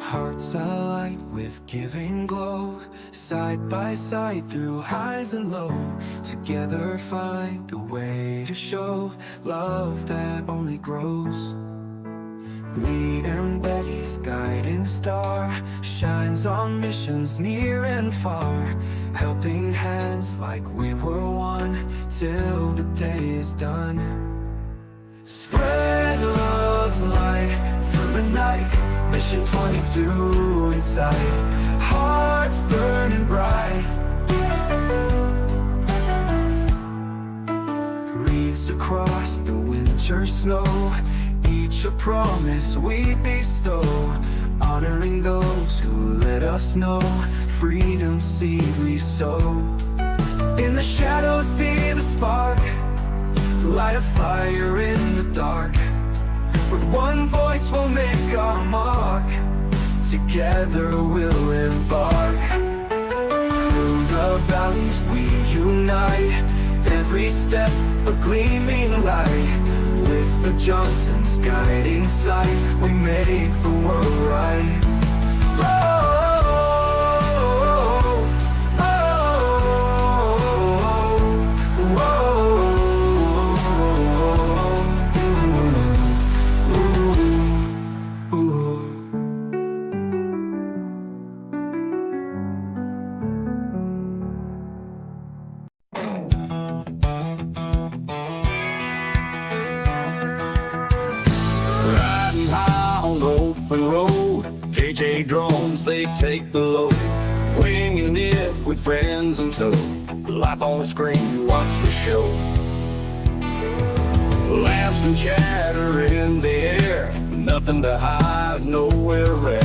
Hearts alight with giving glow, side by side through highs and lows. Together find a way to show love that only grows. LeAnn Betty's guiding star shines on missions near and far, helping hands like we were one till the day is done. Spread love's light through the night, Mission 22 in sight, hearts burning bright. Wreaths across the winter snow, each a promise we bestow, honoring those who let us know freedom's seed we sow. In the shadows be the spark, light a fire in the dark. With one voice we'll make our mark, together we'll embark. Through the valleys we unite, every step a gleaming light. With the Johnsons guiding sight, we make the world right. JJDrones, they take the load, winging it with friends in tow. Life on the screen, you watch the show. Laughs and chatter in the air, nothing to hide, nowhere rare.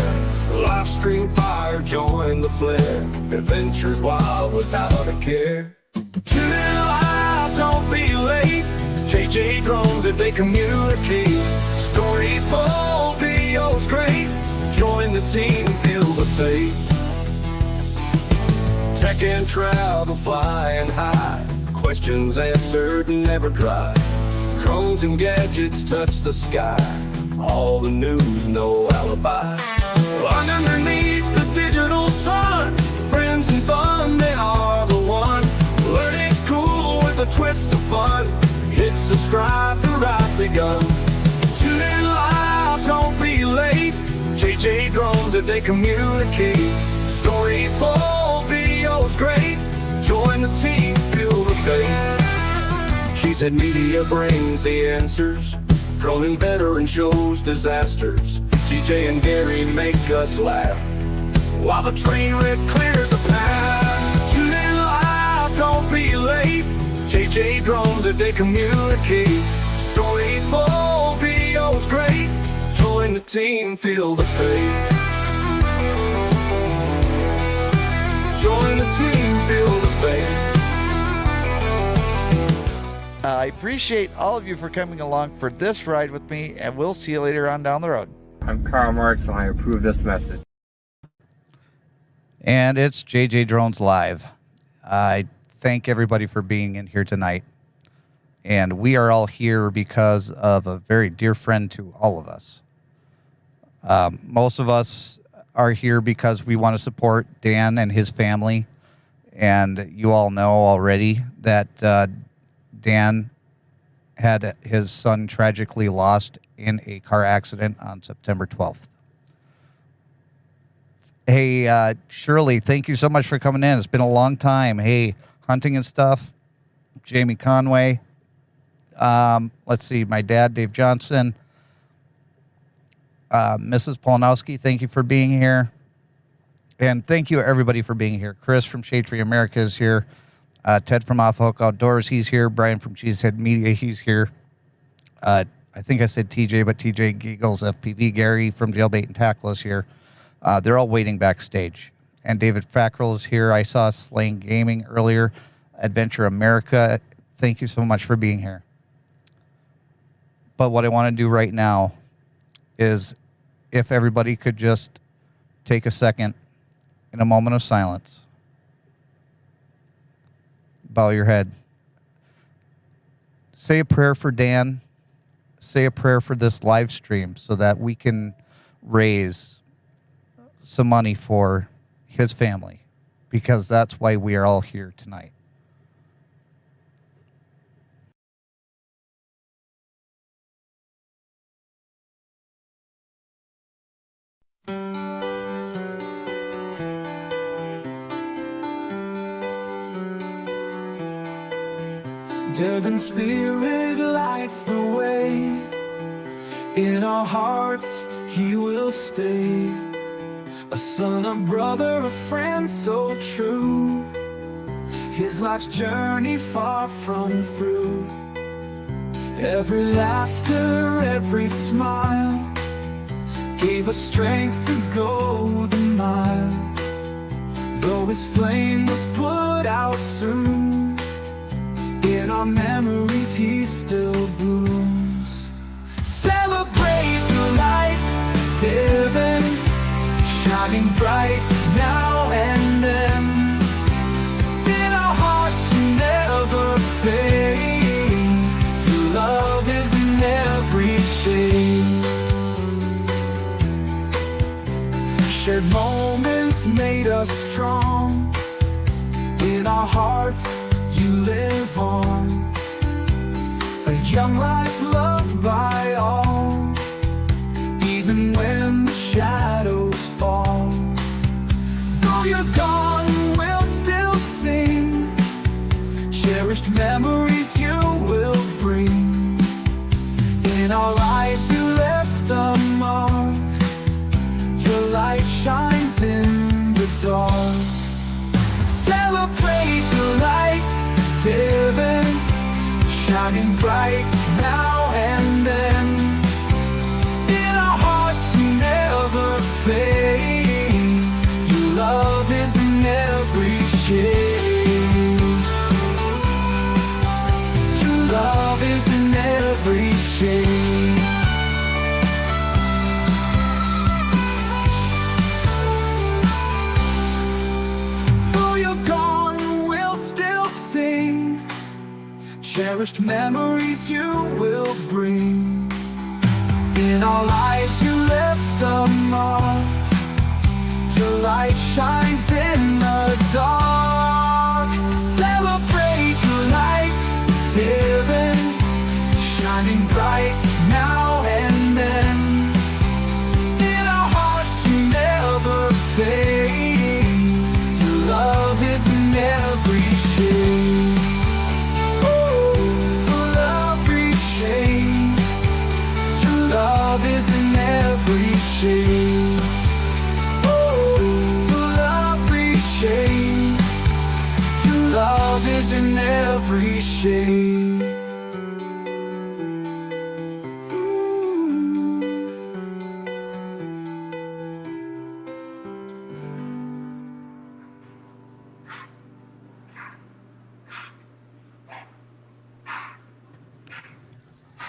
Live stream fire, join the flare, adventures wild without a care. Tune in live, don't be late. JJDrones, if they communicate. Stories bold, videos great. Join the team, feel the faith. Tech and travel, flying high. Questions answered, never dry. Drones and gadgets touch the sky. All the news, no alibi. Underneath the digital sun, friends and fun, they are the one. Learning's cool with a twist of fun. Hit subscribe, the ride's begun. Tune in live, don't be late. JJDrones, if they communicate. Stories bold, videos great. Join the team, feel the faith. She said media brings the answers. Droning veteran shows disasters. TJ and Gary make us laugh, while the train wreck clears the path. Tune in live, don't be late. JJDrones, if they communicate. Stories bold, videos great. Join the team, feel the faith. Join the team, feel the faith. I appreciate all of you for coming along for this ride with me, and we'll see you later on down the road. I'm Karl Marx, and I approve this message. And it's JJDrones Live. I thank everybody for being in here tonight. And we are all here because of a very dear friend to all of us. Most of us are here because we want to support Dan and his family. And you all know already that Dan had his son tragically lost in a car accident on September 12th. Hey, Shirley, thank you so much for coming in. It's been a long time. Hey, Hunting and Stuff, Jamie Conway. Let's see, my dad, Dave Johnson. Mrs. Polonowski, thank you for being here. And thank you, everybody, for being here. Chris from Shade Tree America is here. Ted from Off Hook Outdoors, he's here. Brian from Cheesehead Media, he's here. I think I said TJ, but TJ Giggles, FPV. Gary from Jailbait and Tackle is here. They're all waiting backstage. And David Fackrell is here. I saw Slaying Gaming earlier. Adventure America, thank you so much for being here. But what I want to do right now is if everybody could just take a second in a moment of silence. Bow your head. Say a prayer for Dan. Say a prayer for this live stream so that we can raise some money for his family, because that's why we are all here tonight. Deven's spirit lights the way. In our hearts he will stay. A son, a brother, a friend so true. His life's journey far from through. Every laughter, every smile gave us strength to go the mile. Though his flame was put out soon, in our memories he still blooms. Celebrate the light, Deven, shining bright now and then. In our hearts you never fade. Your love is in every shade. Shared moments made us strong. In our hearts you live on. A young life loved by all, even when the shadows fall. Though you're gone, we'll still sing. Cherished memories you will bring. In our lives you left a mark. Your light shines in the dark. Celebrate the light, Deven, shining bright now and then. In our hearts you never fade. Your love is in every shade. Your love is in every shade. Though you're gone, we'll still sing. Cherished memories you will bring. In our lives you left a mark. Your light shines in the dark. Celebrate the light, Deven, shining bright now and then. In our hearts you never fade. Your love is in every shade. Love is in every shade. Oh, every shade. Your love is in every shade.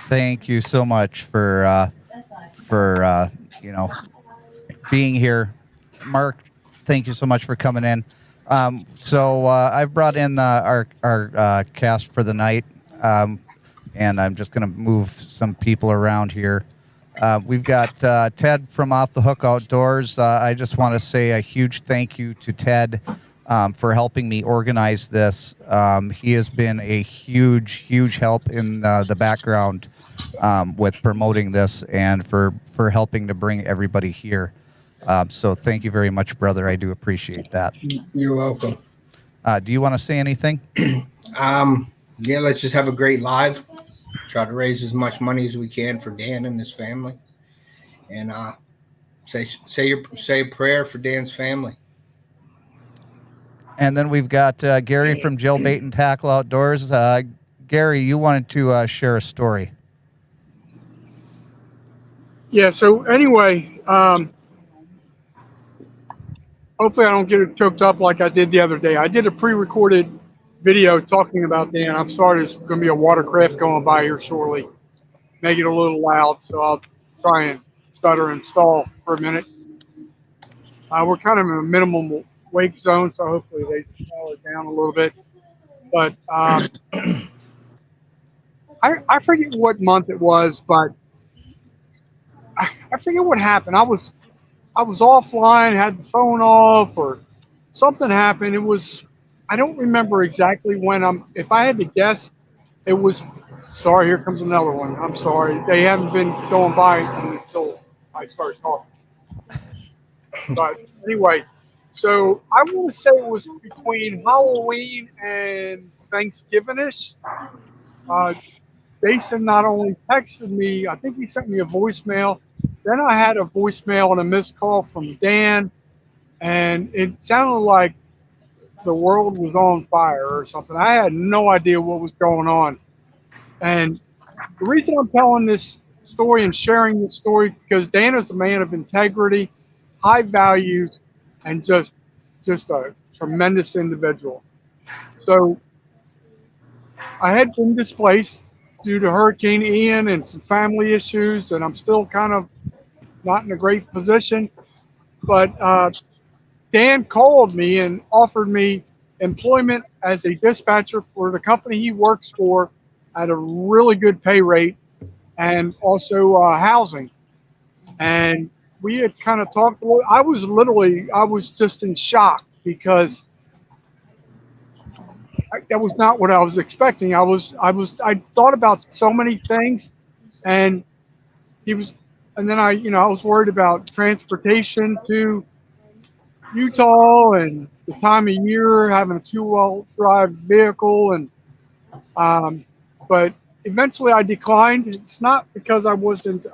Thank you so much for being here. Mark, thank you so much for coming in. So I've brought in our cast for the night, and I'm just going to move some people around here. We've got Ted from Off the Hook Outdoors. I just want to say a huge thank you to Ted for helping me organize this. He has been a huge help in the background with promoting this and for helping to bring everybody here. So thank you very much, brother. I do appreciate that. You're welcome. Do you want to say anything? Yeah, let's just have a great live. Try to raise as much money as we can for Dan and his family, and say a prayer for Dan's family. And then we've got Gary from Jailbait and Tackle Outdoors. Gary, you wanted to share a story. Yeah, so anyway, hopefully I don't get it choked up like I did the other day. I did a pre-recorded video talking about Dan. I'm sorry there's going to be a watercraft going by here shortly. Make it a little loud, so I'll try and stutter and stall for a minute. We're kind of in a minimum wake zone, so hopefully they slow it down a little bit. But I forget what month it was, but I forget what happened. I was I was offline, had the phone off, or something happened. It was, I don't remember exactly when. If I had to guess, it was, sorry, here comes another one. I'm sorry. They haven't been going by until I started talking. But anyway, so I want to say it was between Halloween and Thanksgiving-ish. Jason not only texted me, I think he sent me a voicemail. Then I had a voicemail and a missed call from Dan, and it sounded like the world was on fire or something. I had no idea what was going on. And the reason I'm telling this story and sharing this story because Dan is a man of integrity, high values, and just a tremendous individual. So I had been displaced due to Hurricane Ian and some family issues, and I'm still kind of not in a great position. But Dan called me and offered me employment as a dispatcher for the company he works for at a really good pay rate and also housing. And we had kind of talked. I was just in shock because that was not what I was expecting. I thought about so many things, and then I was worried about transportation to Utah and the time of year, having a 2-wheel drive vehicle, but eventually I declined. It's not because I wasn't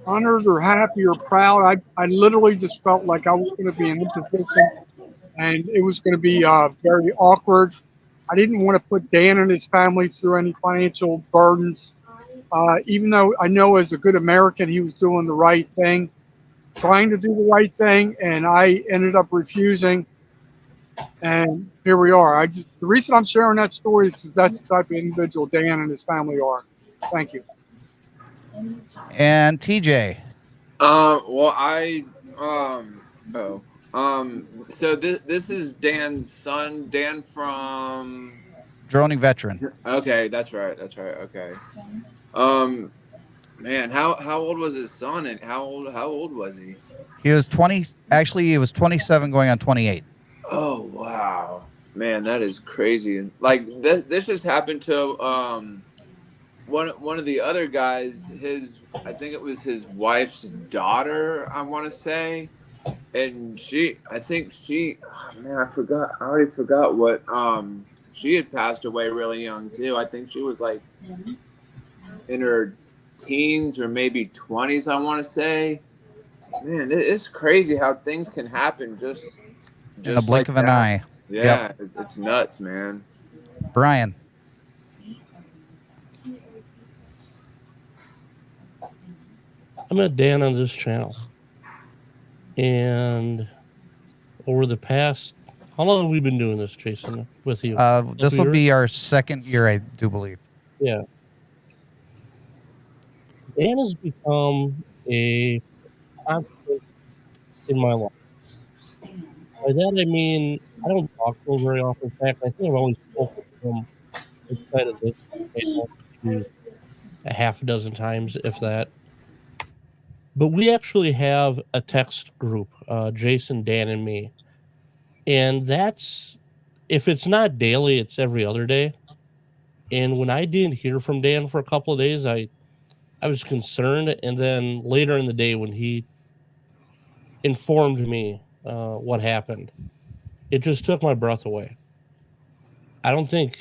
honored or happy or proud. I literally just felt like I was going to be in a position and it was going to be very awkward. I didn't want to put Dan and his family through any financial burdens, even though I know as a good American he was doing the right thing, trying to do the right thing, and I ended up refusing. And here we are. The reason I'm sharing that story is because that's the type of individual Dan and his family are. Thank you. And TJ. So this is Dan's son, Dan from Droning Veteran. Okay, that's right. Okay. Man, how old was his son and how old was he? He was 20. Actually, he was 27 going on 28. Oh, wow. Man, that is crazy. Like this just happened to one of the other guys, I think it was his wife's daughter, I want to say. And I already forgot what, she had passed away really young too. I think she was like in her teens or maybe 20s, I want to say. Man, it's crazy how things can happen just in a blink like of an eye. Yeah, yep. It's nuts, man. Brian. I met Dan on this channel, and over the past, how long have we been doing this, Jason, with you? This will be our second year, I do believe. Yeah. Dan has become a constant in my life. By that I mean, I don't talk to him very often. In fact, I think I've only spoken to him outside of this maybe a half a dozen times, if that. But we actually have a text group, Jason, Dan, and me. And that's, if it's not daily, it's every other day. And when I didn't hear from Dan for a couple of days, I was concerned. And then later in the day, when he informed me what happened, it just took my breath away. I don't think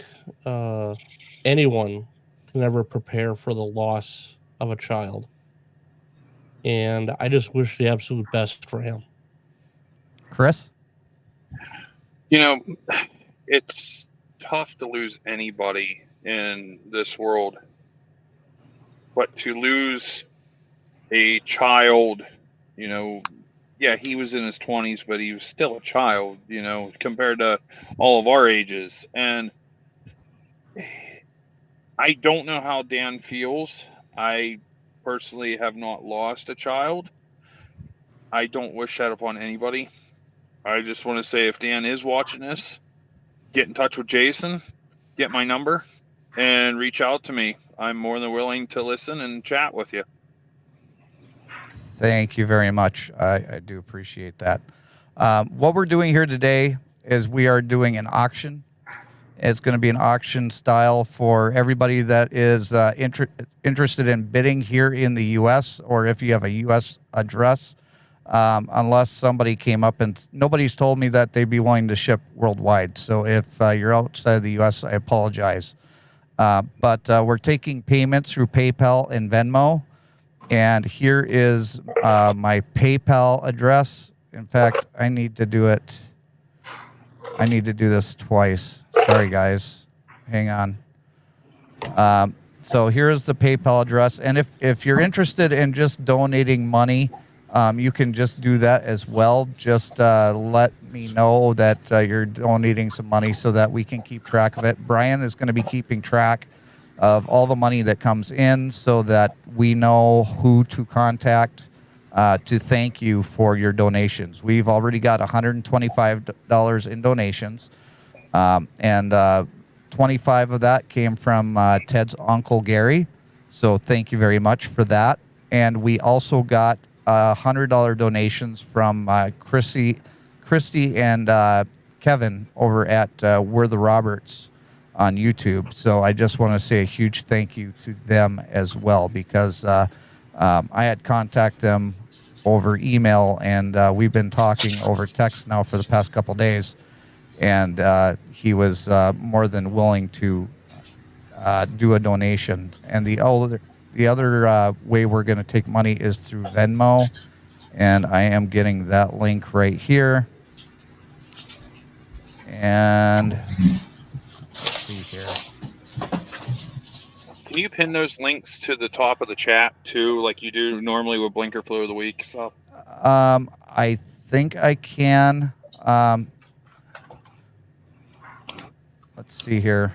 anyone can ever prepare for the loss of a child. And I just wish the absolute best for him. Chris? You know, it's tough to lose anybody in this world, but to lose a child, you know, yeah, he was in his 20s, but he was still a child, you know, compared to all of our ages. And I don't know how Dan feels. I personally have not lost a child. I don't wish that upon anybody. I just want to say, if Dan is watching this, get in touch with Jason, get my number, and reach out to me. I'm more than willing to listen and chat with you. Thank you very much. I do appreciate that. What we're doing here today is we are doing an auction. It's going to be an auction style for everybody that is interested in bidding here in the U.S. or if you have a U.S. address, unless somebody came up and nobody's told me that they'd be willing to ship worldwide. So if you're outside of the U.S., I apologize. But we're taking payments through PayPal and Venmo. And here is my PayPal address. In fact, I need to do it. I need to do this twice. Sorry, guys. Hang on. So here's the PayPal address. And if you're interested in just donating money, you can just do that as well. Just let me know that you're donating some money so that we can keep track of it. Brian is going to be keeping track of all the money that comes in so that we know who to contact to thank you for your donations. We've already got $125 in donations, and 25 of that came from Ted's uncle Gary. So thank you very much for that. And we also got $100 donations from Christy and Kevin over at We're the Roberts on YouTube. So I just want to say a huge thank you to them as well, because I had contacted them over email, and we've been talking over text now for the past couple days, and he was more than willing to do a donation. And the other way we're going to take money is through Venmo, and I am getting that link right here. And let's see here. Can you pin those links to the top of the chat too, like you do normally with Blinker Flu of the Week stuff? I think I can. Let's see here.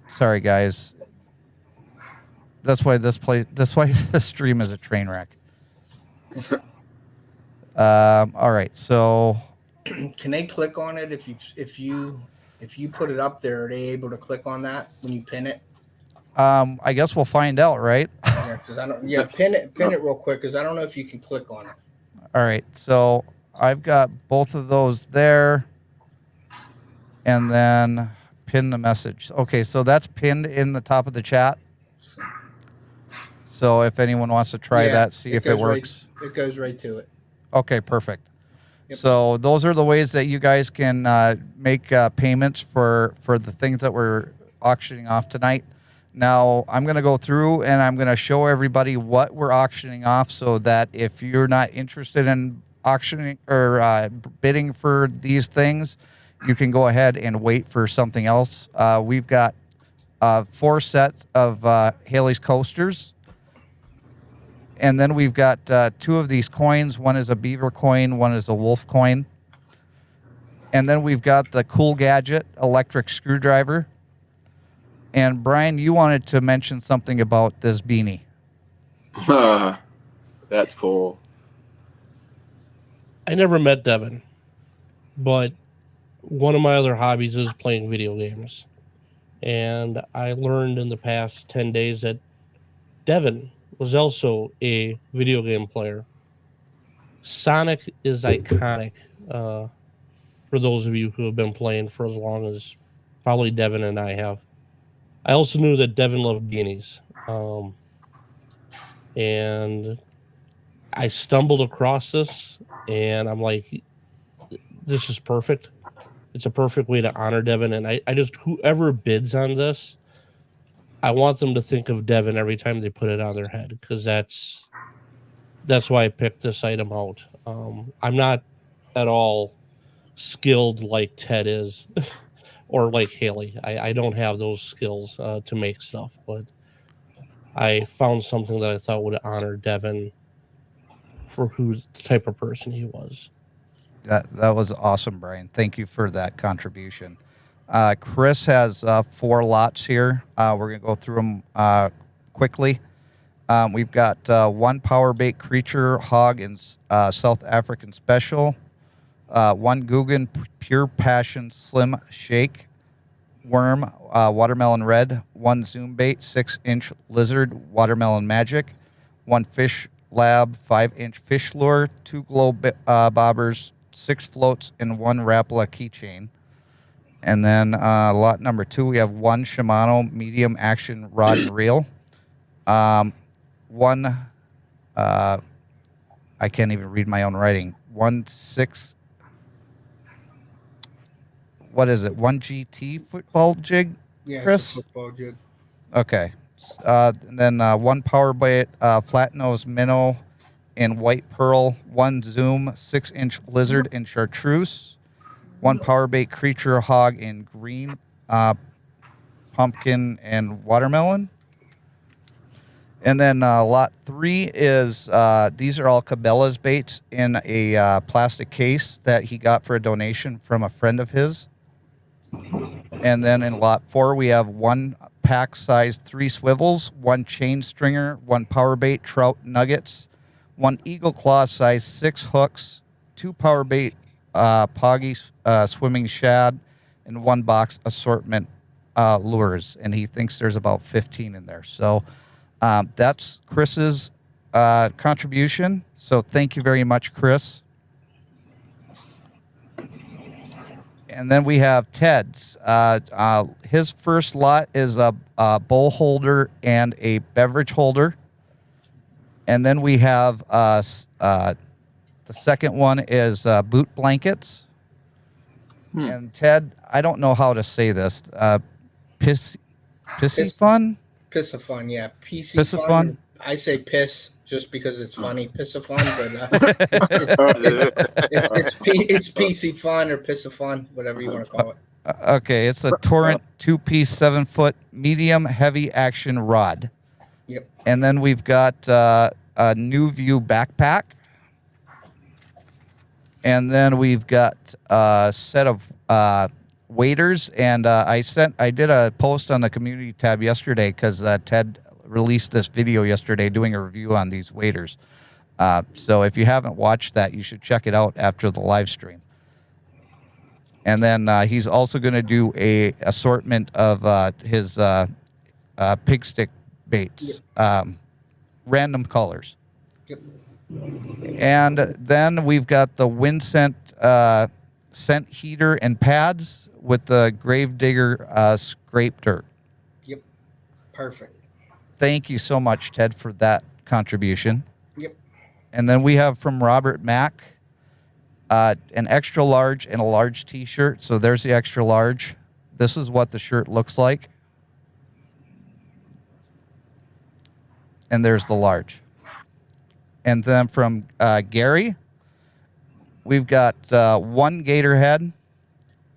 Sorry, guys. That's why this stream is a train wreck. All right, so Can they click on it if you put it up there? Are they able to click on that when you pin it? I guess we'll find out, right? Yeah, 'cause I don't. Yeah, pin it real quick, because I don't know if you can click on it. All right, so I've got both of those there, and then pin the message. Okay, so that's pinned in the top of the chat. So if anyone wants to try that, see if it works. It goes right to it. Okay, perfect. Yep. So those are the ways that you guys can make payments for the things that we're auctioning off tonight. Now, I'm going to go through and I'm going to show everybody what we're auctioning off, so that if you're not interested in auctioning or bidding for these things, you can go ahead and wait for something else. We've got 4 sets of Haley's coasters. And then we've got 2 of these coins. One is a beaver coin, one is a wolf coin. And then we've got the Cool Gadget electric screwdriver. And Brian, you wanted to mention something about this beanie. That's cool. I never met Deven, but one of my other hobbies is playing video games. And I learned in the past 10 days that Deven was also a video game player. Sonic is iconic for those of you who have been playing for as long as probably Deven and I have. I also knew that Deven loved beanies. And I stumbled across this, and I'm like, this is perfect. It's a perfect way to honor Deven. And I just, whoever bids on this, I want them to think of Deven every time they put it on their head, because that's why I picked this item out. I'm not at all skilled like Ted is or like Haley. I don't have those skills to make stuff, but I found something that I thought would honor Deven for the type of person he was. That was awesome, Brian. Thank you for that contribution. Chris has 4 lots here. We're going to go through them quickly. We've got 1 power bait creature hog in South African special, 1 Guggen pure passion slim shake, worm, watermelon red, 1 zoom bait, 6-inch lizard, watermelon magic, 1 fish lab, 5-inch fish lure, 2 glow bobbers, 6 floats, and 1 Rapala keychain. And then lot number 2, we have 1 Shimano medium action rod and reel, 1, I can't even read my own writing, 1 GT football jig, Yeah, Chris? it's a football jig. Okay. And then 1 power bait, flat nose minnow in white pearl, 1 zoom 6-inch lizard in chartreuse, 1 power bait creature hog in green, pumpkin, and watermelon. And then lot 3 is, these are all Cabela's baits in a plastic case that he got for a donation from a friend of his. And then in lot 4, we have 1 pack size 3 swivels, 1 chain stringer, 1 power bait trout nuggets, 1 eagle claw size 6 hooks, 2 power bait poggy swimming shad, and 1 box assortment lures. And he thinks there's about 15 in there. So that's Chris's contribution. So thank you very much, Chris. And then we have Ted's. His first lot is a bowl holder and a beverage holder. And then we have the second one is boot blankets. And Ted, I don't know how to say this. Pissy fun? Pissafun, yeah. Pissafun? I say piss just because it's funny. Pissafun, but it's PC fun or pissafun, whatever you want to call it. Okay, it's a Torrent 2-piece 7-foot medium heavy action rod. Yep. And then we've got a New View backpack. And then we've got a set of waders. And I did a post on the community tab yesterday because Ted released this video yesterday doing a review on these waders. So if you haven't watched that, you should check it out after the live stream. And then he's also going to do a assortment of his pig stick baits, random colors. Yep. And then we've got the wind scent heater and pads with the Gravedigger scrape dirt. Yep. Perfect. Thank you so much, Ted, for that contribution. Yep. And then we have from Robert Mack an extra large and a large t-shirt. So there's the extra large. This is what the shirt looks like. And there's the large. And then from Gary, we've got 1 gator head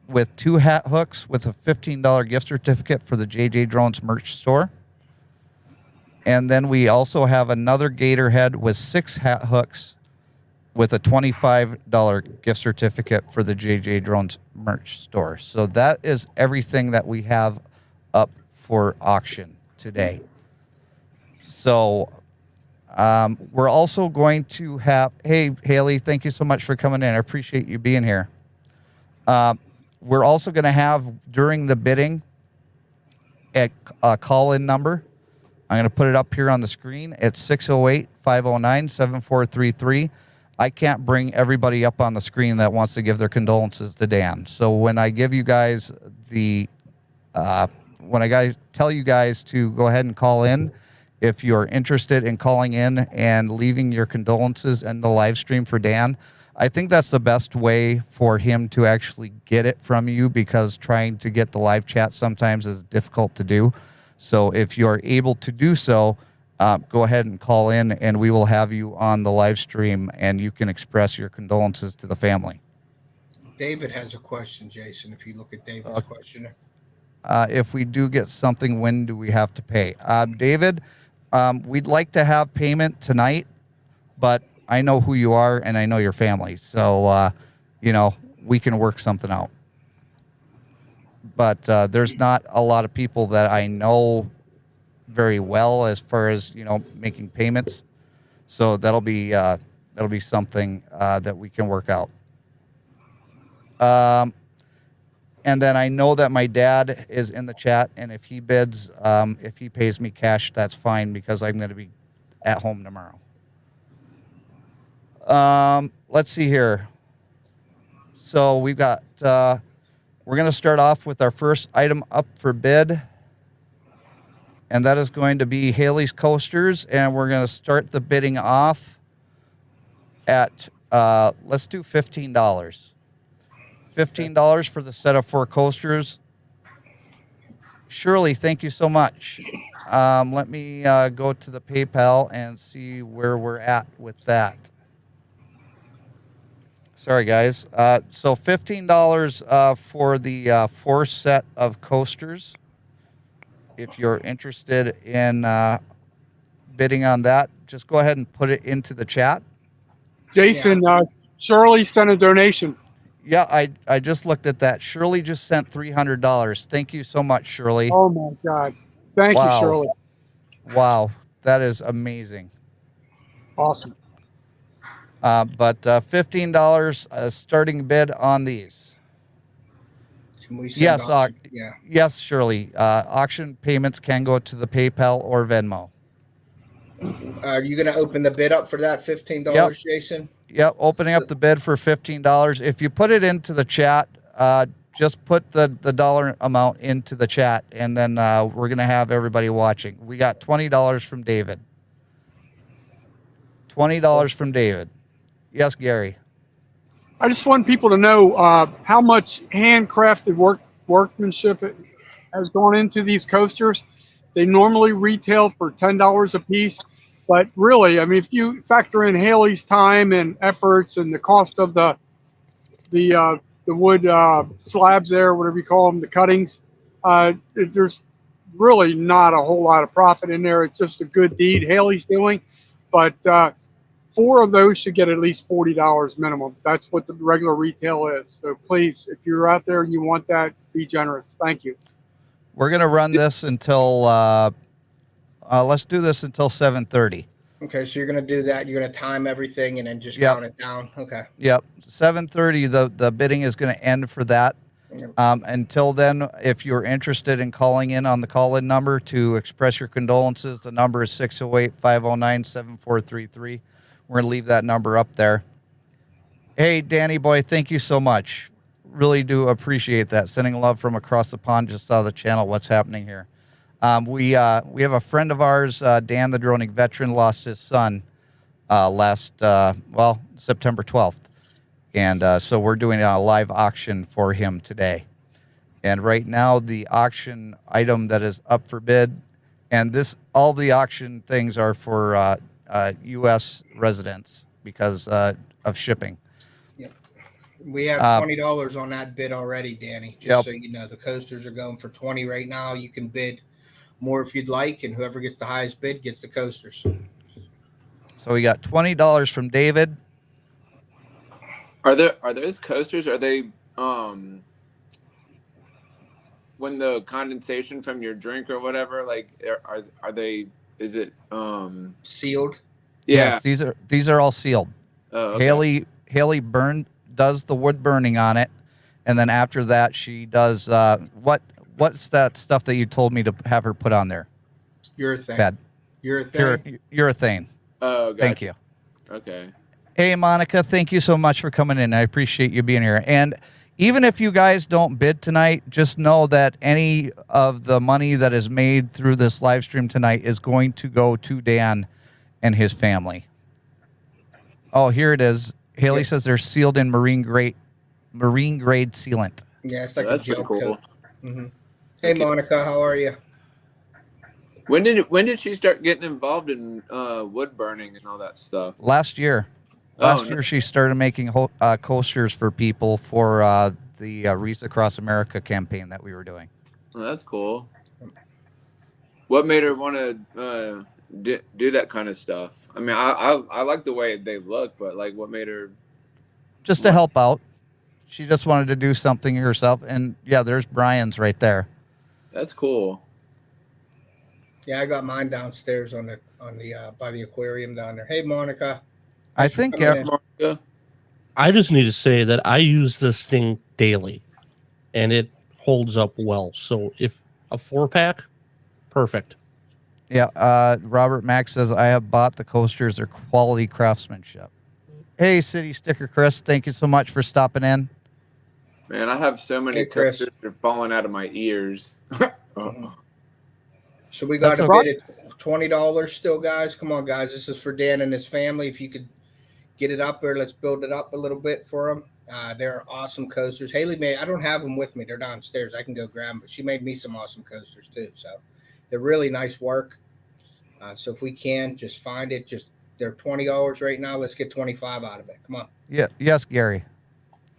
with 2 hat hooks with a $15 gift certificate for the JJDrones merch store. And then we also have another gator head with 6 hat hooks with a $25 gift certificate for the JJDrones merch store. So that is everything that we have up for auction today. So we're also going to have, hey, Haley, thank you so much for coming in. I appreciate you being here. We're also going to have, during the bidding, a call-in number. I'm going to put it up here on the screen. It's 608-509-7433. I can't bring everybody up on the screen that wants to give their condolences to Dan. So when I give you guys the, when I tell you guys to go ahead and call in, if you're interested in calling in and leaving your condolences in the live stream for Dan, I think that's the best way for him to actually get it from you, because trying to get the live chat sometimes is difficult to do. So if you're able to do so, go ahead and call in, and we will have you on the live stream, and you can express your condolences to the family. David has a question, Jason, if you look at David's question. If we do get something, when do we have to pay? David, we'd like to have payment tonight, but I know who you are, and I know your family. So, we can work something out. But there's not a lot of people that I know very well as far as, making payments. So that'll be something that we can work out. And then I know that my dad is in the chat, and if he bids, if he pays me cash, that's fine because I'm going to be at home tomorrow. Let's see here. So we've got, we're going to start off with our first item up for bid. And that is going to be Haley's Coasters. And we're going to start the bidding off at, let's do $15. $15 for the set of 4 coasters. Shirley, thank you so much. Let me go to the PayPal and see where we're at with that. Sorry, guys. So $15 for the 4 set of coasters. If you're interested in bidding on that, just go ahead and put it into the chat. Jason, Shirley sent a donation. Yeah, I just looked at that. Shirley just sent $300. Thank you so much, Shirley. Oh my God. Thank you, Shirley. Wow, that is amazing. Awesome. But $15 starting bid on these. Can we send Yes, auction? Yeah. yes, Shirley. Auction payments can go to the PayPal or Venmo. Are you going to open the bid up for that $15, Yep. Jason? Yep, opening up the bid for $15. If you put it into the chat, just put the dollar amount into the chat, and then we're going to have everybody watching. We got $20 from David. $20 from David. Yes, Gary. I just want people to know how much handcrafted workmanship has gone into these coasters. They normally retail for $10 a piece, but really, I mean, if you factor in Haley's time and efforts and the cost of the wood slabs there, whatever you call them, the cuttings, there's really not a whole lot of profit in there. It's just a good deed Haley's doing, but 4 of those should get at least $40 minimum. That's what the regular retail is. So please, if you're out there and you want that, be generous. Thank you. We're going to run this until, let's do this until 7:30. Okay, so you're going to do that. You're going to time everything and then just Yep. count it down. Okay. Yep. 7:30, the bidding is going to end for that. Until then, if you're interested in calling in on the call-in number to express your condolences, the number is 608-509-7433. We're going to leave that number up there. Hey, Danny boy, thank you so much. Really do appreciate that. Sending love from across the pond. Just saw the channel. What's happening here? We have a friend of ours, Dan, the droning veteran, lost his son last, September 12th. And so we're doing a live auction for him today. And right now, the auction item that is up for bid, and all the auction things are for U.S. residents because of shipping. We have $20 on that bid already, Danny. Just so you know, the coasters are going for $20 right now. You can bid more if you'd like, and whoever gets the highest bid gets the coasters. So we got $20 from David. Are those coasters? Are they when the condensation from your drink or whatever? Like, are they? Is it sealed? Yeah. Yes, these are all sealed. Oh, okay. Haley does the wood burning on it, and then after that she does what's that stuff that you told me to have her put on there? Urethane. Ted. Urethane. Urethane. Oh, gotcha. Thank you. Okay. Hey, Monica, thank you so much for coming in. I appreciate you being here. And even if you guys don't bid tonight, just know that any of the money that is made through this live stream tonight is going to go to Dan and his family. Oh, here it is. Haley says they're sealed in marine grade sealant. Yeah, it's like That's a gel pretty cool. coat. Mm-hmm. Hey, Monica, how are you? When did she start getting involved in wood burning and all that stuff? Last year. Last year, she started making coasters for people for the Wreaths Across America campaign that we were doing. Well, that's cool. What made her want to do that kind of stuff? I mean, I like the way they look, but like, what made her? Just to help out. She just wanted to do something herself. And yeah, there's Brian's right there. That's cool. Yeah, I got mine downstairs on the by the aquarium down there. Hey, Monica. I think I just need to say that I use this thing daily, and it holds up well. So if a 4-pack, perfect. Yeah. Robert Max says, I have bought the coasters. They're quality craftsmanship. Hey, City Sticker Chris, thank you so much for stopping in. Man, I have so many Hey, Chris. coasters that are falling out of my ears. So we got That's a okay. bid at $20 still, guys. Come on, guys. This is for Dan and his family. If you could get it up there, let's build it up a little bit for them. They're awesome coasters. Haley made, I don't have them with me. They're downstairs. I can go grab them, but she made me some awesome coasters too. So they're really nice work. So if we can just find it, they're $20 right now. Let's get 25 out of it. Come on. Yeah. Yes, Gary.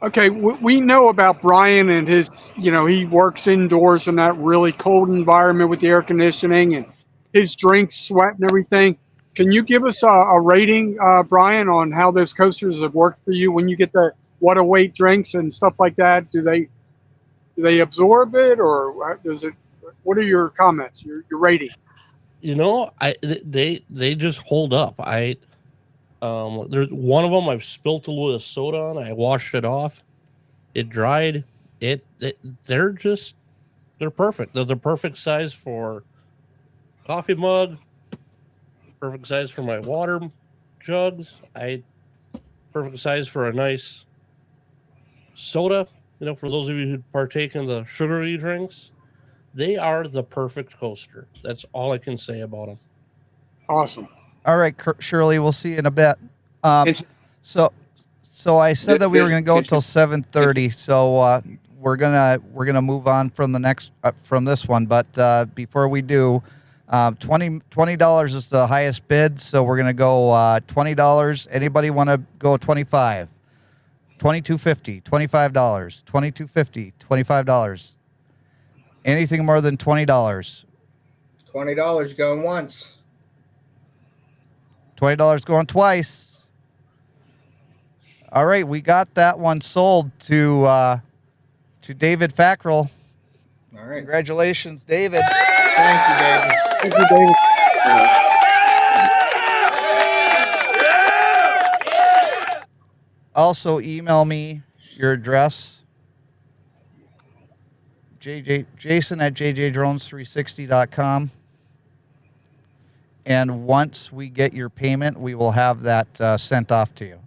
Okay, we know about Brian and his, he works indoors in that really cold environment with the air conditioning and his drinks, sweat and everything. Can you give us a rating, Brian, on how those coasters have worked for you when you get the water weight drinks and stuff like that? Do they absorb it, or does it? What are your comments? Your rating? They just hold up. There's one of them I've spilt a little soda on. I washed it off. It dried. They're perfect. They're the perfect size for coffee mug. Perfect size for my water jugs. Perfect size for a nice soda. For those of you who partake in the sugary drinks, they are the perfect coaster. That's all I can say about them. Awesome. All right, Shirley, we'll see you in a bit. So I said that we were going to go until 7:30. So we're gonna move on from the next from this one. But before we do, $20 is the highest bid. So we're gonna go $20. Anybody want to go 25? $22.50, $25, $22.50, $25. Anything more than $20? $20 going once. $20 going twice. All right, we got that one sold to David Fackrell. All right. Congratulations, David. Thank you, David. Thank you, David. Also, email me your address, Jason at JJDrones360.com. And once we get your payment, we will have that sent off to you.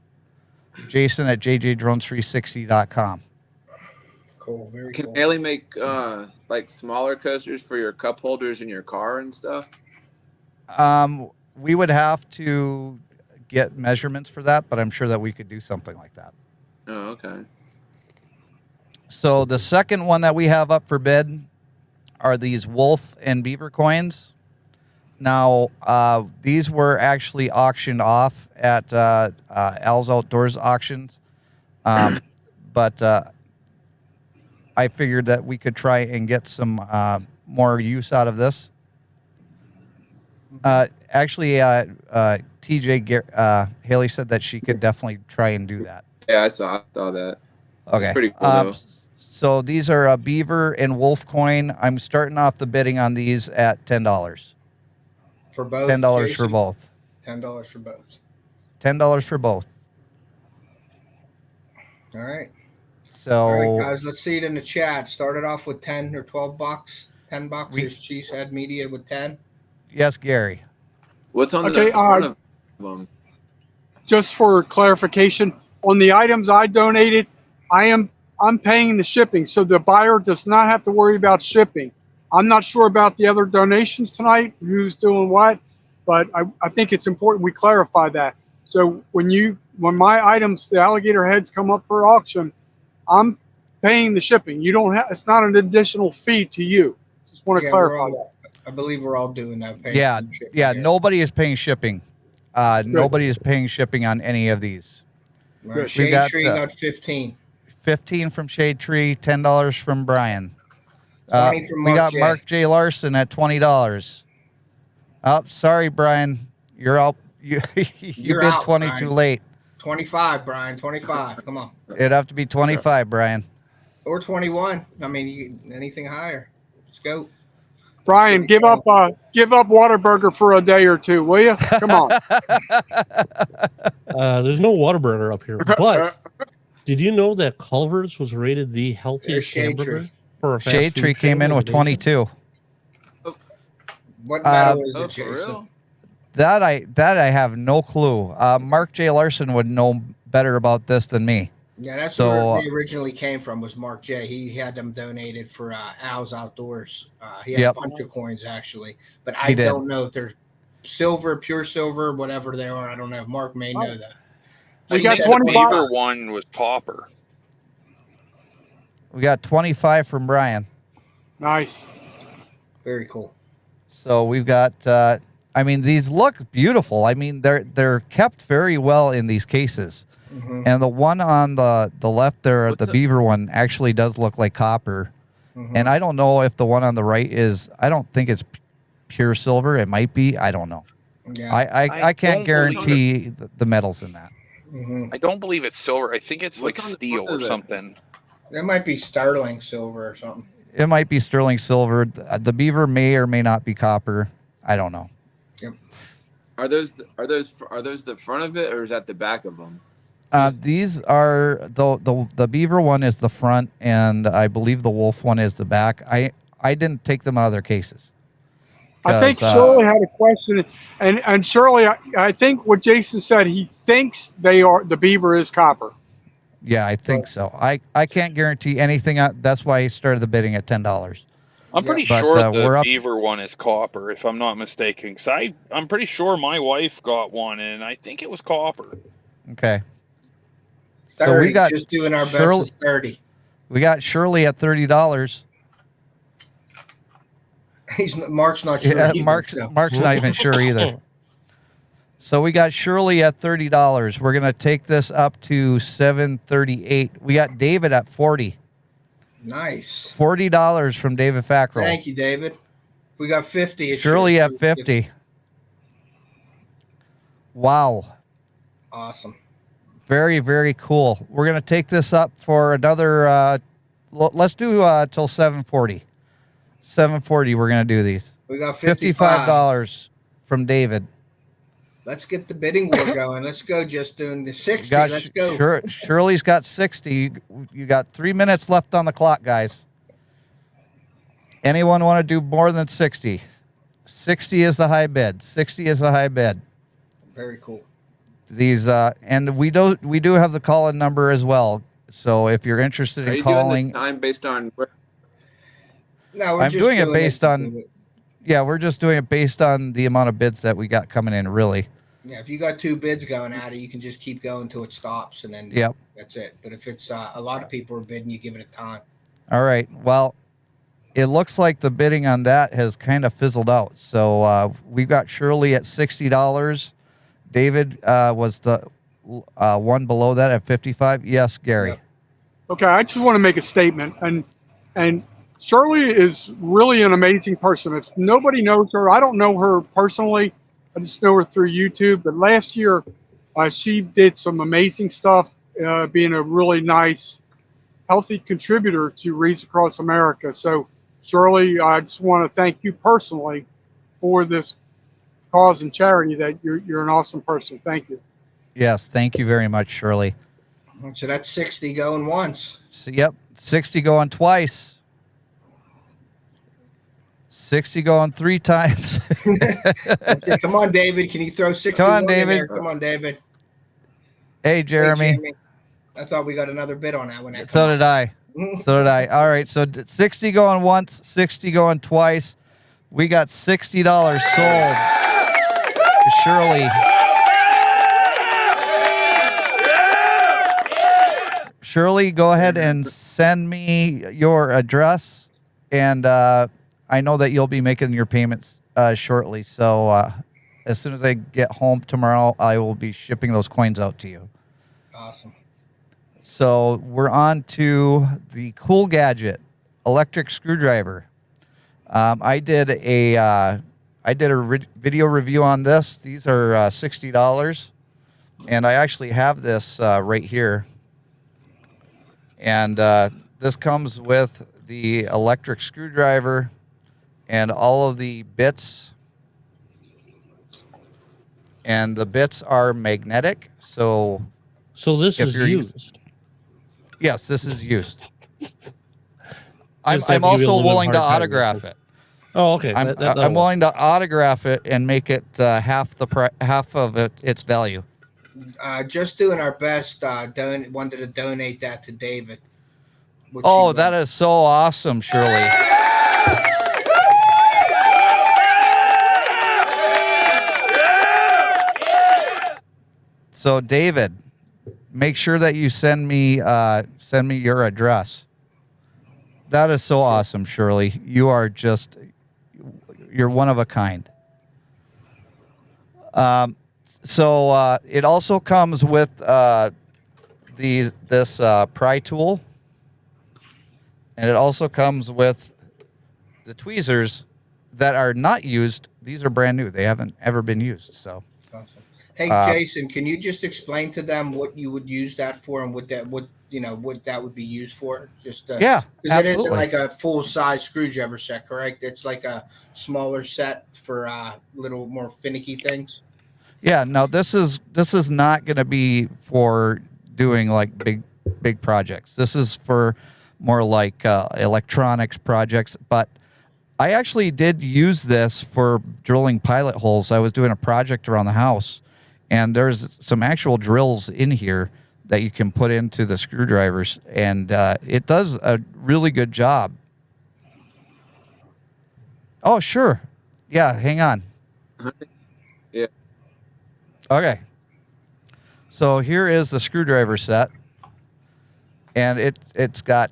Jason at JJDrones360.com. Cool. Very Can cool. Haley make like smaller coasters for your cup holders in your car and stuff? We would have to get measurements for that, but I'm sure that we could do something like that. Oh, okay. So the second one that we have up for bid are these wolf and beaver coins. Now, these were actually auctioned off at Al's Outdoors auctions, but I figured that we could try and get some more use out of this. Actually, TJ Haley said that she could definitely try and do that. Yeah, I saw that. Okay. It's pretty cool, though. So these are a beaver and wolf coin. I'm starting off the bidding on these at $10. For both. $10 Jason? for both. $10 for both. $10 for both. All right. So, All right, guys, let's see it in the chat. Started off with 10 or 12 bucks. 10 bucks. Here's Cheesehead Media with 10. Yes, Gary. What's on Okay, the front of them? Just for clarification, on the items I donated, I'm paying the shipping, so the buyer does not have to worry about shipping. I'm not sure about the other donations tonight, who's doing what, but I think it's important we clarify that. So when my items, the alligator heads, come up for auction, I'm paying the shipping. You don't have, it's not an additional fee to you. Just want to clarify that. I believe we're all doing that. Yeah. Nobody is paying shipping. Nobody is paying shipping on any of these. Right. Shade Tree got 15. 15 from Shade Tree, $10 from Brian. 20 from we got J. Mark J. Larson at $20. Oh, sorry, Brian. You're out. You You're bid out, 20 Brian. too late. 25, Brian. 25. Come on. It'd have to be 25, Brian. Or 21. I mean, anything higher. Let's go. Brian, give up Whataburger for a day or two, will you? Come on. There's no Whataburger up here, but did you know that Culver's was rated the healthiest hamburger for a fast Shade food Tree came chain in with the nation? 22. What metal is Oh, it, for Jason? real? That I have no clue. Mark J. Larson would know better about this than me. Yeah, that's So, where they originally came from. Was Mark J. He had them donated for Al's Outdoors. He had Yep. a bunch of coins actually, but He I did. don't know if they're silver, pure silver, whatever they are. I don't know. Mark may know that. You So got said 25. Beaver one was copper. We got 25 from Brian. Nice. Very cool. So we've got. I mean, these look beautiful. I mean, they're kept very well in these cases. Mm-hmm. And the one on the left there, What's the up? beaver one, actually does look like copper. Mm-hmm. And I don't know if the one on the right is. I don't think it's pure silver. It might be. I don't know. Yeah. I can't don't believe guarantee the metals in that. Mm-hmm. I don't believe it's silver. I think it's What's like on the steel front or of it? something. That might be sterling silver or something. It might be sterling silver. The beaver may or may not be copper. I don't know. Are those the front of it, or is that the back of them? These are the beaver one is the front, and I believe the wolf one is the back. I didn't take them out of their cases. I think 'Cause, Shirley had a question, and Shirley, I think what Jason said, he thinks the beaver is copper. Yeah, I think so. I can't guarantee anything. That's why I started the bidding at $10. I'm pretty But, sure we're the up- beaver one is copper, if I'm not mistaken. Because I'm pretty sure my wife got one, and I think it was copper. Okay. 30, So we got just doing our best Shirley, is 30. we got Shirley at $30. Mark's not sure. Yeah, either, Mark's so. not even sure either. So we got Shirley at $30. We're gonna take this up to $738. We got David at 40. Nice. $40 from David Fackrell. Thank you, David. We got 50. It Shirley should- at 50. Wow. Awesome. Very, very cool. We're going to take this up for another, let's do till 740. 740, we're going to do these. We got 55. $55 from David. Let's get the bidding war going. Let's go. Just doing the 60. Got Let's go. Shirley's got 60. You got 3 minutes left on the clock, guys. Anyone want to do more than 60? 60 is the high bid. 60 is the high bid. Very cool. These and we do have the call-in number as well. So if you're interested Are in you calling, doing the time based on where? No, we're I'm just doing it based to on- do it. yeah, we're just doing it based on the amount of bids that we got coming in. Really. Yeah, if you got 2 bids going at it, you can just keep going until it stops, and then Yep. that's it. But if it's a lot of people are bidding, you give it a time. All right. Well, it looks like the bidding on that has kind of fizzled out. So we've got Shirley at $60. David was the one below that at 55. Yes, Gary. Yep. Okay, I just want to make a statement, and Shirley is really an amazing person. If nobody knows her, I don't know her personally. I just know her through YouTube. But last year, she did some amazing stuff, being a really nice, healthy contributor to Reads Across America. So, Shirley, I just want to thank you personally for this cause and charity. That you're an awesome person. Thank you. Yes. Thank you very much, Shirley. So that's 60 going once. So, yep. 60 going twice. 60 going 3 times. That's it. Come on, David. Can you throw 60? Come on, in David. there? Come on, David. Hey, Jeremy. Hey, I thought we got another bid on that one. So did I. So did I. All right. So 60 going once, 60 going twice. We got $60 sold to Shirley. Shirley, go ahead and send me your address. And I know that you'll be making your payments shortly. So as soon as I get home tomorrow, I will be shipping those coins out to you. Awesome. So we're on to the cool gadget, electric screwdriver. I did a video review on this. These are $60, and I actually have this right here. And this comes with the electric screwdriver and all of the bits. And the bits are magnetic, so this if is you're used. yes, this is used. I'm also willing to autograph it. Oh, okay. I'm willing to autograph it and make it half of its value. Just doing our best. Wanted to donate that to David. Oh, that is so awesome, Shirley. So, David, make sure that you send me your address. That is so awesome, Shirley. You're one of a kind. So it also comes with this pry tool, and it also comes with the tweezers that are not used. These are brand new. They haven't ever been used. So, awesome. Hey, Jason, can you just explain to them what you would use that for and what that would be used for? Just yeah, because it isn't like a full size screwdriver set, correct? It's like a smaller set for little more finicky things. Yeah, no, this is not going to be for doing like big projects. This is for more like electronics projects. But I actually did use this for drilling pilot holes. I was doing a project around the house, and there's some actual drills in here that you can put into the screwdrivers, and it does a really good job. Oh, sure. Yeah, hang on. Yeah. Okay. So here is the screwdriver set, and it's got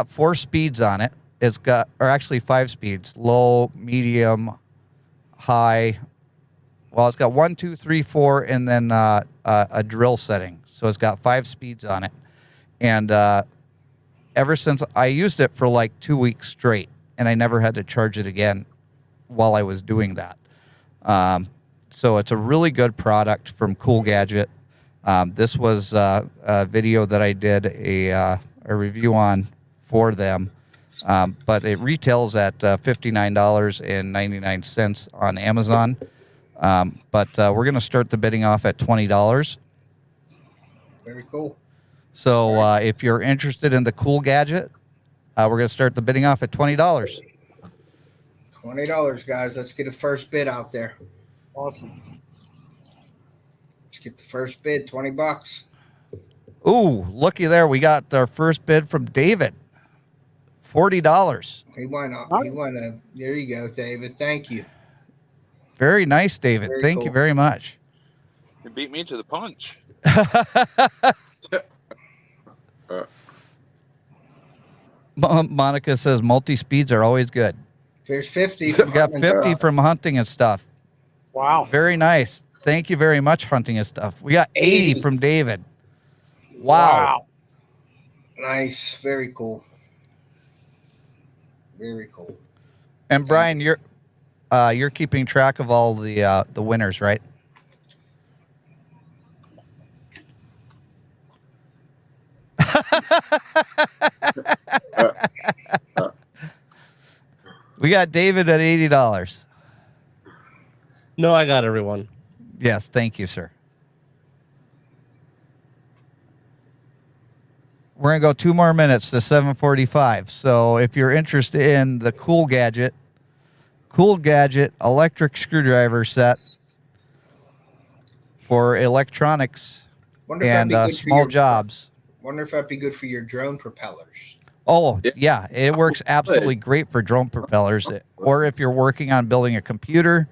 4 speeds on it. Or actually 5 speeds: low, medium, high. Well, it's got 1, 2, 3, 4, and then a drill setting. So it's got 5 speeds on it. And ever since I used it for like 2 weeks straight, and I never had to charge it again while I was doing that. So it's a really good product from Cool Gadget. This was a video that I did a review on for them. But it retails at $59.99 on Amazon. But we're going to start the bidding off at $20. Very cool. So if you're interested in the Cool Gadget, we're going to start the bidding off at $20. $20, guys. Let's get a first bid out there. Awesome. Let's get the first bid, $20. Ooh, looky there. We got our first bid from David. $40. He won. There you go, David. Thank you. Very nice, David. Thank you very much. You beat me to the punch. Monica says multi-speeds are always good. There's 50. We got 50 from Hunting and Stuff. Wow. Very nice. Thank you very much, Hunting and Stuff. We got 80 from David. Wow. Nice. Very cool. Very cool. And Brian, you're keeping track of all the winners, right? We got David at $80. No, I got everyone. Yes, thank you, sir. We're going to go 2 more minutes to 7:45. So if you're interested in the Cool Gadget electric screwdriver set for electronics and small jobs. Wonder if that'd be good for your drone propellers. Oh, yeah. It works absolutely great for drone propellers. Or if you're working on building a computer,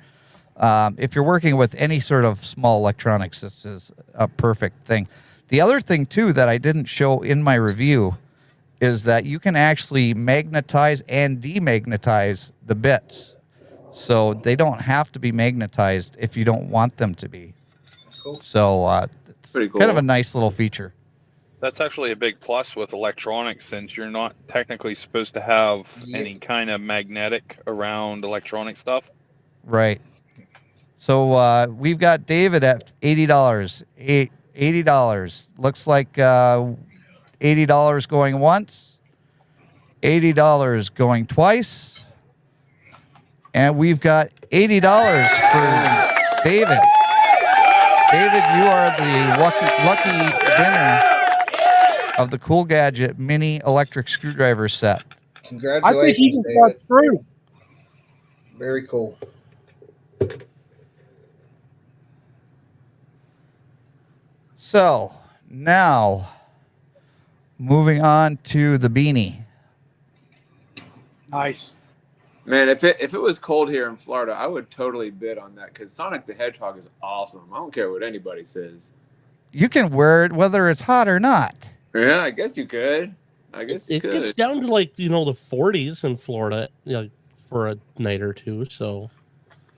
if you're working with any sort of small electronics, this is a perfect thing. The other thing, too, that I didn't show in my review is that you can actually magnetize and demagnetize the bits. So they don't have to be magnetized if you don't want them to be. Cool. So it's pretty cool. Kind of a nice little feature. That's actually a big plus with electronics, since you're not technically supposed to have any kind of magnetic around electronic stuff. Right. So we've got David at $80. $80. Looks like $80 going once, $80 going twice, and we've got $80 for David. David, you are the lucky winner of the Cool Gadget mini electric screwdriver set. I think Congratulations, he just David. got screwed. Very cool. So now moving on to the beanie. Nice. Man, if it was cold here in Florida, I would totally bid on that because Sonic the Hedgehog is awesome. I don't care what anybody says. You can wear it whether it's hot or not. Yeah, I guess you could. It gets down to like the 40s in Florida, for a night or two. So,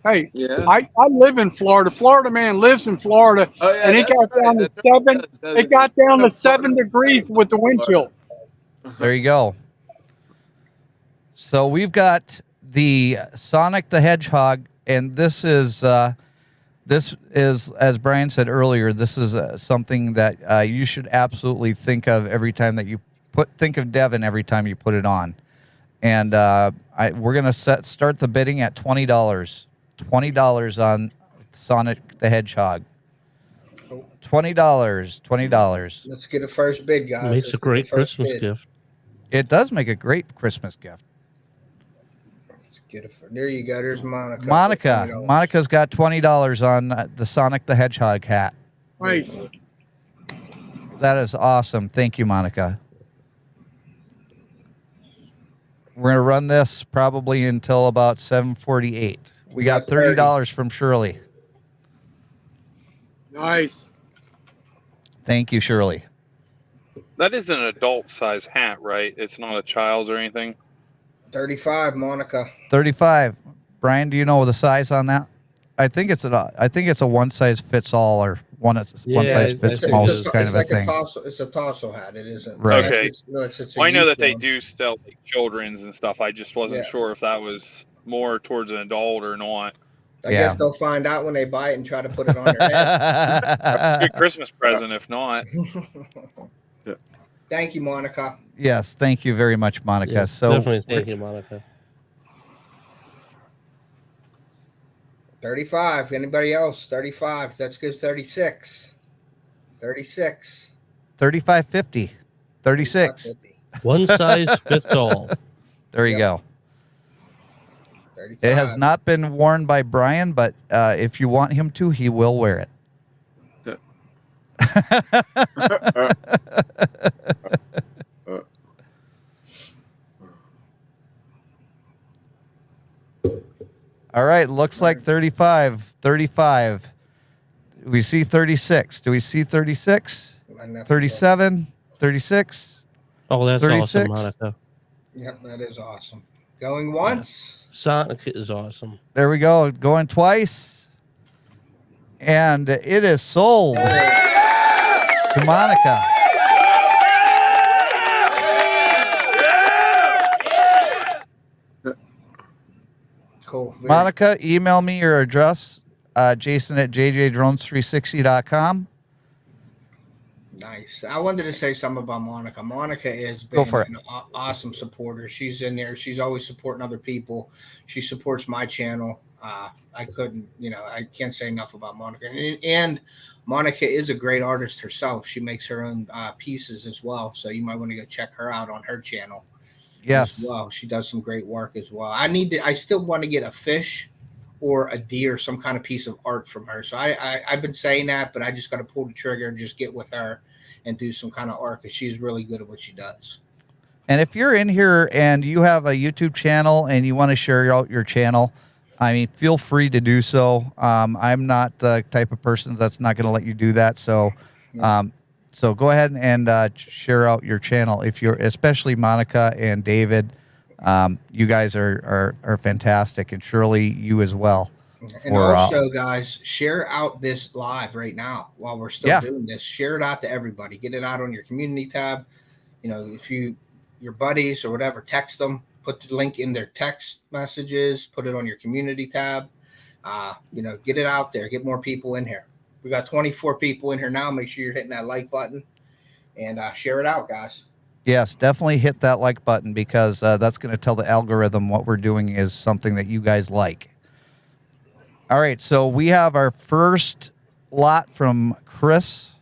Hey, yeah. I live in Florida. Florida man lives in Florida, Oh, yeah, and it got down to 7. It got down to 7 degrees with the wind chill. There you go. So we've got the Sonic the Hedgehog, and this is as Brian said earlier, this is something that you should absolutely think of every time that you think of Deven every time you put it on. And we're gonna start the bidding at $20. $20 on Sonic the Hedgehog. $20. Let's get a first bid, guys. Makes a great Christmas gift. It does make a great Christmas gift. Let's get there you go. There's Monica. Monica's got $20 on the Sonic the Hedgehog hat. Nice. That is awesome. Thank you, Monica. We're going to run this probably until about 7:48. We got $30 from Shirley. Nice. Thank you, Shirley. That is an adult size hat, right? It's not a child's or anything. 35, Monica. 35. Brian, do you know the size on that? I think it's a one size fits all, or one size fits most kind of a thing. It's a tasso hat. It isn't. Right. Okay. It's I know that they do sell like children's and stuff. I just wasn't sure if that was more towards an adult or not. I guess they'll find out when they buy it and try to put it on their head. That's a good Christmas present, if not. Thank you, Monica. Yes, thank you very much, Monica. Yeah, so definitely thank you, Monica. 35. Anybody else? 35. That's good. 36. 36. 35.50. 36. One size fits all. There you go. 35. It has not been worn by Brian, but if you want him to, he will wear it. All right, looks like 35. 35. We see 36. Do we see 36? 37? 36? Oh, that's 36? awesome, Monica. Yep, that is awesome. Going once. Sonic is awesome. There we go. Going twice. And it is sold to Monica. Cool. Monica, email me your address, Jason at JJDrones360.com. Nice. I wanted to say something about Monica. Monica has Go been for it. an awesome supporter. She's in there. She's always supporting other people. She supports my channel. I can't say enough about Monica. And Monica is a great artist herself. She makes her own pieces as well. So you might want to go check her out on her channel. Yes. As well. She does some great work as well. I still want to get a fish or a deer, some kind of piece of art from her. So I've been saying that, but I just got to pull the trigger and just get with her and do some kind of art because she's really good at what she does. And if you're in here and you have a YouTube channel and you want to share out your channel, I mean, feel free to do so. I'm not the type of person that's not going to let you do that. So, so go ahead and share out your channel. If you're, especially Monica and David, you guys are fantastic, and surely you as well. And also, guys, share out this live right now while we're still doing this. Share it out to everybody. Get it out on your community tab. You know, if your buddies or whatever, text them. Put the link in their text messages. Put it on your community tab. Get it out there. Get more people in here. We got 24 people in here now. Make sure you're hitting that like button and share it out, guys. Yes, definitely hit that like button because that's going to tell the algorithm what we're doing is something that you guys like. All right, so we have our first lot from Chris.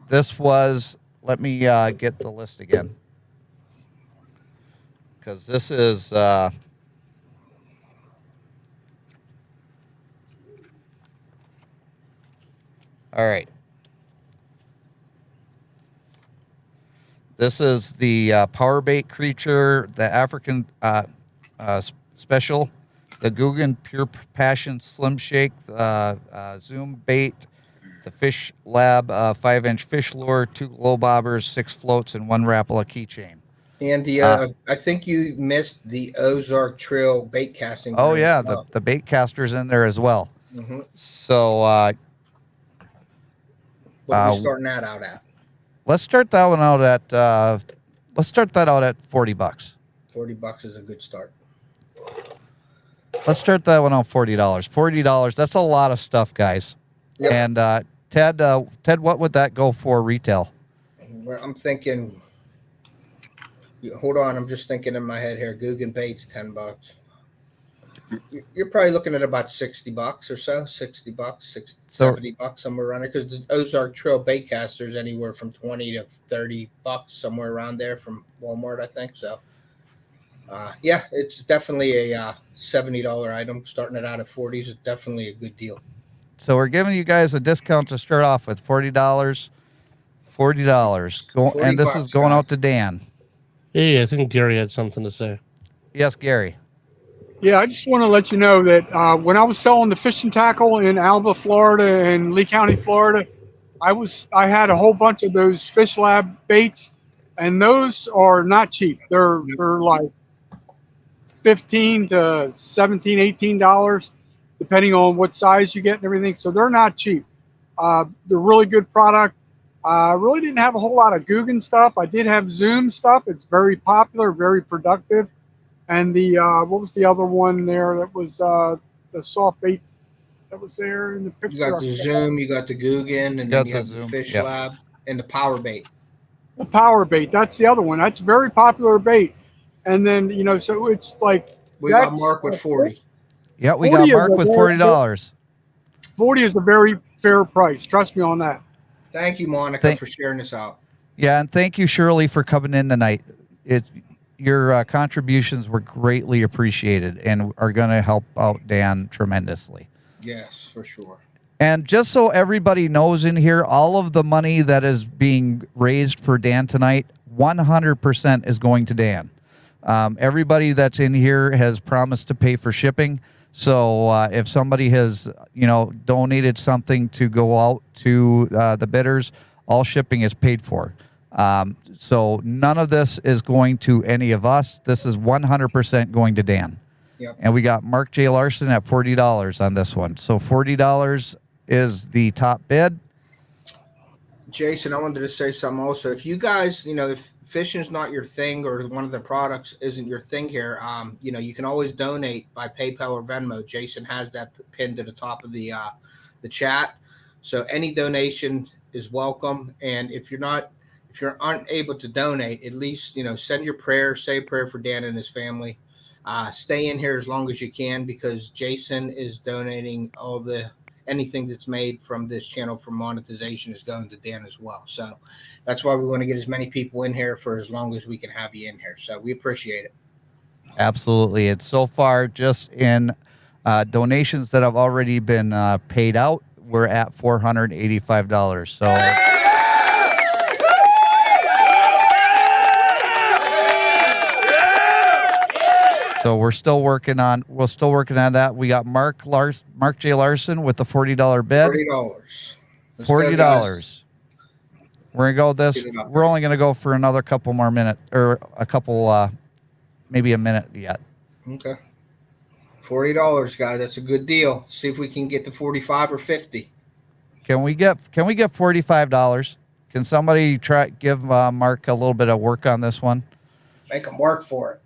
This was let me get the list again. Because this is... all right. This is the power bait creature, the African special, the Guggen Pure Passion Slim Shake, Zoom bait, the Fish Lab 5-inch fish lure, 2 glow bobbers, 6 floats, and 1 Rapala keychain. And the I think you missed the Ozark Trail bait casting. Oh yeah, the bait caster's in there as well. Mm-hmm. So what are we starting that out at? let's start that one out at $40. $40 is a good start. Let's start that one on $40. $40. That's a lot of stuff, guys. Yep. And Ted, what would that go for retail? Well, I'm thinking. Hold on, I'm just thinking in my head here. Guggen bait's $10. You're probably looking at about $60 or so. $60, $70 somewhere around there. Because the Ozark Trail bait caster is anywhere from $20 to $30 somewhere around there from Walmart, I think. So, yeah, it's definitely a $70 item. Starting it out at $40 is definitely a good deal. So we're giving you guys a discount to start off with $40. $40. And this is going out to Dan. Hey, I think Gary had something to say. Yes, Gary. Yeah, I just want to let you know that when I was selling the fishing tackle in Alva, Florida, and Lee County, Florida, I had a whole bunch of those Fish Lab baits, and those are not cheap. They're like $15 to $17, $18, depending on what size you get and everything. So they're not cheap. They're really good product. I really didn't have a whole lot of Guggen stuff. I did have Zoom stuff. It's very popular, very productive. And the what was the other one there? That was the soft bait that was there in the picture. You got the Zoom, you got the Guggen, and then you have the Fish Lab and the power bait. The power bait, that's the other one. That's very popular bait. And then, so it's like we got Mark with 40. Yeah, we got Mark with $40. 40 is a very fair price. Trust me on that. Thank you, Monica, for sharing this out. Yeah, and thank you, Shirley, for coming in tonight. Your contributions were greatly appreciated and are going to help out Dan tremendously. Yes, for sure. And just so everybody knows in here, all of the money that is being raised for Dan tonight, 100% is going to Dan. Everybody that's in here has promised to pay for shipping. So if somebody has, donated something to go out to the bidders, all shipping is paid for. So none of this is going to any of us. This is 100% going to Dan. Yep. And we got Mark J. Larson at $40 on this one. So $40 is the top bid. Jason, I wanted to say something also. If you guys, if fishing's not your thing or one of the products isn't your thing here, you can always donate by PayPal or Venmo. Jason has that pinned to the top of the chat. So any donation is welcome. And if you're unable to donate, at least, send your prayer, say a prayer for Dan and his family. Stay in here as long as you can, because Jason is donating anything that's made from this channel for monetization is going to Dan as well. So that's why we want to get as many people in here for as long as we can have you in here. So we appreciate it. Absolutely. It's so far just in donations that have already been paid out, we're at $485. So we're still working on that. We got Mark J. Larson with the $40 bid. $40. We're gonna go this. We're only gonna go for another couple more minutes, or a couple, maybe a minute yet. Okay. $40, guys. That's a good deal. See if we can get to 45 or 50. Can we get $45? Can somebody give Mark a little bit of work on this one? Make him work for it.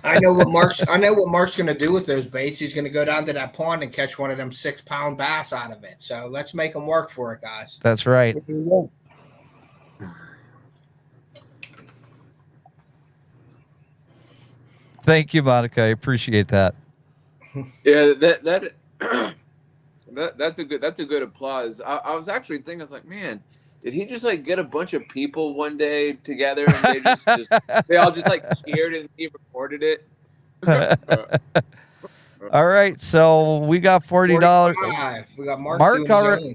I know what Mark's going to do with those baits. He's going to go down to that pond and catch one of them 6-pound bass out of it. So let's make him work for it, guys. That's right. Thank you, Monica. I appreciate that. Yeah, that's a good applause. I was actually thinking, I was like, man, did he just like get a bunch of people one day together and they all just like cheered and he recorded it? All right, so we got $40. We got Mark.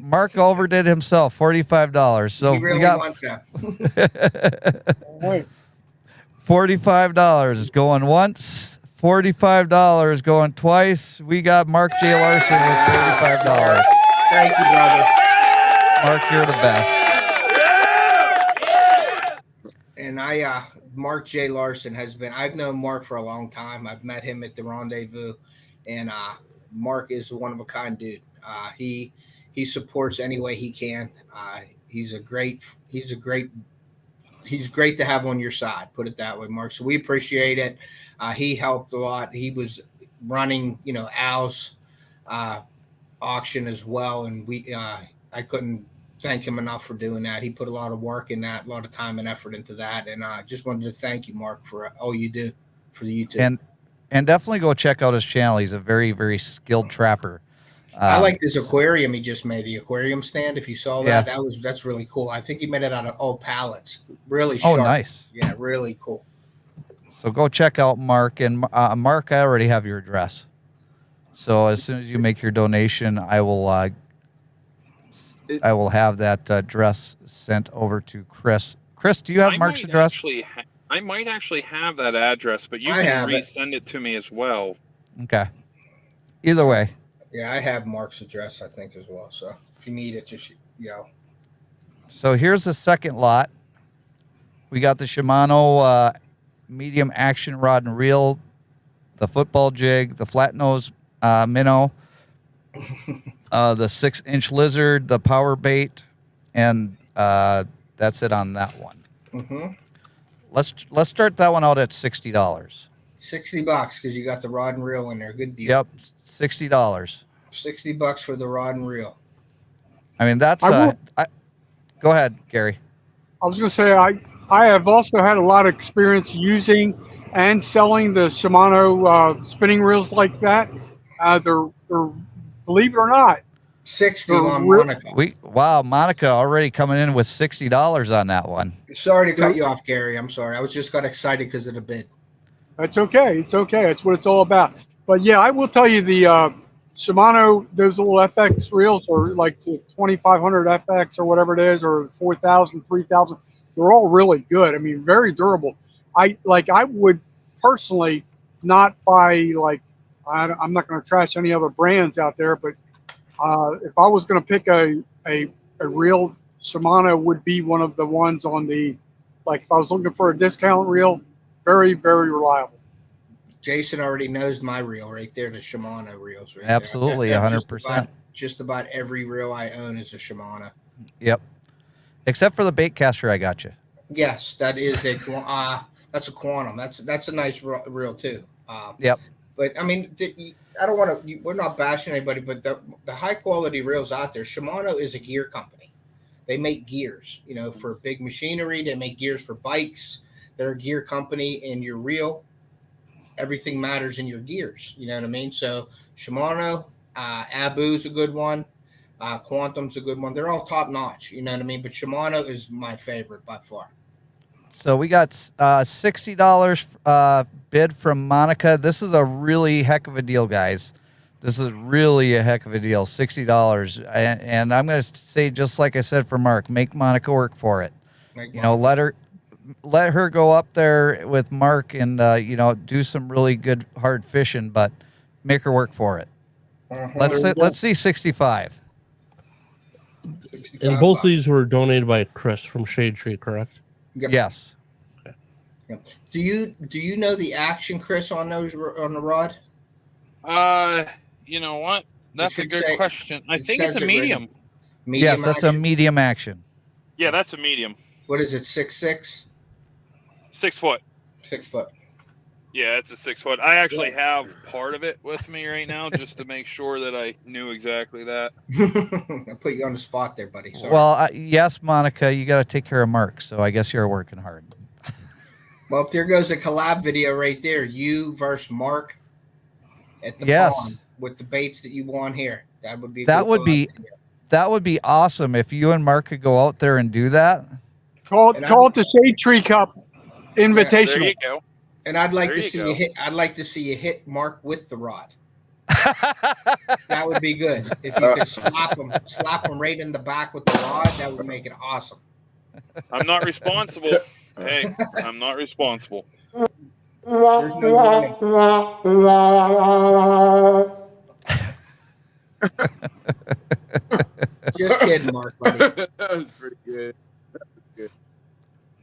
Mark overdid himself. $45. So he really we got wants that. $45 is going once. $45 going twice. We got Mark J. Larson with $45. Thank you, brother. Mark, you're the best. And Mark J. Larson I've known Mark for a long time. I've met him at the Rendezvous, and Mark is one of a kind dude. He supports any way he can. He's great to have on your side. Put it that way, Mark. So we appreciate it. He helped a lot. He was running, Al's auction as well, and I couldn't thank him enough for doing that. He put a lot of work in that, a lot of time and effort into that, and I just wanted to thank you, Mark, for all you do for the YouTube. And definitely go check out his channel. He's a very, very skilled trapper. I like this aquarium he just made, the aquarium stand. If you saw that, that's really cool. I think he made it out of old pallets. Really sharp. Oh, nice. Yeah, really cool. So go check out Mark. And Mark, I already have your address. So as soon as you make your donation, I will have that address sent over to Chris. Chris, do you have Mark's address? I might actually have that address, but you can resend it to me as well. Okay. Either way. Yeah, I have Mark's address, I think, as well. So if you need it, just So here's the second lot. We got the Shimano medium action rod and reel, the football jig, the flat nose minnow, the 6-inch lizard, the power bait, and that's it on that one. Mm-hmm. Let's start that one out at $60. $60 because you got the rod and reel in there. Good deal. Yep, $60. $60 for the rod and reel. I mean, that's. Go ahead, Gary. I was going to say I have also had a lot of experience using and selling the Shimano spinning reels like that. They're believe it or not, 60 on Monica. Monica already coming in with $60 on that one. Sorry to cut you off, Gary. I'm sorry. I was just got excited because of the bid. That's okay. It's okay. That's what it's all about. But yeah, I will tell you the Shimano, those little FX reels are like 2500 FX or whatever it is, or 4000, 3000. They're all really good. I mean, very durable. I would personally not buy I'm not going to trash any other brands out there, but if I was going to pick a reel, Shimano would be one of the ones on the, if I was looking for a discount reel, very, very reliable. Jason already knows my reel right there, the Shimano reels. Right Absolutely, 100%. Just about every reel I own is a Shimano. Yep. Except for the bait caster I got you. Yes, that is that's a Quantum. That's a nice reel too. Yep. But I mean, I don't want to. We're not bashing anybody, but the high quality reels out there. Shimano is a gear company. They make gears, for big machinery. They make gears for bikes. They're a gear company, and your reel, everything matters in your gears. You know what I mean? So Shimano, Abu's a good one. Quantum's a good one. They're all top notch. You know what I mean? But Shimano is my favorite by far. So we got $60 bid from Monica. This is a really heck of a deal, guys. This is really a heck of a deal, $60. And I'm going to say, just like I said for Mark, make Monica work for it. Let her go up there with Mark and do some really good hard fishing, but make her work for it. Let's see 65. And both of these were donated by Chris from Shade Tree, correct? Yep. Yes. Okay. Yep. Do you know the action, Chris, on the rod? You know what? That's a good question. I think it's a medium. Yes, that's a medium action. Yeah, that's a medium. What is it? 6'6"? 6 foot. 6 foot. Yeah, it's a 6 foot. I actually have part of it with me right now just to make sure that I knew exactly that. I put you on the spot there, buddy. Sorry. Well, yes, Monica, you got to take care of Mark, so I guess you're working hard. Well, if there goes a collab video right there, you versus Mark at the pond with the baits that you want here. That would be that would be awesome if you and Mark could go out there and do that. Call And it the Shade Tree Cup There Invitational. you go. And I'd like There to you see go. you hit. I'd like to see you hit Mark with the rod. That would be good. If you could slap him right in the back with the rod, that would make it awesome. I'm not responsible. Hey, I'm not responsible. There's no warning. Just kidding, Mark, buddy. That was pretty good.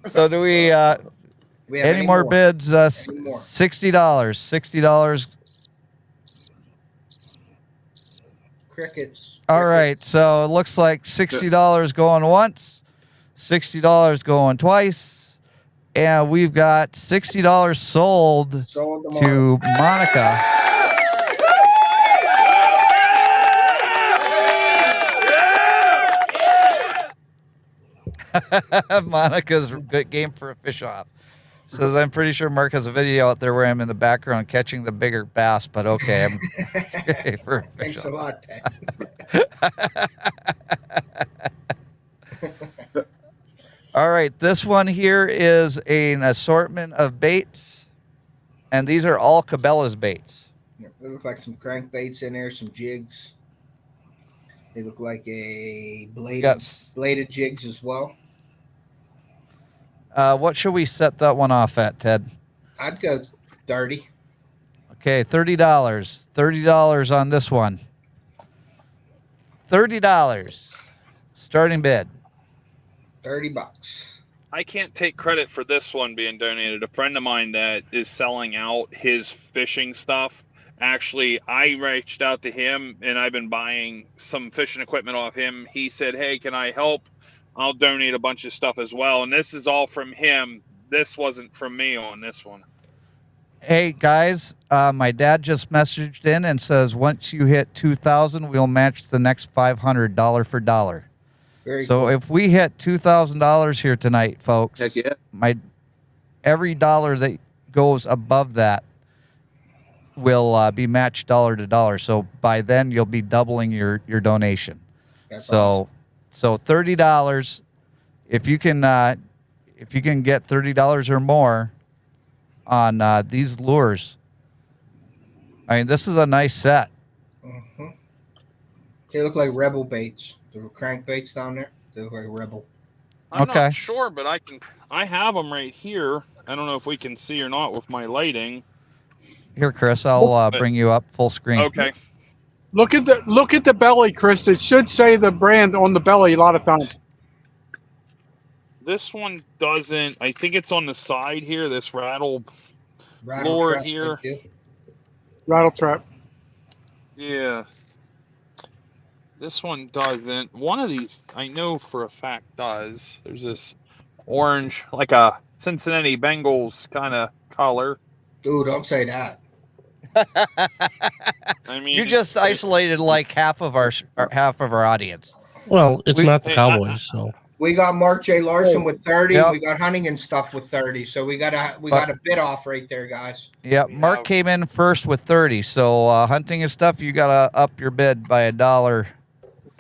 So do we We have any more bids? Any more? $60. $60. Crickets. All right. So it looks like $60 going once, $60 going twice, and we've got $60 sold Sold them to Monica. Monica's good game for a fish off. Says, I'm pretty sure Mark has a video out there where I'm in the background catching the bigger bass, but okay, I'm okay for a fish Thanks a off. lot, Ted. All right, this one here is an assortment of baits, and these are all Cabela's baits. They look like some crankbaits in there, some jigs. They look like a bladed jigs as well. What should we set that one off at, Ted? I'd go 30. Okay, $30. $30 on this one. $30. Starting bid. $30. I can't take credit for this one being donated. A friend of mine that is selling out his fishing stuff. Actually, I reached out to him, and I've been buying some fishing equipment off him. He said, hey, can I help? I'll donate a bunch of stuff as well. And this is all from him. This wasn't from me on this one. Hey, guys, my dad just messaged in and says, once you hit 2,000, we'll match the next $500 dollar for dollar. Very So cool. if we hit $2,000 here tonight, folks, Heck yeah. every dollar that goes above that will be matched dollar to dollar. So by then you'll be doubling your donation. That's So $30. If you can get $30 or more on these lures, I mean, this is a nice set. awesome. Mhm. They look like rebel baits. The crankbaits down there. They look like rebel. I'm Okay. not sure, but I have them right here. I don't know if we can see or not with my lighting. Here, Chris, I'll bring you up full screen. Okay. Look at the belly, Chris. It should say the brand on the belly a lot of times. This one doesn't. I think it's on the side here. This rattle lure trap, here. they do. Rattle trap. Yeah. This one doesn't. One of these I know for a fact does. There's this orange, like a Cincinnati Bengals kind of color. Dude, don't say that. I mean, You just isolated like half of our audience. Well, it's not the Hey, Cowboys, so We got Mark J. Larson with 30. Yep. We got Hunting and stuff with 30. So we got a bid off right there, guys. Yeah, Mark have- came in first with 30. So hunting and stuff, you gotta up your bid by $1. a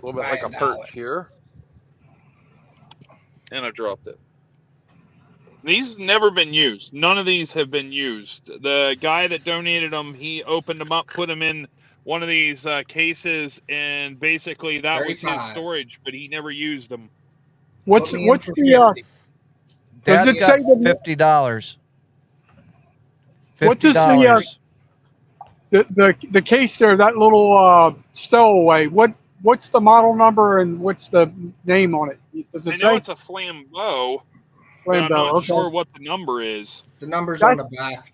little bit Buy like a a dollar. perch here. And I dropped it. These never been used. None of these have been used. The guy that donated them, he opened them up, put them in one of these cases, and basically that was his 35. storage, but he never used them. What's Put me in what's for the 50. Does Dad it got say the- $50? What does the, $50. the case there? That little stowaway. What's the model number and what's the name on it? Does I it know say? it's a flambeau, but I'm Flambeau, not okay. sure what the number is. The number's That- on the back.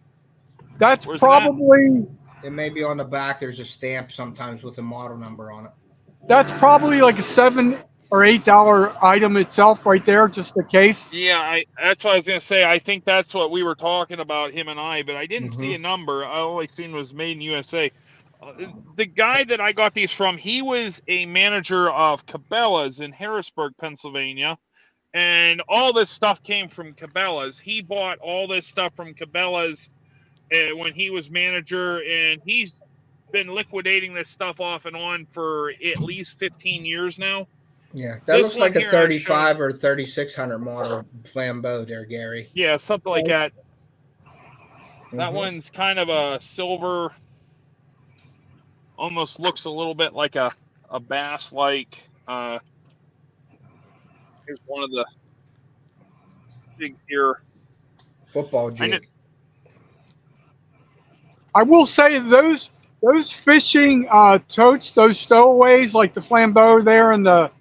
That's Where's that? probably It may be on the back. There's a stamp sometimes with a model number on it. like a $7 or $8 item itself right there, just the case. Yeah, that's what I was gonna say. I think that's what we were talking about, him and I, but I didn't see Mhm. a number. All I seen was made in USA. The guy that I got these from, he was a manager of Cabela's in Harrisburg, Pennsylvania, and all this stuff came from Cabela's. He bought all this stuff from Cabela's when he was manager, and he's been liquidating this stuff off and on for at least 15 years now. Yeah, that This looks like one a here 35 or 3600 model flambeau there, Gary. Yeah, something like that. That Mhm. one's kind of a silver, almost looks a little bit like a bass like. Here's one of the big here. Football jig. I will say those fishing totes, those stowaways like the flambeau there and the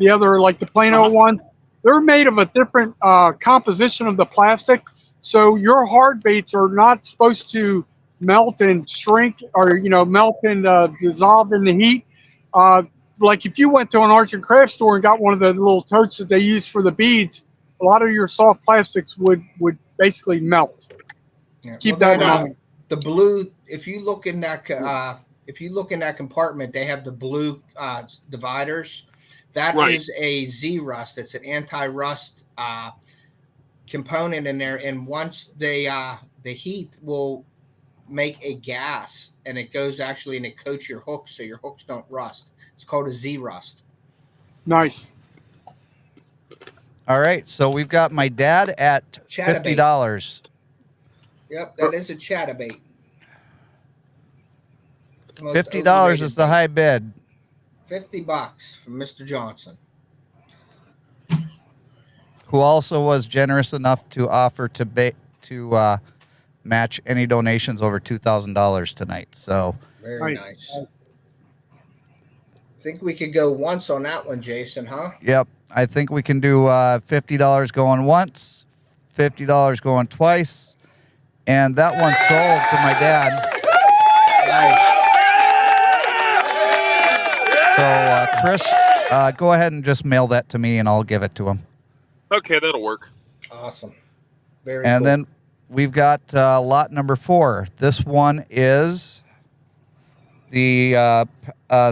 other like the Plano one, they're made of a different composition of the plastic. So your hard baits are not supposed to melt and shrink or melt and dissolve in the heat. Like if you went to an arts and crafts store and got one of the little totes that they use for the beads, a lot of your soft plastics would basically melt. Yeah. Keep that in mind. The blue, if you look in that compartment, they have the blue dividers. That is a Z-rust. It's an anti-rust component in there, and once the heat will make a gas, and it goes actually and it coats your hooks so your hooks don't rust. It's called a Z-rust. Nice. All right, so we've got my dad at $50. Yep, that is a chatterbait. $50 is the high bid. $50 from Mr. Johnson, who also was generous enough to offer to match any donations over $2,000 tonight. So very nice. I think we could go once on that one, Jason, huh? Yep. I think we can do $50 going once, $50 going twice, and that one sold to my dad. Nice. So, Chris, go ahead and just mail that to me, and I'll give it to him. Okay, that'll work. Awesome. Very and cool. then we've got lot number 4. This one is the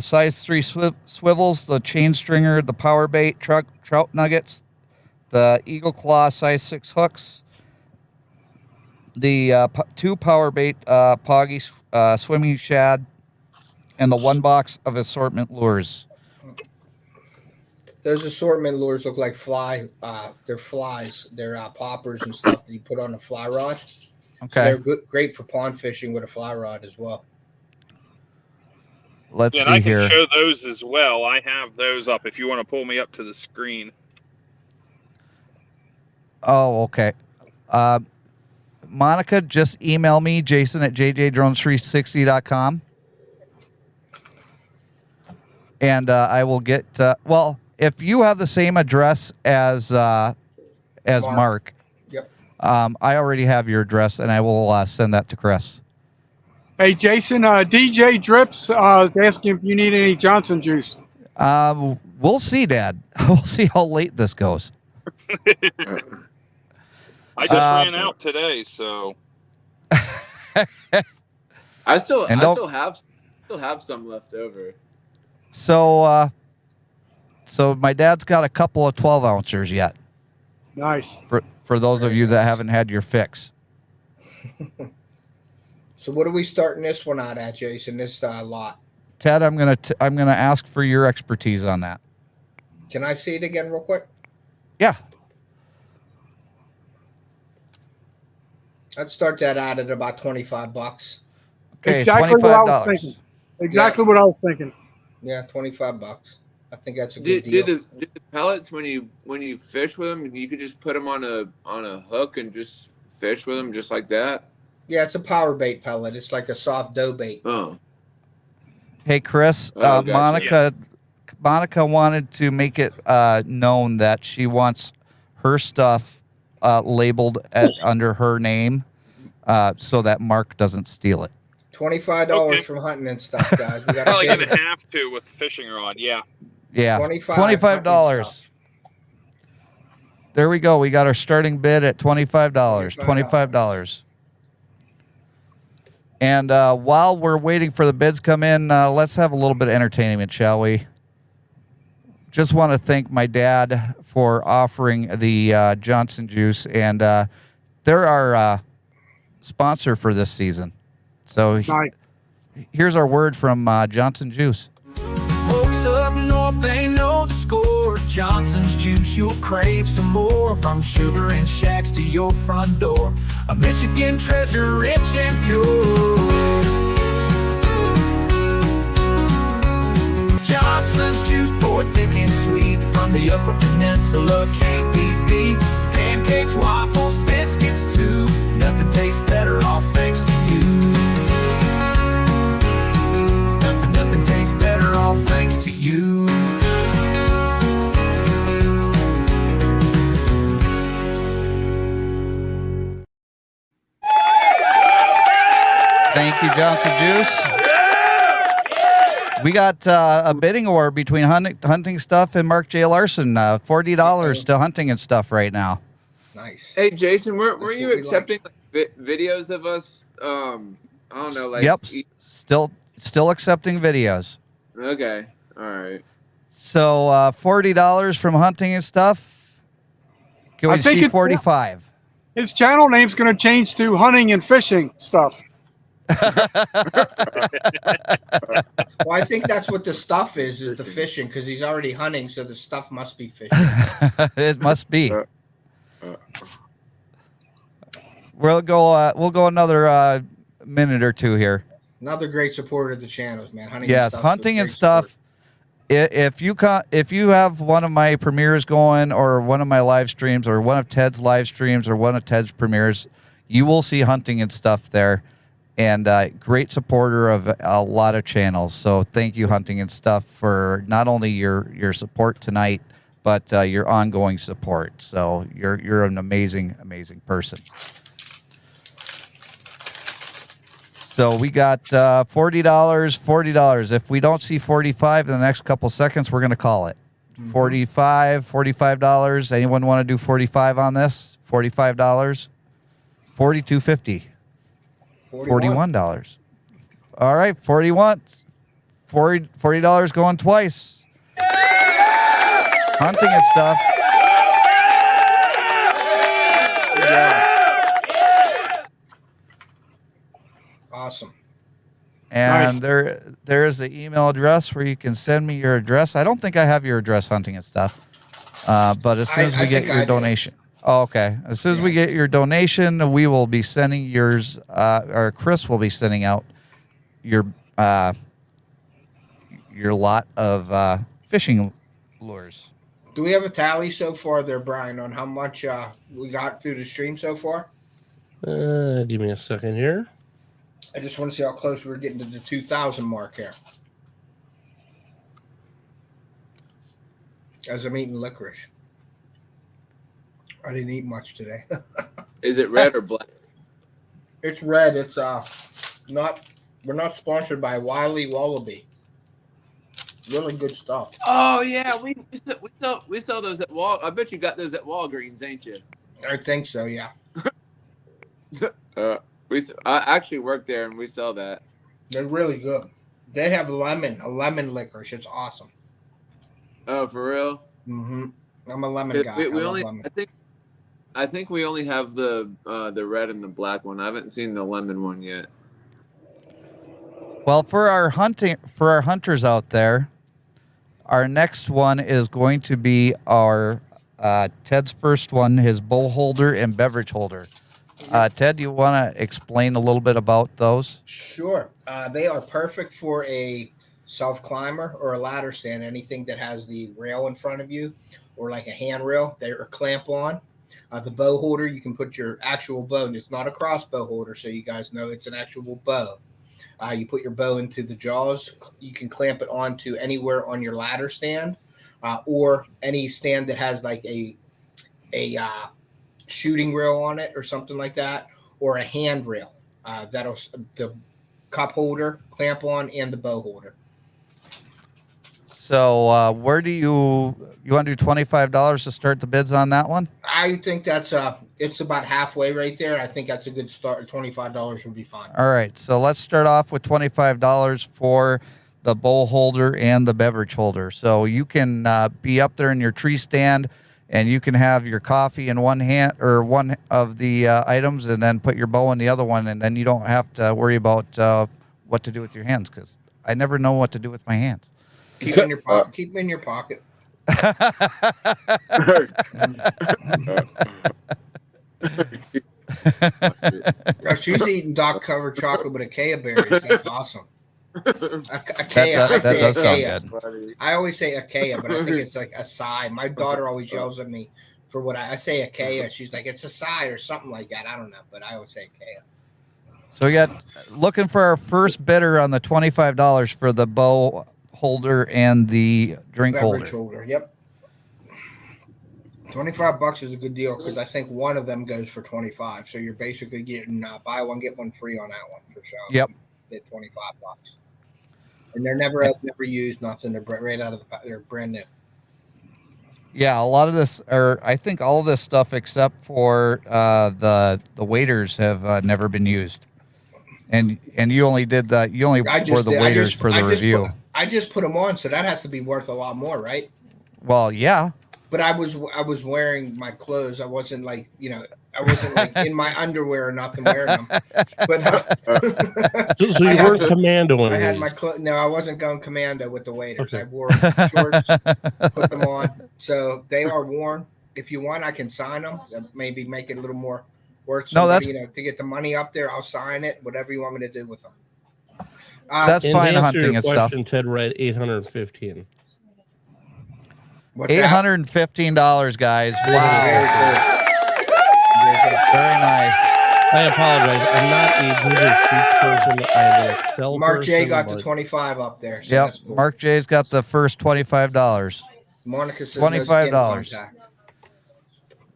size 3 swivels, the chain stringer, the power bait, trout nuggets, the eagle claw size 6 hooks, the 2 power bait poggy swimming shad, and the 1 box of assortment lures. Those assortment lures look like they're flies. They're poppers and stuff that you put on a fly rod. Okay. So they're great for pond fishing with a fly rod as well. Let's see I can here. show those as well. I have those up if you want to pull me up to the screen. Oh, okay. Monica, just email me, Jason at JJDrones360.com. And I will get, if you have the same address as Mark. Yep. I already have your address, and I will send that to Chris. Hey, Jason, DJ Drips is asking if you need any Johnson juice. We'll see, Dad. We'll see how late this goes. I just ran out today, so I still have some left over. So my dad's got a couple of 12 ounces yet. Nice. For those of you that haven't had your fix. So what are we starting this one out at, Jason? This lot. Ted, I'm gonna ask for your expertise on that. Can I see it again real quick? Yeah. I'd start that out at about $25. Okay, exactly $25. what I was thinking. Exactly what I was thinking. Yeah, $25. I think that's a good deal. Do the pellets when you fish with them, you could just put them on a hook and just fish with them just like that? Yeah, it's a power bait pellet. It's like a soft dough bait. Oh. Hey, Chris, Gotcha. Monica wanted to make it known that she wants her stuff labeled under her name so that Mark doesn't steal it. $25 from hunting and stuff, guys. We got probably gonna have to with the fishing rod. Yeah. Yeah. $25. There we go. We got our starting bid at $25. $25. And while we're waiting for the bids come in, let's have a little bit of entertainment, shall we? Just want to thank my dad for offering the Johnson juice, and they're our sponsor for this season. So Here's our word from Johnson Juice. Folks up north, they know the score. Johnson's Juice, you'll crave some more. From sugar and shacks to your front door. A Michigan treasure, rich and pure. Johnson's Juice, poured thick and sweet. From the Upper Peninsula, can't be beat. Pancakes, waffles, biscuits too. Nothing tastes better, all thanks to you. Nothing tastes better, all thanks to you. Thank you, Johnson Juice. We got a bidding war between hunting stuff and Mark J. Larson. $40 to hunting and stuff right now. Nice. Hey, Jason, were you what we accepting videos of us? I don't know. Like, Yep. Still accepting videos. Okay. All right. So $40 from hunting and stuff. Can we see 45? His channel name's going to change to hunting and fishing stuff. Well, I think that's what the stuff is the fishing, because he's already hunting, so the stuff must be fishing. It must be. We'll go another minute or two here. Another great supporter of the channels, man. Hunting yes, and hunting and stuff. If you have one of my premieres going, or one of my live streams, or one of Ted's live streams, or one of Ted's premieres, you will see hunting and stuff there. And great supporter of a lot of channels. So thank you, Hunting and Stuff, for not only your support tonight, but your ongoing support. So you're an amazing person. So we got $40. If we don't see 45 in the next couple seconds, we're going to call it. $45. Anyone want to do 45 on this? $45. $42.50. $41. All right, $40 going twice. Hunting and stuff. Awesome. And Nice. there is an email address where you can send me your address. I don't think I have your address, Hunting and Stuff. But as soon as we get your donation. Oh, okay. As soon as we get your donation, we will be sending yours, or Chris will be sending out your lot of fishing lures. Do we have a tally so far there, Brian, on how much we got through the stream so far? Give me a second here. I just want to see how close we're getting to the 2,000 mark here. As I'm eating licorice. I didn't eat much today. Is it red or black? It's red. It's not. We're not sponsored by Wiley Wallaby. Really good stuff. Oh yeah, we sell those at I bet you got those at Walgreens, ain't you? I think so. Yeah. I actually work there and we sell that. They're really good. They have a lemon licorice. It's awesome. Oh, for real? Mm-hmm. I'm a lemon guy. Lemon. I think we only have the red and the black one. I haven't seen the lemon one yet. Well, for our hunters out there, our next one is going to be our Ted's first one, his bowl holder and beverage holder. Ted, do you want to explain a little bit about those? Sure. They are perfect for a self-climber or a ladder stand, anything that has the rail in front of you or like a handrail. They're a clamp on. The bow holder, you can put your actual bow. It's not a crossbow holder, so you guys know it's an actual bow. You put your bow into the jaws. You can clamp it onto anywhere on your ladder stand or any stand that has like a shooting rail on it or something like that, or a handrail. That'll the cup holder, clamp on, and the bow holder. So where do you want to do $25 to start the bids on that one? I think that's it's about halfway right there. I think that's a good start. $25 would be fine. All right, so let's start off with $25 for the bowl holder and the beverage holder. So you can be up there in your tree stand and you can have your coffee in one hand or one of the items and then put your bow in the other one, and then you don't have to worry about what to do with your hands because I never know what to do with my hands. Keep them in your pocket. Keep them in your pocket. She's eating dark covered chocolate with Acacia berries. That's awesome. Acacia. That does sound good. I always say Acacia, but I think it's like acai. My daughter always yells at me for what I say Acacia. She's like, it's acai or something like that. I don't know, but I always say Acacia. So we got looking for our first bidder on the $25 for the bow holder and the drink holder. Yep. $25 is a good deal because I think one of them goes for $25. So you're basically getting buy one get one free on that one for sure. Yep. At $25, and they're never used. Nothing. They're right out of they're brand new. Yeah, a lot of this, or I think all of this stuff except for the waders have never been used. And you only did that. You only wore the waders for the review. I just put them on, so that has to be worth a lot more, right? Well, yeah. But I was wearing my clothes. I wasn't like I wasn't like in my underwear or nothing wearing them. But so you weren't commando. I had my clothes. No, I wasn't going commando with the waders. Okay. I wore shorts, put them on, so they are worn. If you want, I can sign them. Maybe make it a little more worth. No, that's to get the money up there. I'll sign it. Whatever you want me to do with them. That's fine hunting and stuff. Ted read 815. What's $815, guys. Wow. Very nice. I apologize. I'm not a Google Sheets person. I'm an Excel Mark person, J got the 25 up there. So yep. Cool. Mark J's got the first $25. Monica says $25.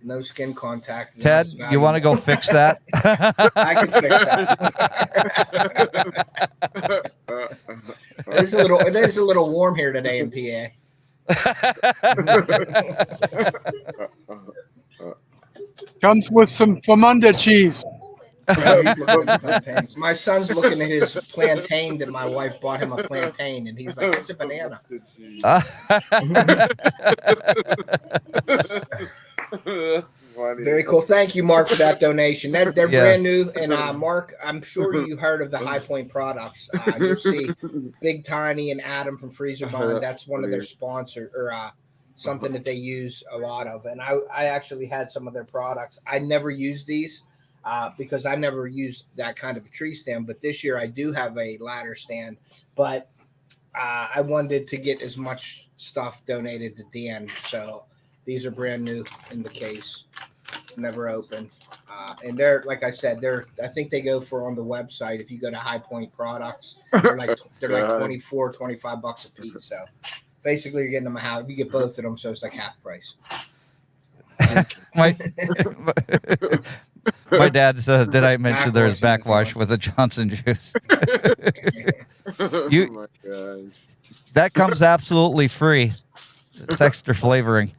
No skin contact. Ted, you want to go fix that? I can fix that. It is a little warm here today in PA. Comes with some Famunda cheese. My son's looking at his plantain that my wife bought him a plantain, and he's like, "It's a banana." That's funny. Very cool. Thank you, Mark, for that donation. They're brand new, and Mark, I'm sure you heard of the High Point products. You'll see Big Tiny and Adam from Freezer Bond. That's one of their sponsors, or something that they use a lot of. And I actually had some of their products. I never used these because I never used that kind of a tree stand. But this year I do have a ladder stand. But I wanted to get as much stuff donated to Dan. So these are brand new in the case, never opened. And they're, like I said, I think they go for on the website. If you go to High Point products, they're like $24, $25 a piece. So basically you're getting them a house. You get both of them. So it's like half price. My dad said, did I mention there's backwash with a Johnson juice? Oh my gosh. That comes absolutely free. It's extra flavoring.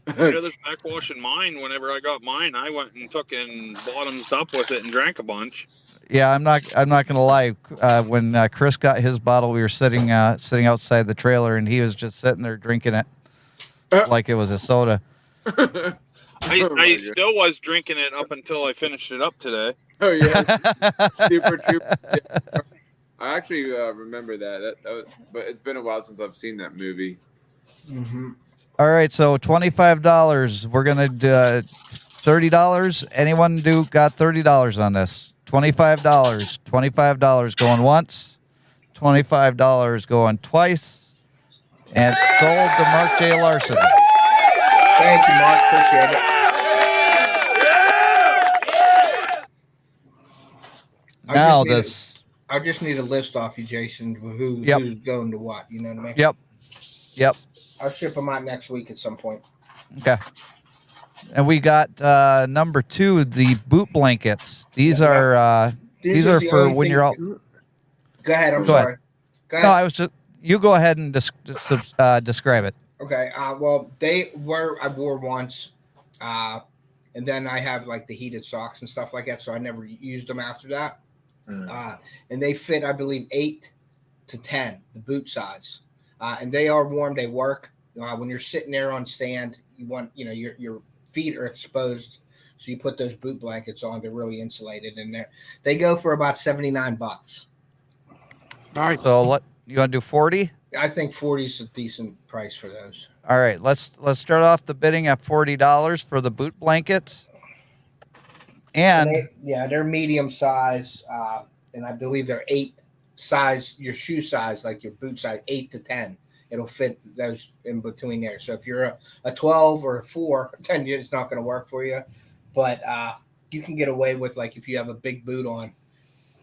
There's backwash in mine. Whenever I got mine, I went and took and bottoms up with it and drank a bunch. Yeah, I'm not gonna lie. When Chris got his bottle, we were sitting outside the trailer, and he was just sitting there drinking it like it was a soda. I still was drinking it up until I finished it up today. Oh yeah, super. I actually remember that but it's been a while since I've seen that movie. Mm-hmm. All right, so $25. We're gonna do $30. Anyone got $30 on this? $25. $25 going once. $25 going twice. And sold to Mark J. Larson. Thank you, Mark. Appreciate it. Now I just need a list off you, Jason, who's going to what. You know what I mean? Yep. I'll ship them out next week at some point. Okay. And we got number 2, the boot blankets. These are for when you're out. Go ahead. I'm sorry. Go ahead. No, I was just. You go ahead and describe it. Okay. Well, I wore once, and then I have like the heated socks and stuff like that, so I never used them after that. And they fit, I believe, 8 to 10, the boot size, and they are warm. They work. When you're sitting there on stand, you want your feet are exposed, so you put those boot blankets on. They're really insulated, and they go for about $79. All right. So what you want to do? 40? I think 40 is a decent price for those. All right. Let's start off the bidding at $40 for the boot blankets. And they're medium size, and I believe they're 8 size. Your shoe size, like your boot size, 8 to 10. It'll fit those in between there. So if you're a 12 or a 4, then it's not going to work for you. But you can get away with, like, if you have a big boot on,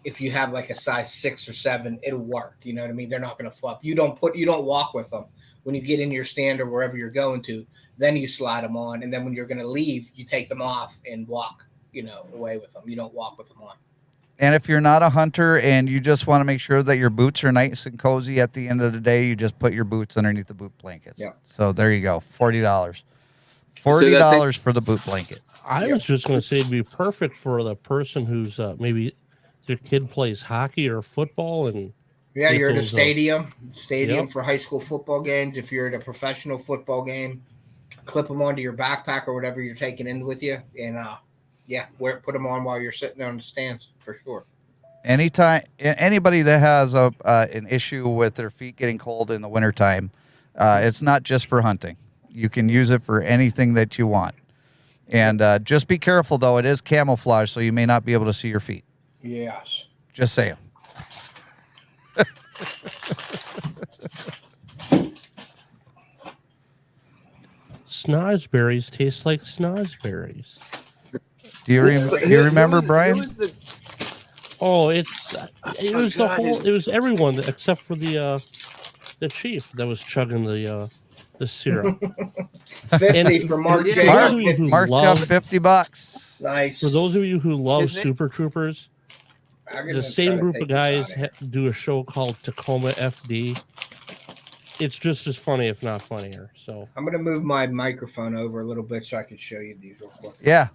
if you have like a size 6 or 7, it'll work. You know what I mean? They're not going to flop. You don't walk with them when you get in your stand or wherever you're going to. Then you slide them on, and then when you're going to leave, you take them off and walk, away with them. You don't walk with them on. And if you're not a hunter and you just want to make sure that your boots are nice and cozy at the end of the day, you just put your boots underneath the boot blankets. Yeah. So there you go. $40. $40 for the boot blanket. I was just going to say it'd be perfect for the person who's maybe their kid plays hockey or football. And yeah, you're at a stadium Yep. for high school football games. If you're at a professional football game, clip them onto your backpack or whatever you're taking in with you. And, put them on while you're sitting on the stands for sure. Anytime, anybody that has an issue with their feet getting cold in the wintertime, it's not just for hunting. You can use it for anything that you want. And just be careful, though. It is camouflage, so you may not be able to see your feet. Yes. Just saying. Snozberries taste like snozberries. Do you remember, Brian? It was the whole. It was everyone except for the chief that was chugging the syrup. 50 for Mark J. Mark got $50. Nice. For those of you who love Super Troopers, I'm gonna the try same to group take of this guys out of here. do a show called Tacoma FD. It's just as funny, if not funnier. So I'm going to move my microphone over a little bit so I can show you these real quick. Yeah.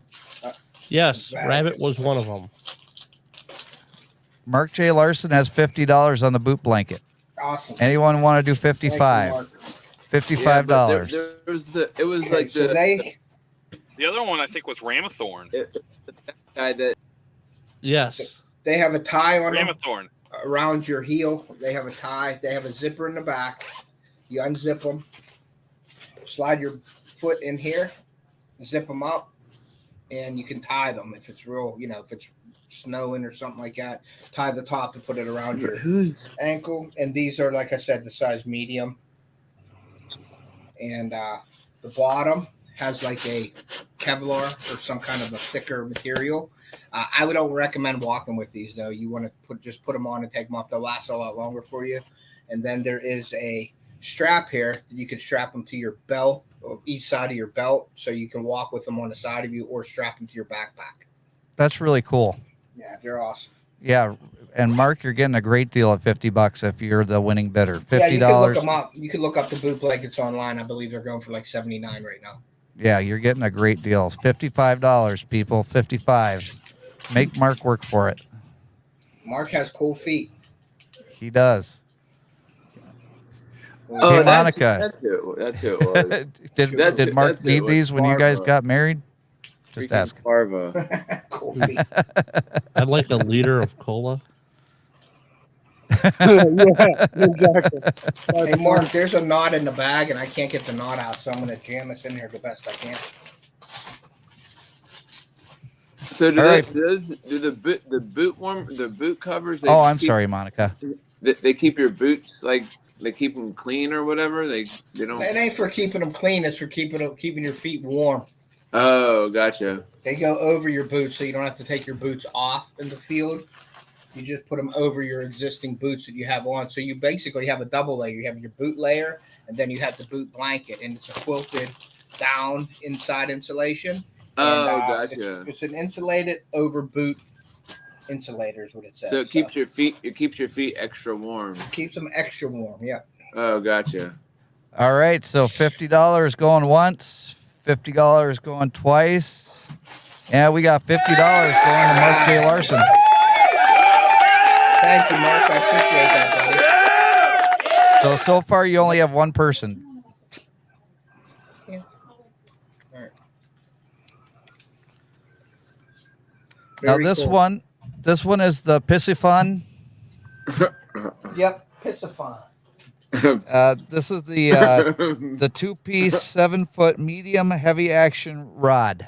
yes, Rabbit was one of them. Mark J. Larson has $50 on the boot blanket. Awesome. Anyone want to do 55? Mark. $55. It was like So The other one I think was Ramathorn. guy that Yes. they have a tie on them Ramathorn. around your heel. They have a tie. They have a zipper in the back. You unzip them, slide your foot in here, zip them up, and you can tie them if it's real, if it's snowing or something like that. Tie the top and put it around your ankle. And these are, like I said, the size medium. And the bottom has like a Kevlar or some kind of a thicker material. I don't recommend walking with these, though. You want to just put them on and take them off. They'll last a lot longer for you. And then there is a strap here that you can strap them to your belt, or each side of your belt, so you can walk with them on the side of you, or strap them to your backpack. That's really cool. Yeah, they're awesome. Yeah, and Mark, you're getting a great deal at $50 if you're the winning bidder. $50. Yeah, you can look them up. You can look up the boot blankets online. I believe they're going for like $79 right now. Yeah, you're getting a great deal. $55, people. $55. Make Mark work for it. Mark has cool feet. He does. Oh, Hey, that's- Monica. That's who it was. Did Mark that's need it. these when you guys Farva. got married? Just Freaking ask. Farva. Cool feet. I'd like a liter of cola. Yeah, exactly. Hey, Mark, there's a knot in the bag, and I can't get the knot out, so I'm going to jam this in here the best I can. So do All right. the boot covers? Oh, I'm sorry, Monica. They keep your boots they keep them clean or whatever. They don't. It ain't for keeping them clean. It's for keeping your feet warm. Oh, gotcha. They go over your boots, so you don't have to take your boots off in the field. You just put them over your existing boots that you have on. So you basically have a double layer. You have your boot layer, and then you have the boot blanket, and it's a quilted down inside insulation. Oh, And, gotcha. It's an insulated over boot insulator is what it says. So it keeps your feet extra warm. Keeps them extra warm. Yeah. Oh, gotcha. All right, so $50 going once, $50 going twice. Yeah, we got $50 going to Mark J. Larson. Thank you, Mark. I appreciate that, buddy. So far you only have one person. Yeah. All right. Now Very this cool. one is the Piscifun. Yep, Piscifon. This is the 2-piece 7-foot medium heavy action rod.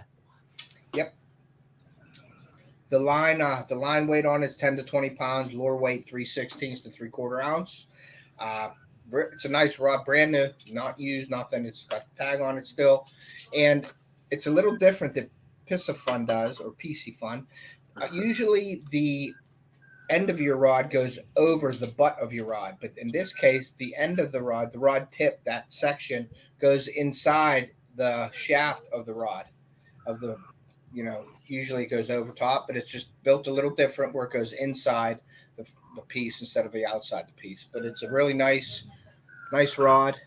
Yep. The line weight on it's 10 to 20 pounds. Lure weight 3/16 to 3/4 ounce. It's a nice rod, brand new, not used, nothing. It's got the tag on it still, and it's a little different than Piscifun does or Piscifun. Usually the end of your rod goes over the butt of your rod, but in this case, the end of the rod tip, that section goes inside the shaft of the rod. Usually it goes over top, but it's just built a little different where it goes inside the piece instead of the outside the piece. But it's a really nice rod.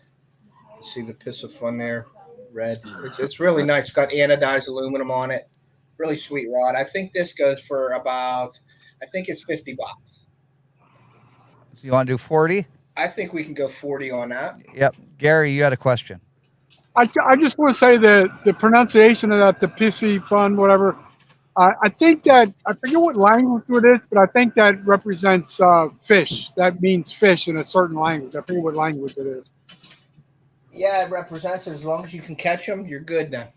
You see the Piscifun there, red. It's really nice. It's got anodized aluminum on it. Really sweet rod. I think this goes for about, I think it's $50. So you want to do 40? I think we can go 40 on that. Yep. Gary, you had a question. I just want to say that the pronunciation of that, the Piscifun, whatever, I think that, I forget what language it is, but I think that represents fish. That means fish in a certain language. I forget what language it is. Yeah, it represents it. As long as you can catch them, you're good now.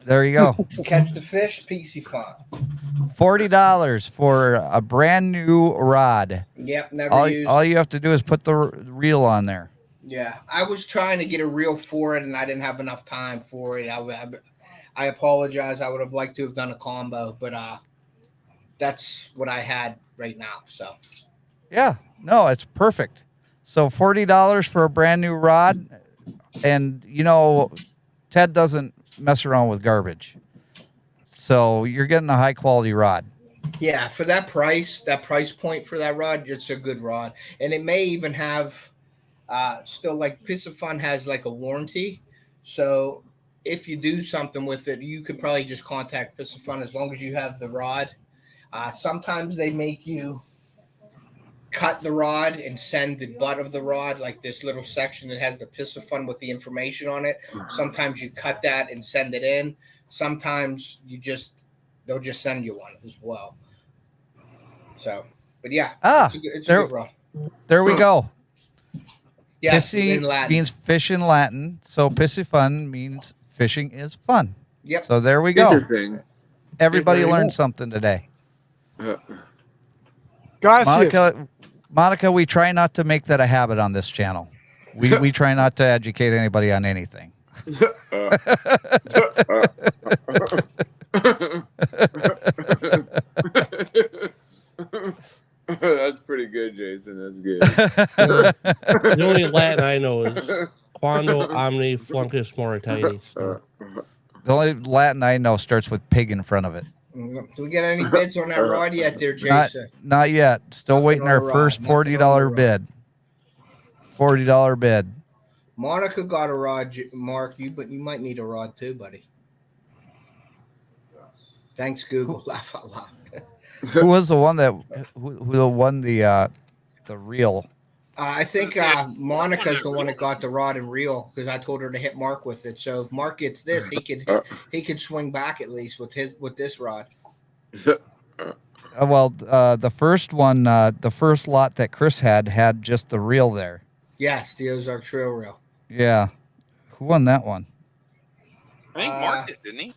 There you go. Catch the fish, Piscifun. $40 for a brand new rod. Yep, never used. All you have to do is put the reel on there. Yeah, I was trying to get a reel for it, and I didn't have enough time for it. I apologize. I would have liked to have done a combo, but that's what I had right now. So, yeah, no, it's perfect. So $40 for a brand new rod, and Ted doesn't mess around with garbage. So you're getting a high quality rod. Yeah, for that price point for that rod, it's a good rod, and it may even have still, like, Piscifun has like a warranty. So if you do something with it, you could probably just contact Piscifun as long as you have the rod. Sometimes they make you cut the rod and send the butt of the rod, like this little section that has the Piscifun with the information on it. Sometimes you cut that and send it in. Sometimes they'll just send you one as well. So, but yeah, it's a good rod. There we go. Yes, Pisci in Latin. means fish in Latin, so Piscifun means fishing is fun. Yep. So there we go. Interesting. Everybody learned something today. Monica, we try not to make that a habit on this channel. We try not to educate anybody on anything. That's pretty good, Jason. That's good. The only Latin I know is Quando omni fluncus moritatis. The only Latin I know starts with pig in front of it. Do we get any bids on that rod yet there, Jason? Not yet. Still waiting our first $40 bid. $40 bid. Monica got a rod, Mark. But you might need a rod too, buddy. Thanks, Google. Laugh out loud. Who was the one who won the reel? I think Monica's the one that got the rod and reel because I told her to hit Mark with it. So if Mark gets this, he could swing back at least with this rod. The first one, the first lot that Chris had just the reel there. Yes, the Ozark Trail reel. Yeah, who won that one? I think Mark did, didn't he?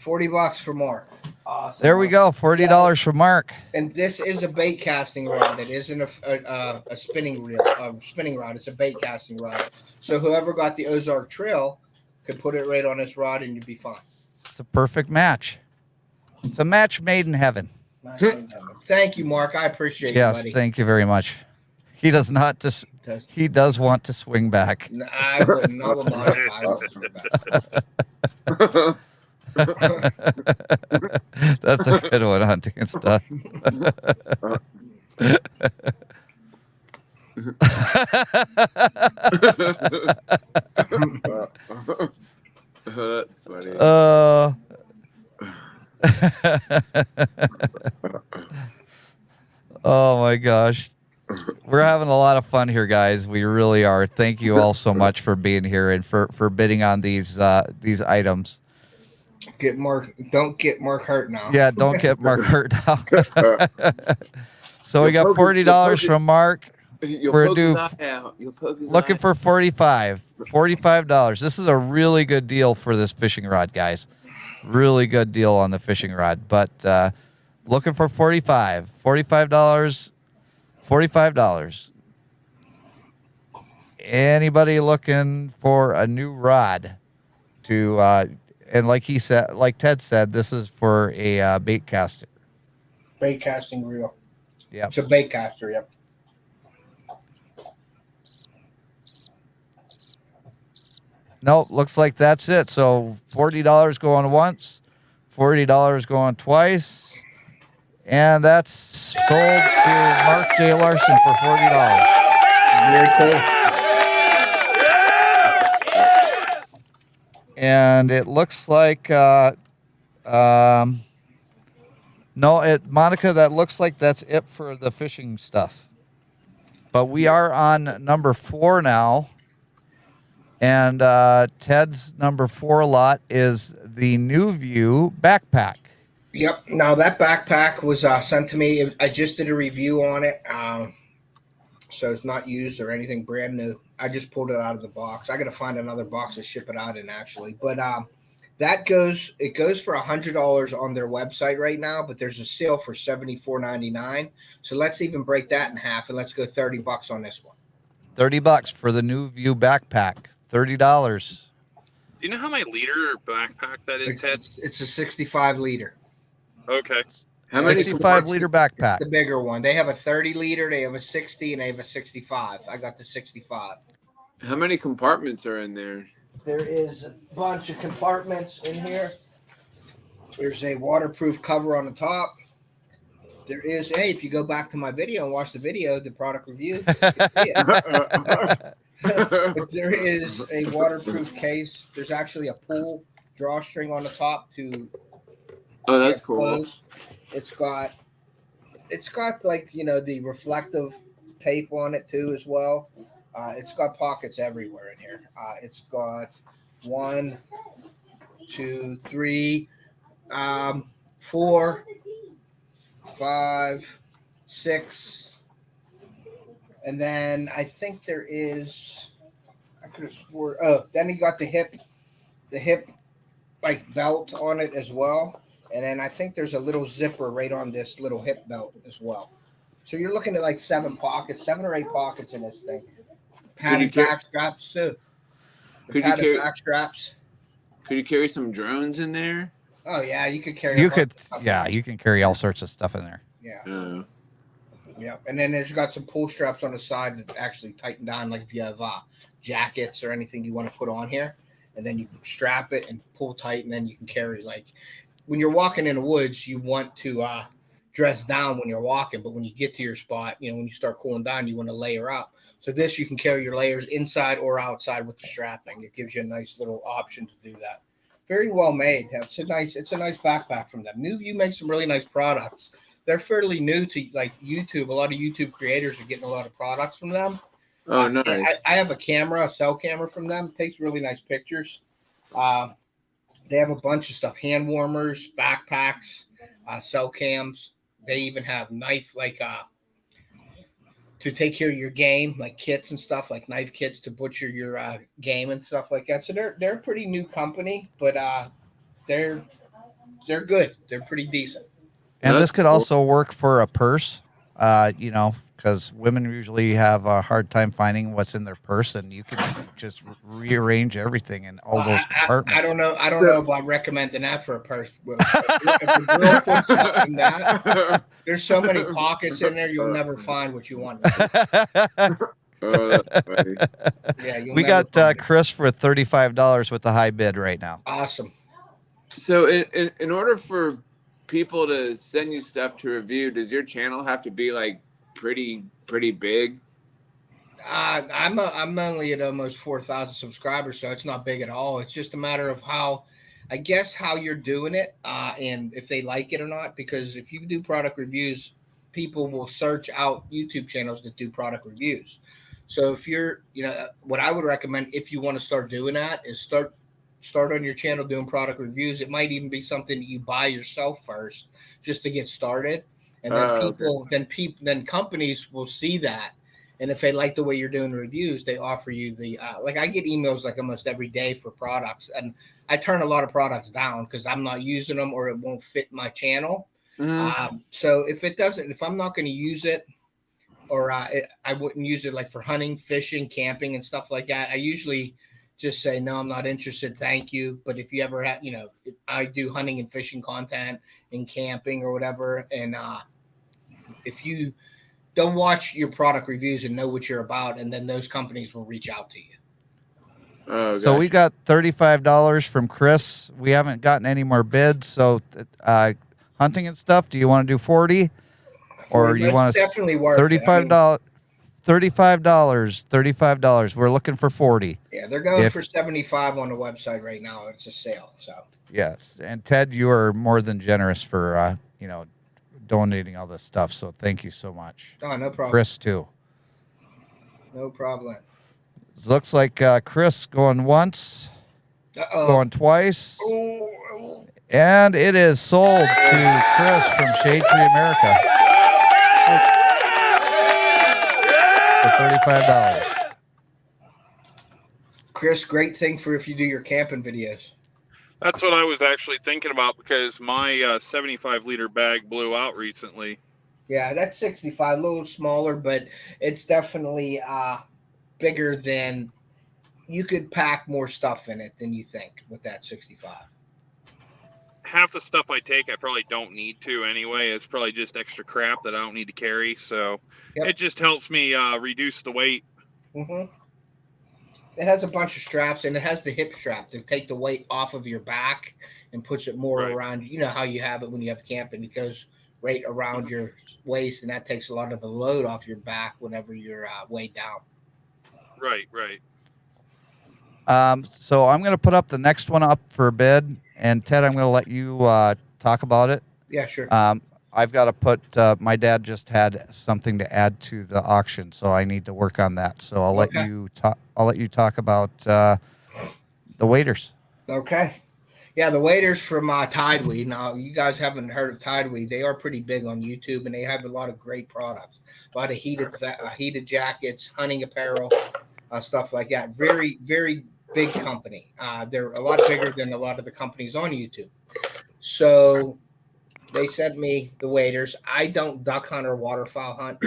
$40 for Mark. Awesome. There we go, $40 for Mark. And this is a bait casting rod. It isn't a spinning reel, spinning rod. It's a bait casting rod. So whoever got the Ozark Trail could put it right on this rod, and you'd be fine. It's a perfect match. It's a match made in heaven. Thank you, Mark. I appreciate it. Yes, buddy. thank you very much. He does not. He does want to swing back. No, I wouldn't. I would not. I wouldn't swing back. That's a good one, hunting and stuff. That's funny. Oh my gosh. We're having a lot of fun here, guys. We really are. Thank you all so much for being here and for bidding on these items. Don't get Mark hurt now. Yeah, don't get Mark hurt now. So we got You'll poke his- $40 from Mark. You'll We're poke his due eye out. You'll poke his looking eye. for $45. This is a really good deal for this fishing rod, guys. Really good deal on the fishing rod, but looking for $45. Anybody looking for a new rod to and like he said, like Ted said, this is for a bait caster. Bait casting reel. Yeah. It's a bait caster, yep. No, looks like that's it. So $40 going once, $40 going twice, and that's sold to Mark J. Larson for $40. Very cool. And it looks like Monica, that looks like that's it for the fishing stuff. But we are on number 4 now. And Ted's number 4 lot is the New View backpack. Yep. Now that backpack was sent to me. I just did a review on it. So it's not used or anything, brand new. I just pulled it out of the box. I got to find another box to ship it out in actually. But it goes for $100 on their website right now, but there's a sale for $74.99. So let's even break that in half and let's go $30 on this one. $30 for the New View backpack. $30. Do you know how many liter backpack that is, Ted? It's a 65 liter. Okay. How many 65-liter backpack. The bigger one. They have a 30 liter, they have a 60, and they have a 65. I got the 65. How many compartments are in there? There is a bunch of compartments in here. There's a waterproof cover on the top. There is, hey, if you go back to my video and watch the video, the product review, you can see it. But there is a waterproof case. There's actually a pull drawstring on the top to Oh, that's get cool. closed. It's got like, the reflective tape on it too as well. It's got pockets everywhere in here. It's got 1, 2, 3, 4, 5, 6, and then I think there is. I could have swore. Oh, then he got the hip like belt on it as well, and then I think there's a little zipper right on this little hip belt as well. So you're looking at like 7 or 8 pockets in this thing. Padded back straps too. The padded back straps. Could you carry some drones in there? Oh yeah, you could carry. You can carry all sorts of stuff in there. Yeah. Yeah, and then there's got some pull straps on the side that actually tighten down, like if you have jackets or anything you want to put on here, and then you strap it and pull tight, and then you can carry. Like when you're walking in the woods, you want to dress down when you're walking, but when you get to your spot, when you start cooling down, you want to layer up. So this, you can carry your layers inside or outside with the strapping. It gives you a nice little option to do that. Very well made. It's a nice backpack from them. New View makes some really nice products. They're fairly new to like YouTube. A lot of YouTube creators are getting a lot of products from them. Oh, nice. I have a cell camera from them. It takes really nice pictures. They have a bunch of stuff: hand warmers, backpacks, cell cams. They even have knife to take care of your game, like kits and stuff, like knife kits to butcher your game and stuff like that. So they're a pretty new company, but they're good. They're pretty decent. And this could also work for a purse, because women usually have a hard time finding what's in their purse, and you can just rearrange everything in all those compartments. I don't know about recommending that for a purse. If a girl puts stuff in that, there's so many pockets in there, you'll never find what you want. Oh, that's funny. Yeah, we got Chris for $35 with the high bid right now. Awesome. So in order for people to send you stuff to review, does your channel have to be like pretty big? I'm only at almost 4,000 subscribers, so it's not big at all. It's just a matter of how you're doing it, and if they like it or not. Because if you do product reviews, people will search out YouTube channels that do product reviews. So if you're, what I would recommend if you want to start doing that is start on your channel doing product reviews. It might even be something that you buy yourself first just to get started. And then Okay. then companies will see that. And if they like the way you're doing reviews, they offer you the like I get emails like almost every day for products, and I turn a lot of products down because I'm not using them or it won't fit my channel. So if I'm not going to use it, or I wouldn't use it like for hunting, fishing, camping, and stuff like that, I usually just say no, I'm not interested, thank you. But if you ever have, I do hunting and fishing content and camping or whatever, and if you they'll watch your product reviews and know what you're about, and then those companies will reach out to you. Oh, So we got $35 from Chris. We haven't gotten any more bids. So hunting and stuff, do you want to do 40? Or you want to definitely worth $35? $35. We're looking for 40. Yeah, they're going for 75 on the website right now. It's a sale. So yes. And Ted, you are more than generous for donating all this stuff. So thank you so much. Oh, no problem. Chris too. No problem. It looks like Chris going once, going twice, and it is sold to Chris from Shade Tree America for $35. Chris, great thing for if you do your camping videos. That's what I was actually thinking about because my 75-liter bag blew out recently. Yeah, that's 65, a little smaller, but it's definitely bigger than you could pack more stuff in it than you think with that 65. Half the stuff I take, I probably don't need to anyway. It's probably just extra crap that I don't need to carry. So it just helps me reduce the weight. Mm-hmm. It has a bunch of straps, and it has the hip strap to take the weight off of your back and puts it more around. You know how you have it when you have camping. It goes right around your waist, and that takes a lot of the load off your back whenever you're weighed down. Right. So I'm going to put up the next one up for a bid, and Ted, I'm going to let you talk about it. Yeah, sure. I've got to put. My dad just had something to add to the auction, so I need to work on that. So I'll let you talk. I'll let you talk about the waders. Okay. Yeah, the waders from Tideweed. Now, you guys haven't heard of Tideweed. They are pretty big on YouTube, and they have a lot of great products. A lot of heated jackets, hunting apparel, stuff like that. Very, very big company. They're a lot bigger than a lot of the companies on YouTube. So they sent me the waders. I don't duck hunt or waterfowl hunt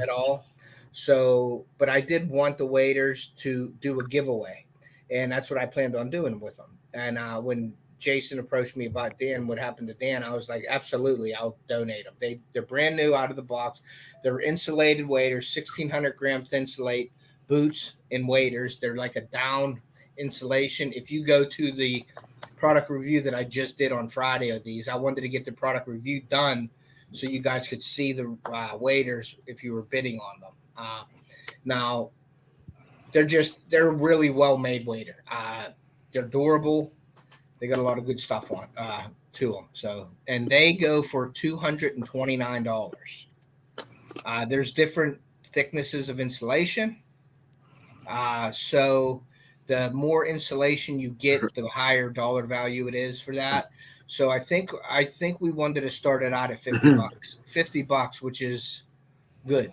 at all. So, but I did want the waders to do a giveaway, and that's what I planned on doing with them. And when Jason approached me about Dan, what happened to Dan, I was like, absolutely, I'll donate them. They're brand new out of the box. They're insulated waders, 1,600 grams insulate, boots and waders. They're like a down insulation. If you go to the product review that I just did on Friday of these, I wanted to get the product review done so you guys could see the waders if you were bidding on them. Now, they're really well-made wader. They're durable. They got a lot of good stuff on to them. So, and they go for $229. There's different thicknesses of insulation. So the more insulation you get, the higher dollar value it is for that. So I think we wanted to start it out at $50. $50, which is good.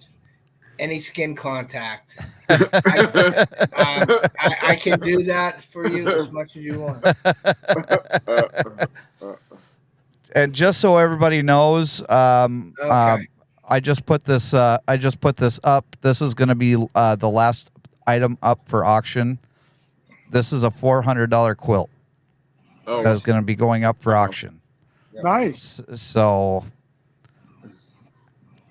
Any skin contact, I can do that for you as much as you want. And just so everybody knows, I just put this up. This is going to be the last item up for auction. This is a $400 quilt. That's going to be going up for auction. Nice.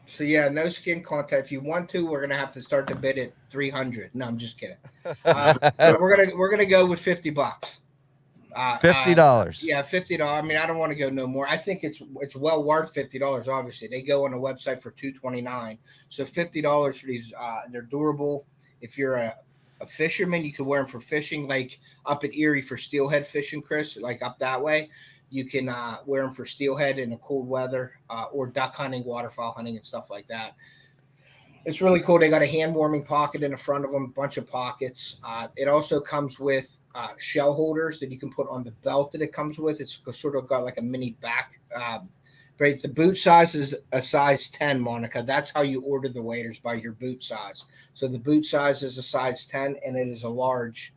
So yeah, no skin contact. If you want to, we're gonna have to start the bid at $300. No, I'm just kidding. But we're gonna go with $50. $50. Yeah, $50. I mean, I don't want to go no more. I think it's well worth $50. Obviously, they go on the website for $229. So $50 for these. They're durable. If you're a fisherman, you can wear them for fishing, like up at Erie for steelhead fishing, Chris. Like up that way. You can wear them for steelhead in the cold weather or duck hunting, waterfowl hunting, and stuff like that. It's really cool. They got a hand warming pocket in the front of them, a bunch of pockets. It also comes with shell holders that you can put on the belt that it comes with. It's sort of got like a mini Right, the boot size is a size 10, Monica. That's how you order the waders, by your boot size. So the boot size is a size 10, and it is a large.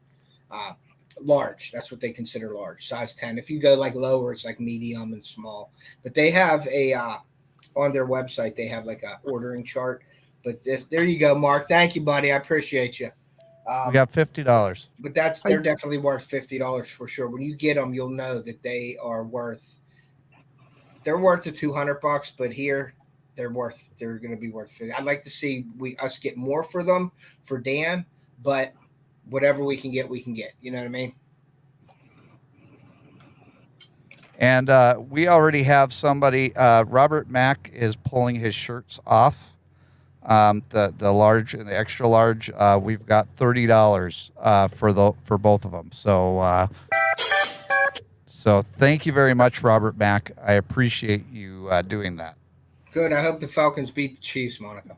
Large. That's what they consider large, size 10. If you go like lower, it's like medium and small. But they have a on their website, they have like a ordering chart. But there you go, Mark. Thank you, buddy. I appreciate you. We got $50. But they're definitely worth $50 for sure. When you get them, you'll know that they are worth. They're worth the $200, but here they're going to be worth $50. I'd like to see us get more for them for Dan, but whatever we can get, we can get. You know what I mean? And we already have somebody. Robert Mack is pulling his shirts off. The large and the extra large. We've got $30 for both of them. So thank you very much, Robert Mack. I appreciate you doing that. Good. I hope the Falcons beat the Chiefs, Monica.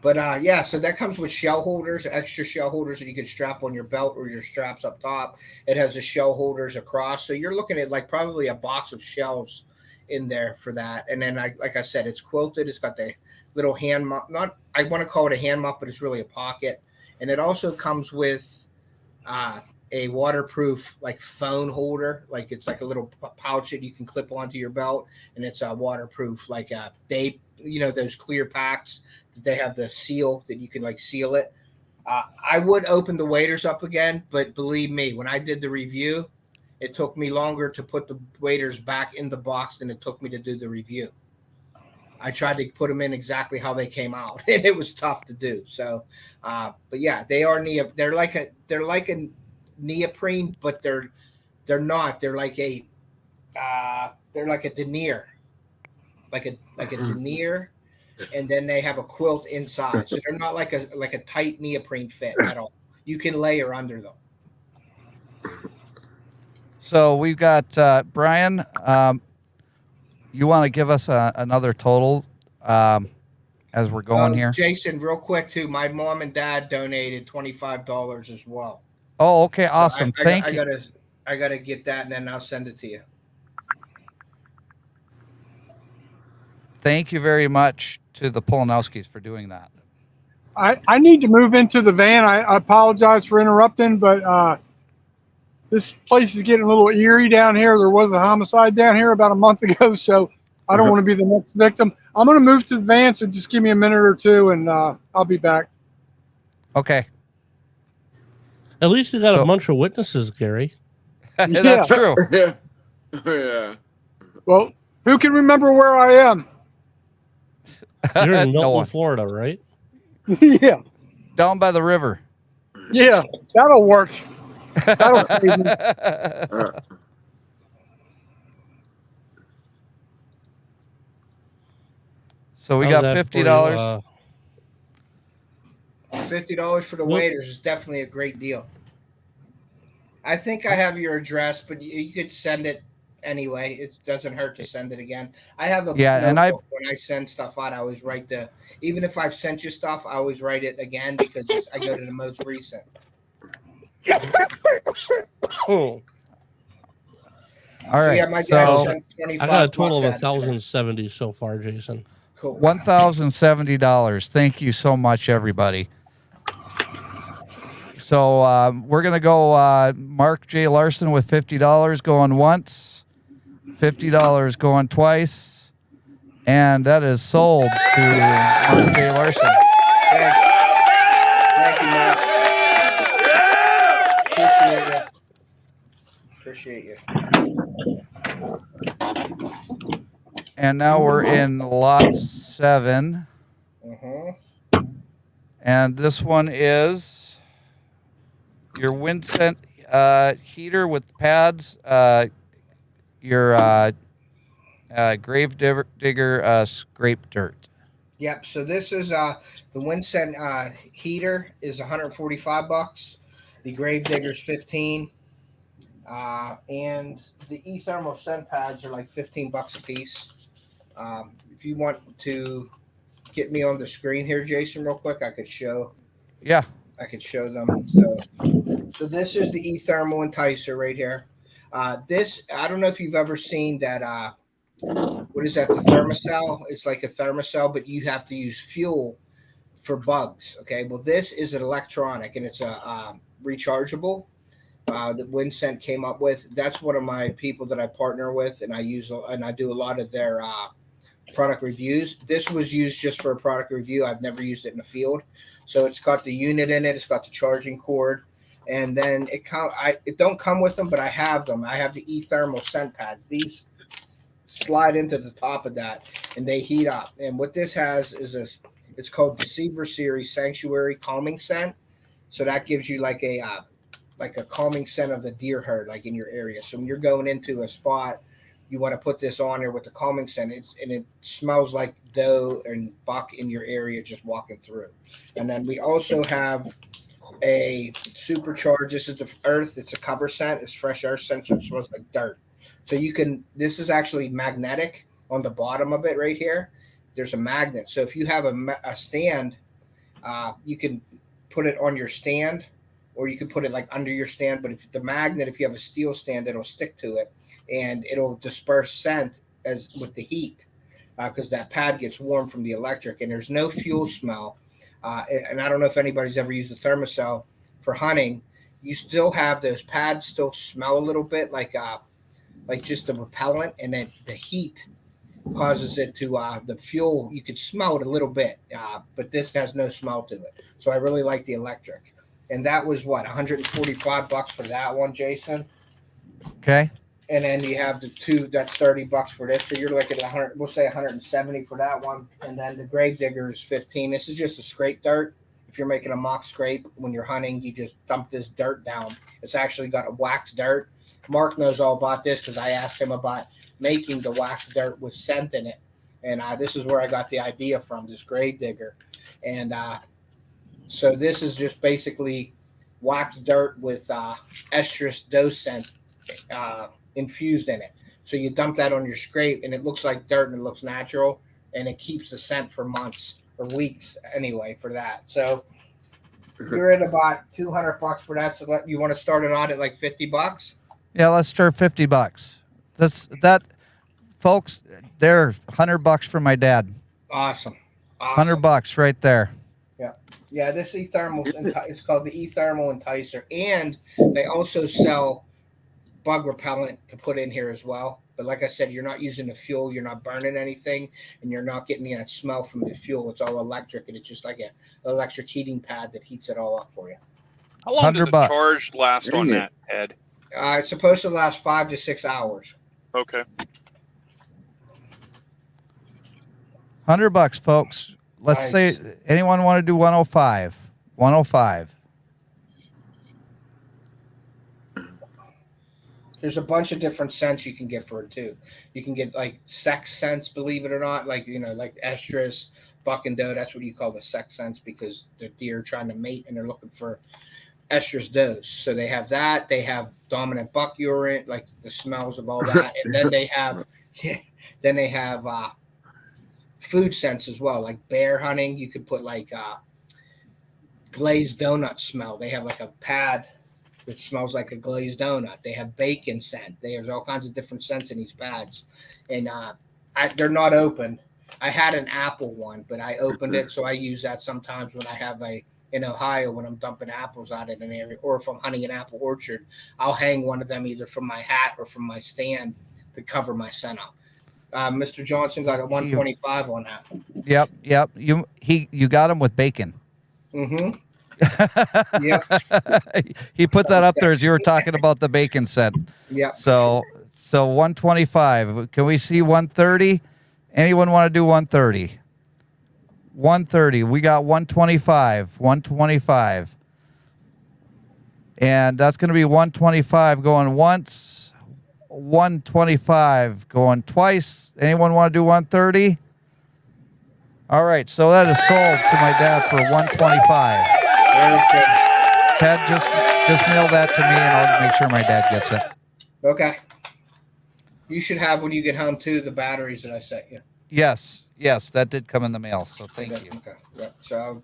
But yeah, so that comes with shell holders, extra shell holders that you can strap on your belt or your straps up top. It has the shell holders across. So you're looking at like probably a box of shells in there for that. And then like I said, it's quilted. It's got the little hand muff. I want to call it a hand muff, but it's really a pocket. And it also comes with a waterproof like phone holder. Like it's like a little pouch that you can clip onto your belt, and it's a waterproof, like those clear packs that they have the seal that you can like seal it. I would open the waders up again, but believe me, when I did the review, it took me longer to put the waders back in the box than it took me to do the review. I tried to put them in exactly how they came out, and it was tough to do. So, but yeah, they are they're like a neoprene, but they're not. They're like a denier, like a denier, and then they have a quilt inside. So they're not like a tight neoprene fit at all. You can layer under them. So we've got Brian. You want to give us another total as we're going here? Jason, real quick too. My mom and dad donated $25 as well. Oh, okay, awesome. So Thank you. I gotta get that, and then I'll send it to you. Thank you very much to the Polanowskis for doing that. I need to move into the van. I apologize for interrupting, but this place is getting a little eerie down here. There was a homicide down here about a month ago, so I don't want to be the next victim. I'm going to move to the van, so just give me a minute or two, and I'll be back. Okay. At least you got a bunch of witnesses, Gary. That's true. Yeah. Well, who can remember where I am? You're in No Milton, one. Florida, right? Yeah. Down by the river. Yeah, that'll work. That'll save me. So we How's got that for you, $50. $50 for the waiters is definitely a great deal. I think I have your address, but you could send it anyway. It doesn't hurt to send it again. I have a notebook. When I send stuff out, I always write even if I've sent you stuff, I always write it again because I go to the most recent. Oh. All right. Yeah, my dad sent I got a total of $25 $1,070 so far, Jason. Cool. $1,070. Thank you so much, everybody. So we're going to go Mark J. Larson with $50 going once, $50 going twice, and that is sold to Mark J. Larson. Thank you, Mark. Appreciate you. And now we're in lot 7. And this one is your Winsent heater with pads, your grave digger scrape dirt. Yep. So this is the Winsent heater is $145. The grave digger's $15. And the eThermal scent pads are like $15 a piece. If you want to get me on the screen here, Jason, real quick, I could show. Yeah. I could show them. So this is the eThermal enticer right here. This, I don't know if you've ever seen that. What is that? The thermocell. It's like a thermocell, but you have to use fuel for bugs. Okay. Well, this is an electronic, and it's a rechargeable. That Winsent came up with. That's one of my people that I partner with, and I do a lot of their product reviews. This was used just for a product review. I've never used it in the field. So it's got the unit in it. It's got the charging cord, and then it don't come with them, but I have them. I have the eThermal scent pads. These slide into the top of that, and they heat up. And what this has is it's called Deceiver Series Sanctuary Calming Scent. So that gives you like a calming scent of the deer herd, like in your area. So when you're going into a spot, you want to put this on there with the calming scent, and it smells like doe and buck in your area just walking through. And then we also have a supercharged. This is the earth. It's a cover scent. It's fresh earth scent, so it smells like dirt. So this is actually magnetic on the bottom of it right here. There's a magnet. So if you have a stand, you can put it on your stand, or you can put it like under your stand. But if you have a steel stand, it'll stick to it, and it'll disperse scent with the heat, because that pad gets warm from the electric, and there's no fuel smell. And I don't know if anybody's ever used a thermocell for hunting. You still have those pads still smell a little bit like just the repellent, and then the heat causes it to the fuel. You could smell it a little bit, but this has no smell to it. So I really like the electric. And that was what, $145 for that one, Jason. Okay. And then you have the two. That's $30 for this. So you're looking at 100. We'll say 170 for that one. And then the grave digger is 15. This is just a scrape dirt. If you're making a mock scrape when you're hunting, you just dump this dirt down. It's actually got a wax dirt. Mark knows all about this because I asked him about making the wax dirt with scent in it. And this is where I got the idea from, this grave digger. And so this is just basically wax dirt with estrus doe scent infused in it. So you dump that on your scrape, and it looks like dirt, and it looks natural, and it keeps the scent for months or weeks anyway for that. So you're at about $200 for that. So you want to start it out at like $50? Yeah, let's start $50. That, folks, they're $100 for my dad. Awesome. $100 right there. Yeah, this eThermal is called the eThermal Enticer, and they also sell bug repellent to put in here as well. But like I said, you're not using the fuel, you're not burning anything, and you're not getting that smell from the fuel. It's all electric, and it's just like an electric heating pad that heats it all up for you. How long does a $100. charge last on that, Ed? It's supposed to last 5 to 6 hours. Okay. $100, folks. Let's Nice. say anyone want to do 105. 105. There's a bunch of different scents you can get for it too. You can get like sex scents, believe it or not, like like estrus, buck and doe. That's what you call the sex scents, because the deer are trying to mate and they're looking for estrus does. So they have that. They have dominant buck urine, like the smells of all that, and then they have food scents as well, like bear hunting. You could put like glazed donut smell. They have like a pad that smells like a glazed donut. They have bacon scent. There's all kinds of different scents in these pads, and they're not open. I had an apple one, but I opened it, so I use that sometimes when I have in Ohio, when I'm dumping apples out in an area, or if I'm hunting an apple orchard, I'll hang one of them either from my hat or from my stand to cover my scent up. Mr. Johnson got a 125 on that. Yep. You got him with bacon. Mm-hmm. Yep. He put that up there as you were talking about the bacon scent. Yep. So 125. Can we see 130? Anyone want to do 130? 130. We got 125. 125. And that's going to be 125 going once, 125 going twice. Anyone want to do 130? All right, so that is sold to my dad for 125. Ted, just mail that to me, and I'll make sure my dad gets it. Okay. You should have, when you get home too, the batteries that I sent you. Yes, that did come in the mail, so thank you. Okay. Yeah. So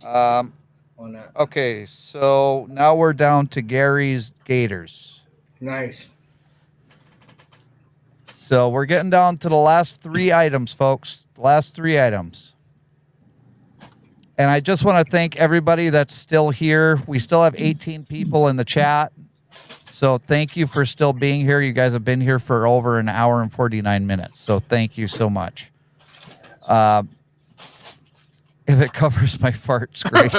on that. Okay, so now we're down to Gary's Gators. Nice. So we're getting down to the last 3 items, folks. Last 3 items. And I just want to thank everybody that's still here. We still have 18 people in the chat. So thank you for still being here. You guys have been here for over an hour and 49 minutes. So thank you so much. If it covers my farts, great.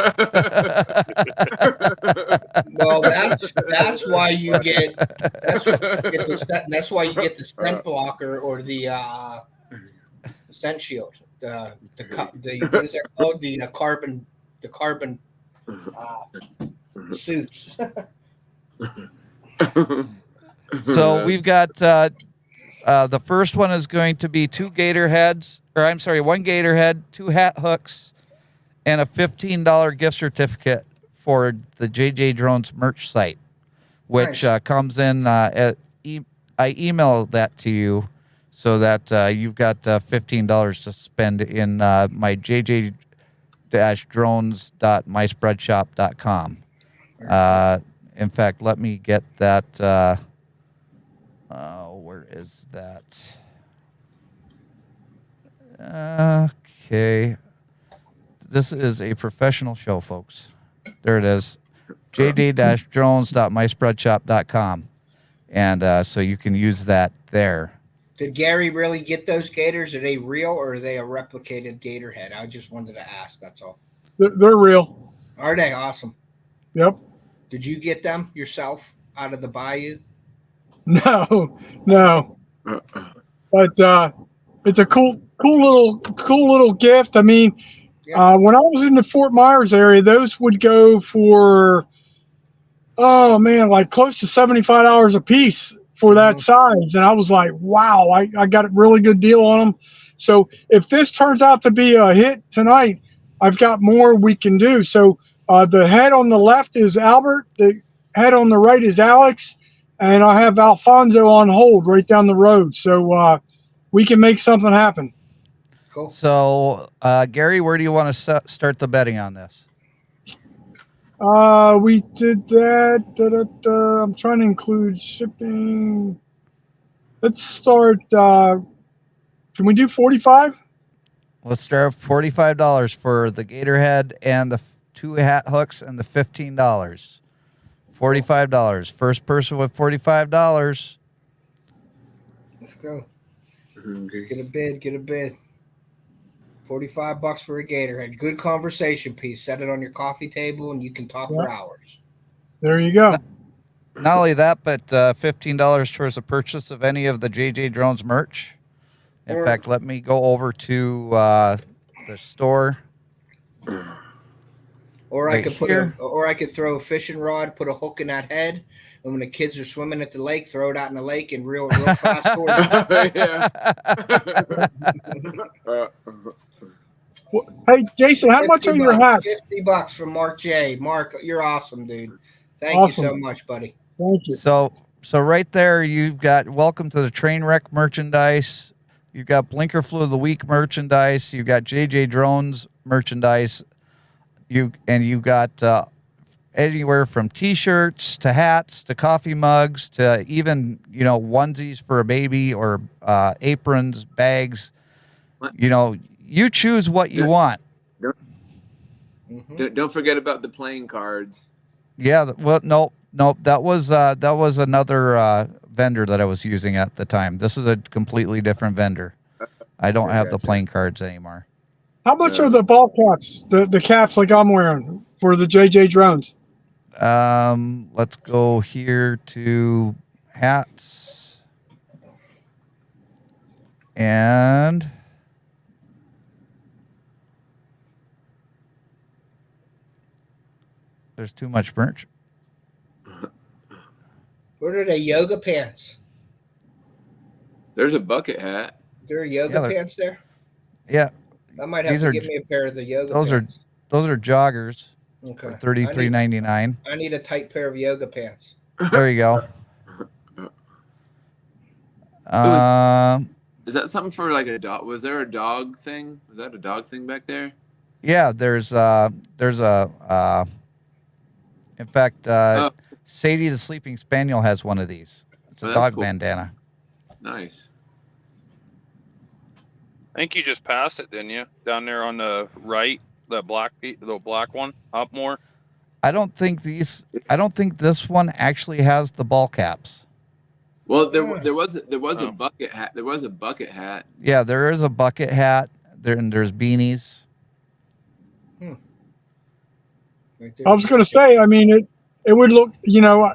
Well, that's why you get that's why you get the scent blocker or the scent shield. The what is that called? The carbon suits. So we've got the first one is going to be 2 gator heads, or I'm sorry, 1 gator head, 2 hat hooks, and a $15 gift certificate for the JJDrones merch site, which Nice. comes in I email that to you so that you've got $15 to spend in my JJ-drones.myspreadshop.com. In fact, let me get that. Where is that? Okay. This is a professional show, folks. There it is. JJ-drones.myspreadshop.com. And so you can use that there. Did Gary really get those gators? Are they real or are they a replicated gator head? I just wanted to ask. That's all. They're real. Are they? Awesome. Yep. Did you get them yourself out of the bayou? No. But it's a cool little gift. I mean, when I was in the Fort Myers area, those would go for like close to $75 a piece for that size. And I was like, wow, I got a really good deal on them. So if this turns out to be a hit tonight, I've got more we can do. So the head on the left is Albert. The head on the right is Alex. And I have Alfonso on hold right down the road. So we can make something happen. Cool. So, Gary, where do you want to start the betting on this? We did that. I'm trying to include shipping. Let's start. Can we do 45? Let's start with $45 for the gator head and the 2 hat hooks and the $15. $45. First person with $45. Let's go. Get a bid. $45 for a gator head. Good conversation piece. Set it on your coffee table and you can talk for hours. There you go. Not only that, but $15 towards the purchase of any of the JJDrones merch. In fact, let me go over to the store. Or right I could I could throw a fishing rod, put a hook in that head, and when the kids are swimming at the lake, throw it out in the lake and real fast towards Hey, Jason, how much are your hats? $50 from Mark J. Mark, you're awesome, dude. Thank you so much, buddy. Thank you. So right there, you've got welcome to the train wreck merchandise. You've got Blinker Flu of the Week merchandise. You've got JJDrones merchandise. You got anywhere from T-shirts to hats to coffee mugs to even onesies for a baby or aprons, bags. You choose what you want. Don't forget about the playing cards. Yeah. Well, no, that was another vendor that I was using at the time. This is a completely different vendor. I don't have the playing cards anymore. How much are the ball caps, the caps like I'm wearing for the JJDrones? Let's go here to hats. And there's too much merch. What are they, yoga pants? There's a bucket hat. There are yoga pants there? Yeah. I might have to give me a pair of the yoga pants. Those are joggers. Okay. For $33.99. I need a tight pair of yoga pants. There you go. Is that something for like a dog? Was there a dog thing? Was that a dog thing back there? Yeah, there's a in fact Sadie the Sleeping Spaniel has one of these. It's a dog bandana. Nice. I think you just passed it, didn't you? Down there on the right, the black one, up more. I don't think this one actually has the ball caps. Well, there was a Oh. bucket hat. There was a bucket hat. Yeah, there is a bucket hat. There's beanies. Right there. I was going to say, I mean, it would look, you know,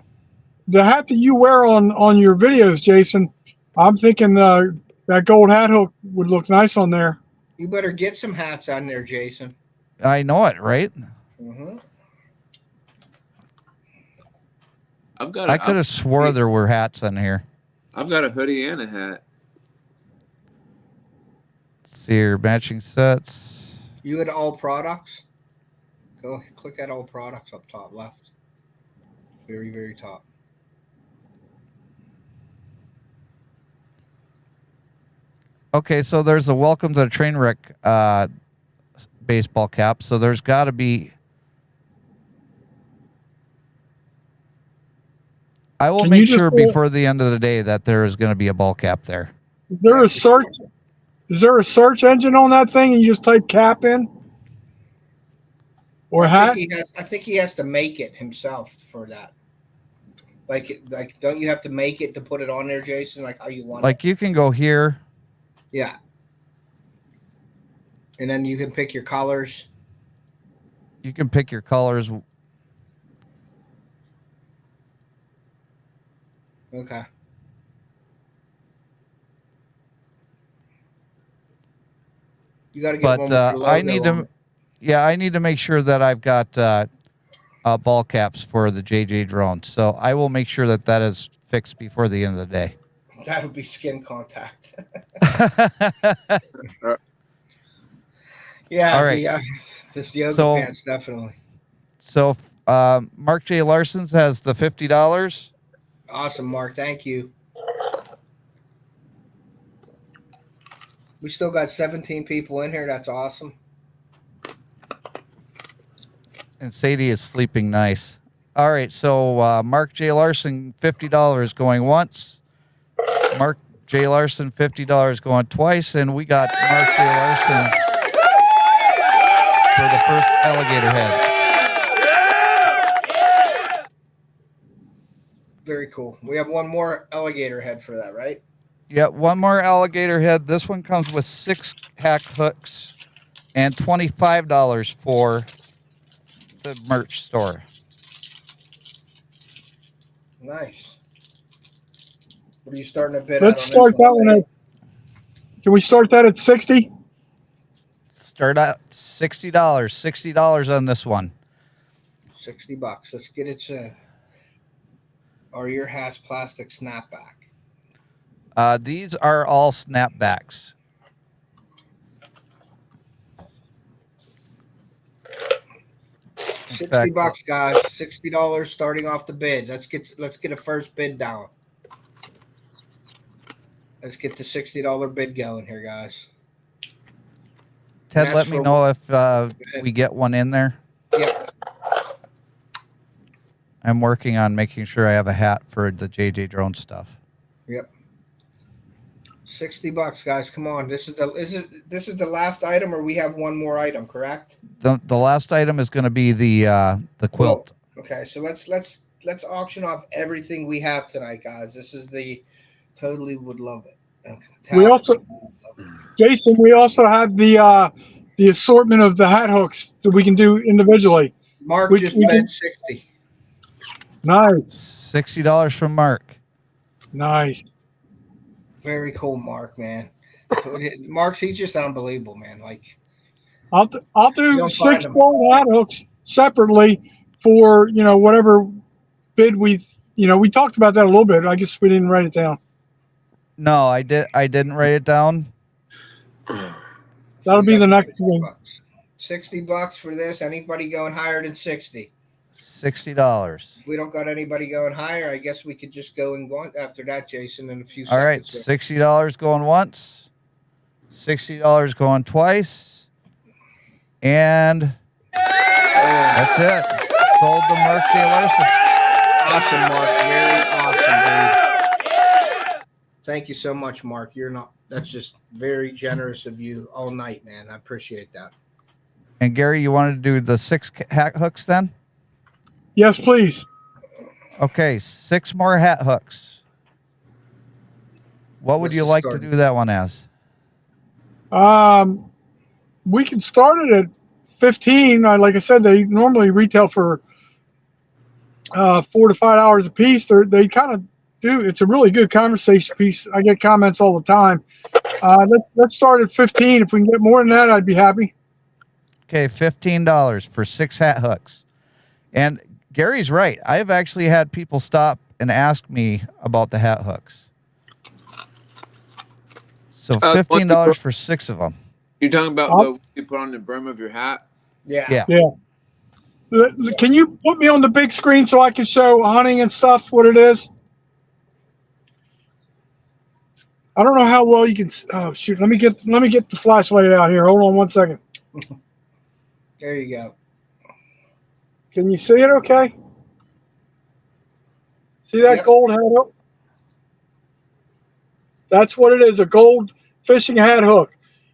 the hat that you wear on your videos, Jason. I'm thinking that gold hat hook would look nice on there. You better get some hats on there, Jason. I know it, right? Mm-hmm. I could have swore there were hats on here. I've got a hoodie and a hat. Let's see your matching sets. You at all products? Go click at all products up top left. Very, very top. Okay, so there's a welcome to the train wreck baseball cap. So there's got to be. I will make sure before the end of the day that there is going to be a ball cap there. Is there a search engine on that thing and you just type cap in? Or hat? I think he has to make it himself for that. Like, don't you have to make it to put it on there, Jason? Like how you want it? Like you can go here. Yeah. And then you can pick your colors. You can pick your colors. Okay. You got to get one with your logo I need on to. it. Yeah, I need to make sure that I've got ball caps for the JJDrones. So I will make sure that that is fixed before the end of the day. That'll be skin contact. Yeah. All right. This yoga pants, definitely. So Mark J. Larson's has the $50. Awesome, Mark. Thank you. We still got 17 people in here. That's awesome. And Sadie is sleeping nice. All right, so Mark J. Larson, $50 going once. Mark J. Larson, $50 going twice. And we got Mark J. Larson for the first alligator head. Very cool. We have one more alligator head for that, right? Yeah, one more alligator head. This one comes with 6 hack hooks and $25 for the merch store. Nice. What are you starting to bid Let's at on start that one at. Can we start that at 60? Start at $60. $60 on this one. $60. Let's get it to. Or your has plastic snapback. These are all snapbacks. $60, guys. $60 starting off the bid. Let's get a first bid down. Let's get the $60 bid going here, guys. Ted, let me know if we get one in there. Yep. I'm working on making sure I have a hat for the JJDrone stuff. Yep. $60, guys. Come on. This is the last item, or we have one more item, correct? The last item is going to be the quilt. Okay, so let's auction off everything we have tonight, guys. This is the totally would love it. Okay. We also, Jason, we also have the assortment of the hat hooks that we can do individually. Mark just bid 60. Nice. $60 from Mark. Nice. Very cool, Mark, man. Mark, he's just unbelievable, man. Like, I'll do 6 gold hat hooks separately for whatever bid we talked about that a little bit. I guess we didn't write it down. No, I didn't write it down. That'll be the next one. $60 for this. Anybody going higher than 60? $60. If we don't got anybody going higher, I guess we could just go and go on after that, Jason, in a few All right, seconds. $60 going once, $60 going twice, and that's it. Sold to Mark J. Larson. Awesome, Mark. Very awesome, dude. Thank you so much, Mark. That's just very generous of you all night, man. I appreciate that. And Gary, you wanted to do the 6 hat hooks then? Yes, please. Okay, 6 more hat hooks. What would What's you the like to start? do that one as? We can start it at 15. Like I said, they normally retail for 4 to 5 hours a piece. They kind of do. It's a really good conversation piece. I get comments all the time. Let's start at 15. If we can get more than that, I'd be happy. Okay, $15 for 6 hat hooks. And Gary's right. I've actually had people stop and ask me about the hat hooks. So $15 for 6 of them. You're talking about the you put on the brim of your hat? Yeah. Can you put me on the big screen so I can show hunting and stuff what it is? I don't know how well you can. Oh shoot! Let me get the flashlight out here. Hold on one second. There you go. Can you see it? Okay. See that Yep. gold hat hook? That's what it is. A gold fishing hat hook.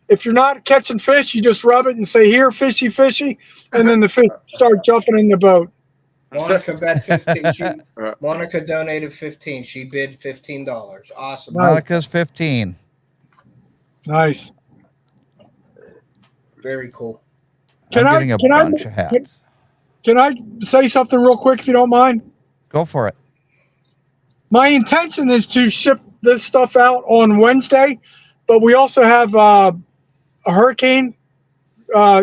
If you're not catching fish, you just rub it and say, "Here, fishy, fishy," and then the fish start jumping in the boat. Monica bet 15. Monica donated 15. She bid $15. Awesome. Monica's 15. Nice. Very cool. I'm getting a bunch of hats. Can I say something real quick if you don't mind? Go for it. My intention is to ship this stuff out on Wednesday, but we also have a hurricane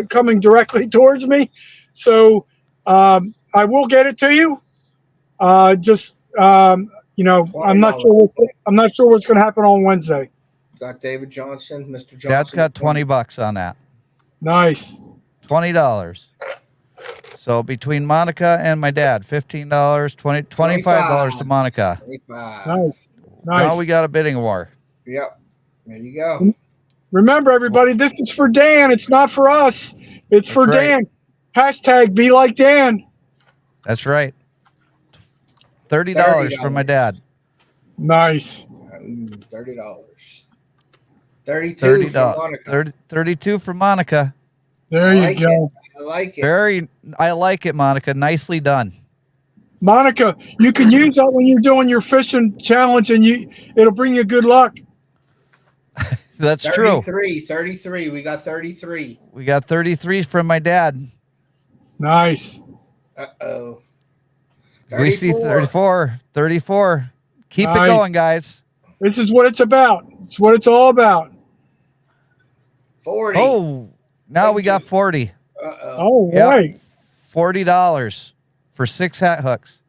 coming directly towards me, so I will get it to you. I'm not sure. I'm not sure what's going to happen on Wednesday. Got David Johnson, Mr. Johnson. Dad's got $20 on that. Nice. $20. So between Monica and my dad, $15, $25 to Monica. 25. Nice. Now we got a bidding war. Yep. There you go. Remember, everybody, this is for Dan. It's not for us. It's for right. Dan. Hashtag be like Dan. That's right. $30 from my dad. Nice. $30. 32 for Monica. 32 for Monica. There you go. I like it. I like it, Monica. Nicely done. Monica, you can use that when you're doing your fishing challenge, and it'll bring you good luck. That's 33, true. 33. We got 33. We got 33 from my dad. Nice. Uh-oh. We see 34. Keep it going, guys. This is what it's about. It's what it's all about. 40. Oh, now we got 40. Uh-oh. Oh, Yep. right. $40 for 6 hat hooks.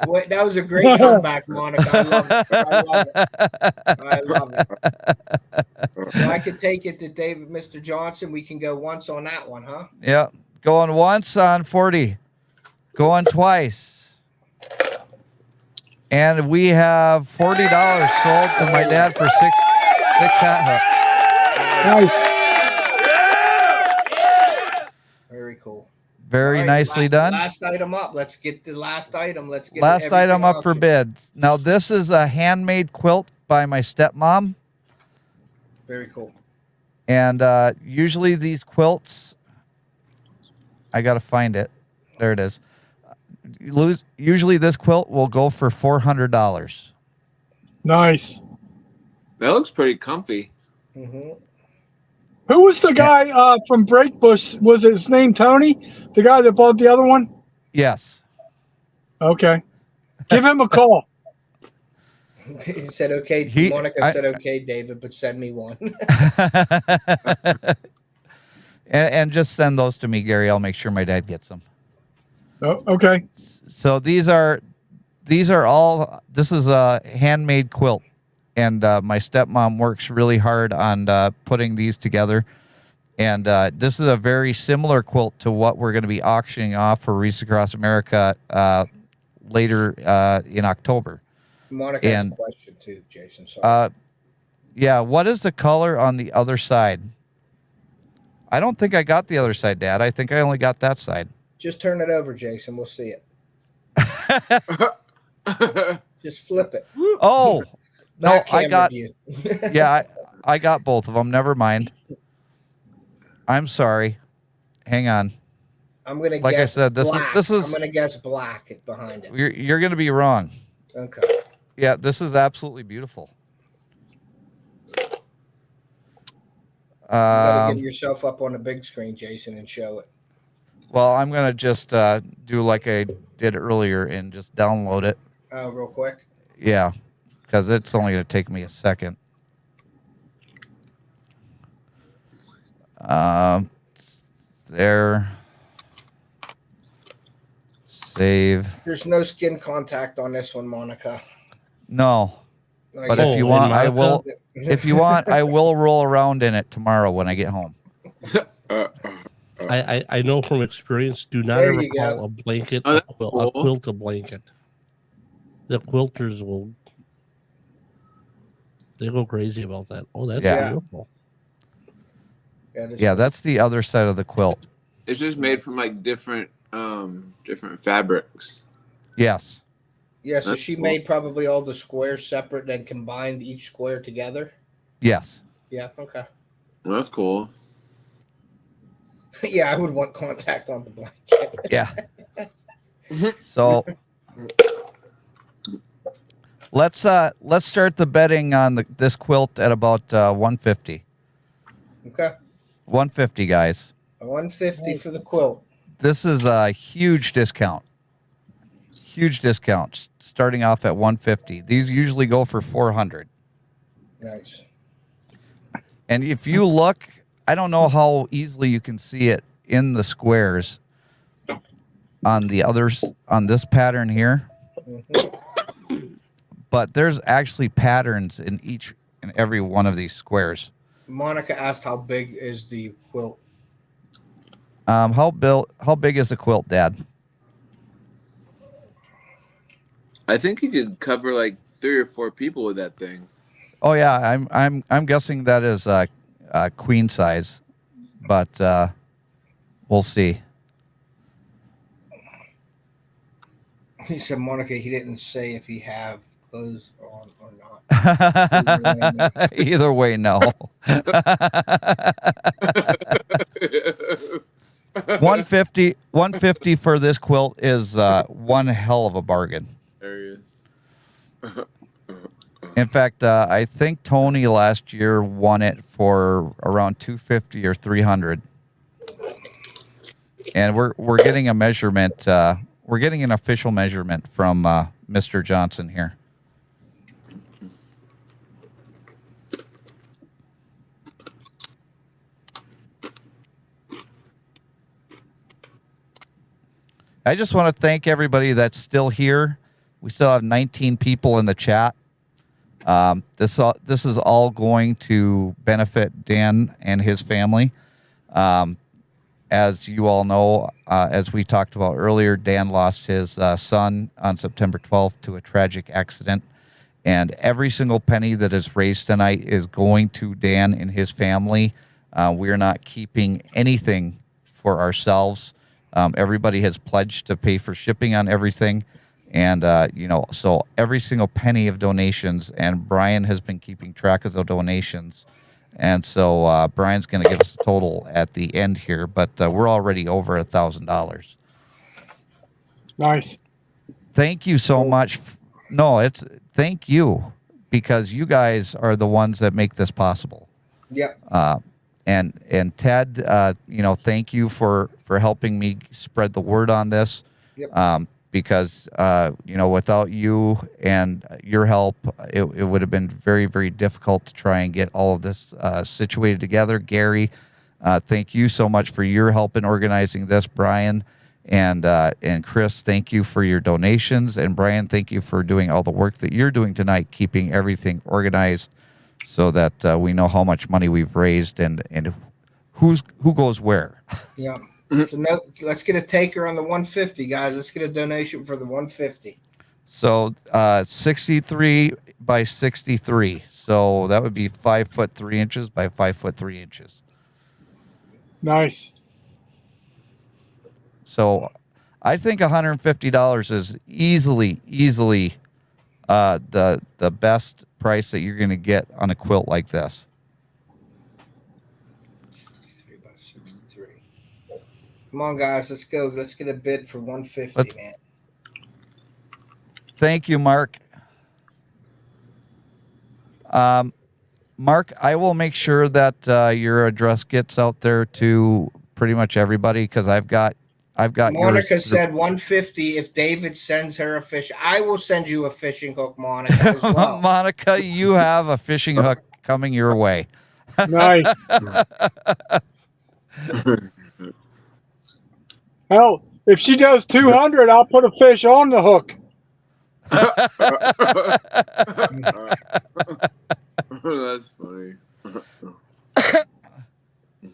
Wait, that was a great comeback, Monica. I love it. So I could take it to David, Mr. Johnson. We can go once on that one, huh? Yeah. Going once on 40. Going twice. And we have $40 sold to my dad for six hat hooks. Nice. Very cool. Very All right, nicely done. Last item up. Let's get the last item. Let's get Last item everything up for auctioned. bids. Now, this is a handmade quilt by my stepmom. Very cool. And usually these quilts, I got to find it. There it is. Usually this quilt will go for $400. Nice. That looks pretty comfy. Mm-hmm. Who was the guy from Breakbush? Was his name Tony? The guy that bought the other one? Yes. Okay. Give him a call. He said, okay. Monica said, okay, David, but send me one. and just send those to me, Gary. I'll make sure my dad gets them. Oh, okay. So these are all, this is a handmade quilt. And my stepmom works really hard on putting these together. And this is a very similar quilt to what we're going to be auctioning off for Reese Across America later in October. Monica has a question too, Jason. Sorry. Yeah, what is the color on the other side? I don't think I got the other side, Dad. I think I only got that side. Just turn it over, Jason. We'll see it. Just flip it. Oh, no, Back I camera got. view. Yeah, I got both of them. Never mind. I'm sorry. Hang on. I'm gonna Like I guess said, this black. is I'm gonna guess black behind it. you're going to be wrong. Okay. Yeah, this is absolutely beautiful. You gotta Um, get yourself up on the big screen, Jason, and show it. well, I'm going to just do like I did earlier and just download it. Oh, real quick. Yeah, because it's only going to take me a second. There. Save. There's no skin contact on this one, Monica. No, No, but you- if you Oh, want, and I Monica? will. If you want, I will roll around in it tomorrow when I get home. I know from experience. Do not There ever you call go. a blanket Oh, a that's quilt, cool. a quilt a blanket. The quilters will. They go crazy about that. Oh, that's Yeah. beautiful. Yeah, that's the other side of the quilt. It's just made from like different fabrics. Yes. Yeah, so That's she cool. made probably all the squares separate, then combined each square together. Yes. Yeah, okay. Well, that's cool. Yeah, I would want contact on the blanket. Yeah. So let's start the betting on this quilt at about 150. Okay. 150, guys. 150 for the quilt. This is a huge discount. Huge discount starting off at 150. These usually go for 400. Nice. And if you look, I don't know how easily you can see it in the squares on the others on this pattern here. Mhm. But there's actually patterns in each and every one of these squares. Monica asked how big is the quilt. How big is the quilt, Dad? I think you could cover like 3 or 4 people with that thing. Oh yeah, I'm guessing that is queen size, but we'll see. He said, Monica, he didn't say if he have clothes on or not. Either way, no. 150 for this quilt is one hell of a bargain. Hilarious. In fact, I think Tony last year won it for around 250 or 300. And we're getting a measurement. We're getting an official measurement from Mr. Johnson here. I just want to thank everybody that's still here. We still have 19 people in the chat. This is all going to benefit Dan and his family. As you all know, as we talked about earlier, Dan lost his son on September 12th to a tragic accident. And every single penny that is raised tonight is going to Dan and his family. We are not keeping anything for ourselves. Everybody has pledged to pay for shipping on everything. And, so every single penny of donations, and Brian has been keeping track of the donations. And so Brian's going to give us a total at the end here, but we're already over $1,000. Nice. Thank you so much. No, thank you, because you guys are the ones that make this possible. Yep. And Ted, thank you for helping me spread the word on this. Yep. Because without you and your help, it would have been very, very difficult to try and get all of this situated together. Gary, thank you so much for your help in organizing this. Brian and Chris, thank you for your donations. And Brian, thank you for doing all the work that you're doing tonight, keeping everything organized so that we know how much money we've raised and who goes where. Yeah. So no, let's get a taker on the 150, guys. Let's get a donation for the 150. So 63 by 63. So that would be 5 foot 3 inches by 5 foot 3 inches. Nice. So I think $150 is easily the best price that you're going to get on a quilt like this. 3 by 63. Come on, guys, let's go. Let's get a bid for 150, man. Thank you, Mark. Mark, I will make sure that your address gets out there to pretty much everybody because I've got Monica yours. said 150 if David sends her a fish. I will send you a fishing hook, Monica, as well. Monica, you have a fishing hook coming your way. Nice. Hell, if she does 200, I'll put a fish on the hook. That's funny.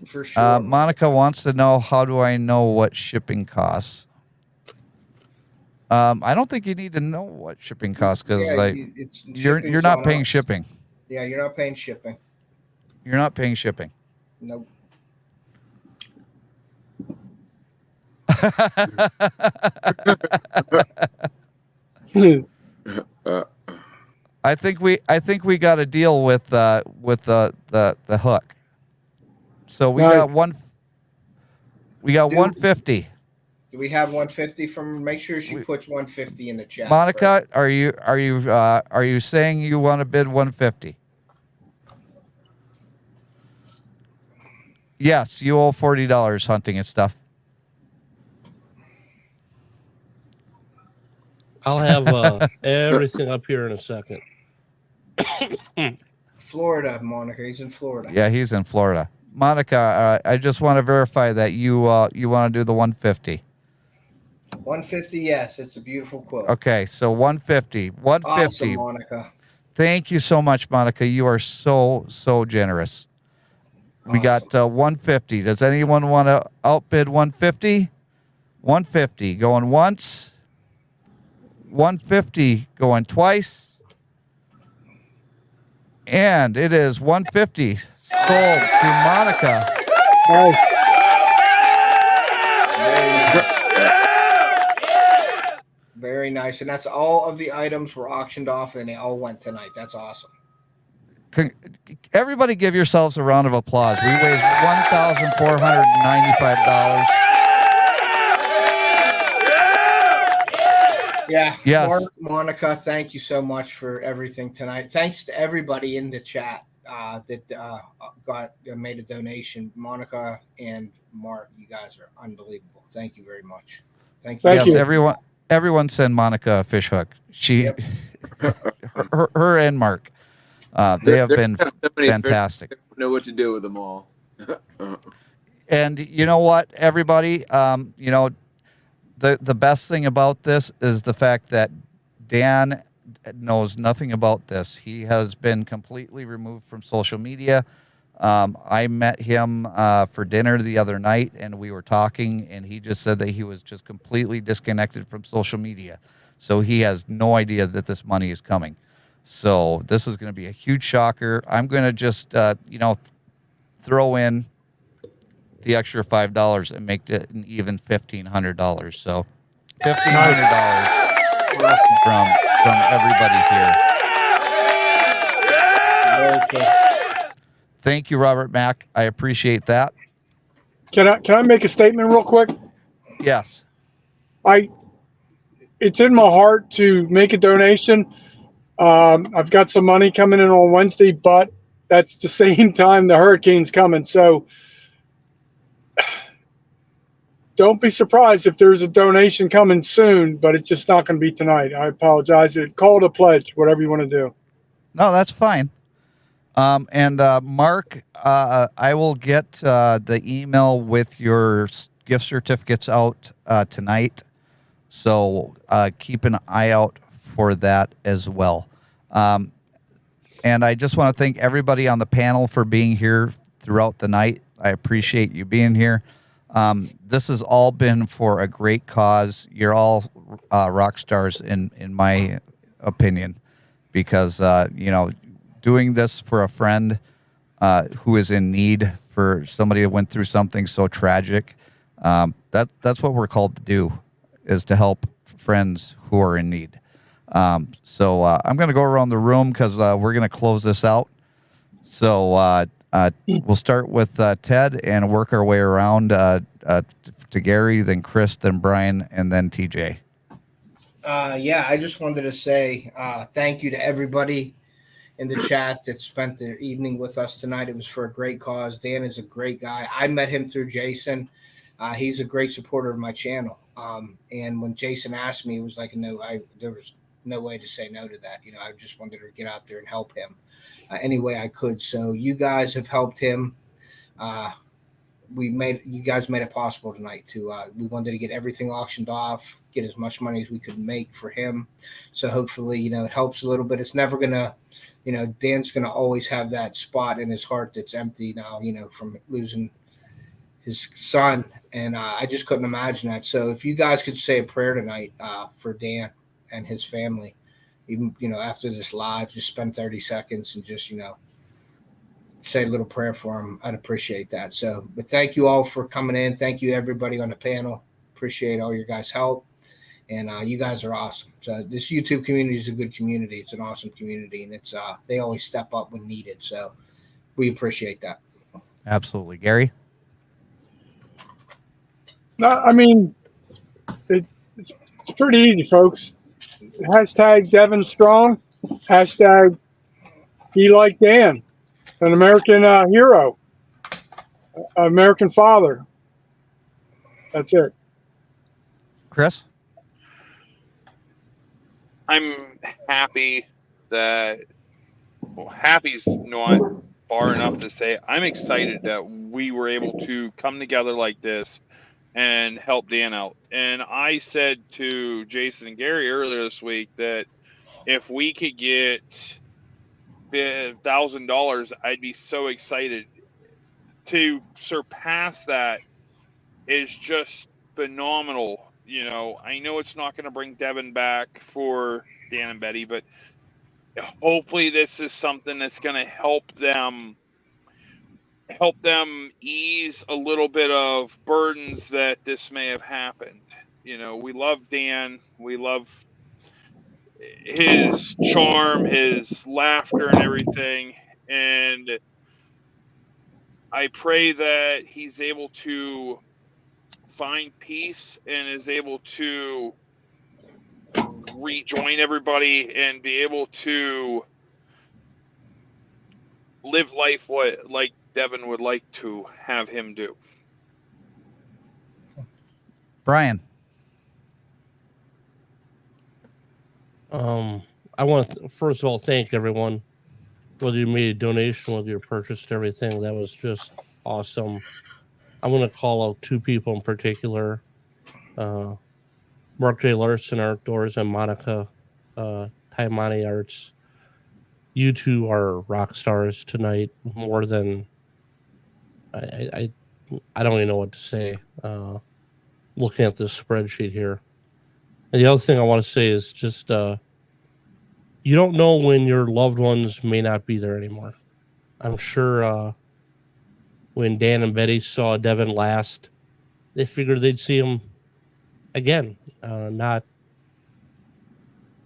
For sure. Monica wants to know, how do I know what shipping costs? I don't think you need to know what shipping costs because you're not paying shipping. Yeah, you're not paying shipping. You're not paying shipping. Nope. I think we got a deal with the hook. So we got 150. Do we have 150 from? Make sure she puts 150 in the chat. Monica, are you saying you want to bid 150? Yes, you owe $40 hunting and stuff. I'll have everything up here in a second. Florida, Monica. He's in Florida. Yeah, he's in Florida. Monica, I just want to verify that you want to do the 150. 150, yes. It's a beautiful quote. Okay, so 150. 150. Awesome, Monica. Thank you so much, Monica. You are so generous. We got 150. Does anyone want to outbid 150? 150 going once. 150 going twice. And it is 150 sold to Monica. Very nice. And that's all of the items were auctioned off and they all went tonight. That's awesome. Everybody give yourselves a round of applause. We raised $1,495. Yeah. Yes. Mark, Monica, thank you so much for everything tonight. Thanks to everybody in the chat that made a donation. Monica and Mark, you guys are unbelievable. Thank you very much. Thank you. Yes, everyone send Monica a fish hook. Her and Mark. They have been fantastic. I don't know what to do with them all. And you know what, everybody? The best thing about this is the fact that Dan knows nothing about this. He has been completely removed from social media. I met him for dinner the other night, and we were talking, and he just said that he was just completely disconnected from social media. So he has no idea that this money is coming. So this is going to be a huge shocker. I'm going to just, throw in the extra $5 and make it an even $1,500. So $1,500 from everybody here. Thank you, Robert Mack. I appreciate that. Can I make a statement real quick? Yes. It's in my heart to make a donation. I've got some money coming in on Wednesday, but that's the same time the hurricane's coming. So don't be surprised if there's a donation coming soon, but it's just not going to be tonight. I apologize. Call it a pledge, whatever you want to do. No, that's fine. And Mark, I will get the email with your gift certificates out tonight. So keep an eye out for that as well. And I just want to thank everybody on the panel for being here throughout the night. I appreciate you being here. This has all been for a great cause. You're all rock stars in my opinion, because doing this for a friend who is in need, for somebody who went through something so tragic, that's what we're called to do. is to help friends who are in need. So I'm going to go around the room because we're going to close this out. So we'll start with Ted and work our way around to Gary, then Chris, then Brian, and then TJ. Yeah, I just wanted to say thank you to everybody in the chat that spent their evening with us tonight. It was for a great cause. Dan is a great guy. I met him through Jason. He's a great supporter of my channel. And when Jason asked me, it was like, there was no way to say no to that. I just wanted to get out there and help him any way I could. So you guys have helped him. You guys made it possible tonight to we wanted to get everything auctioned off, get as much money as we could make for him. So hopefully, it helps a little bit. It's never gonna, Dan's gonna always have that spot in his heart that's empty now, from losing his son. And I just couldn't imagine that. So if you guys could say a prayer tonight for Dan and his family, even, after this live, just spend 30 seconds and just, say a little prayer for him. I'd appreciate that. So, but thank you all for coming in. Thank you everybody on the panel. Appreciate all your guys' help. And you guys are awesome. So this YouTube community is a good community. It's an awesome community, and it's they always step up when needed. So we appreciate that. Absolutely. Gary? No, I mean, it's pretty easy, folks. Hashtag Deven Strong. Hashtag Be Like Dan. An American hero, American father. That's it. Chris? I'm happy that, happy's not far enough to say. I'm excited that we were able to come together like this and help Dan out. And I said to Jason and Gary earlier this week that if we could get $1,000, I'd be so excited. To surpass that is just phenomenal. I know it's not going to bring Deven back for Dan and Betty, but hopefully this is something that's going to help them ease a little bit of burdens that this may have happened. We love Dan. We love his charm, his laughter, and everything. And I pray that he's able to find peace and is able to rejoin everybody and be able to live life like Deven would like to have him do. Brian? I want to first of all thank everyone, whether you made a donation, whether you purchased everything. That was just awesome. I want to call out two people in particular, Mark J. Larson Outdoors and Monica Taimani Arts. You two are rock stars tonight, more than I don't even know what to say. Looking at this spreadsheet here. And the other thing I want to say is just you don't know when your loved ones may not be there anymore. I'm sure when Dan and Betty saw Deven last, they figured they'd see him again. Not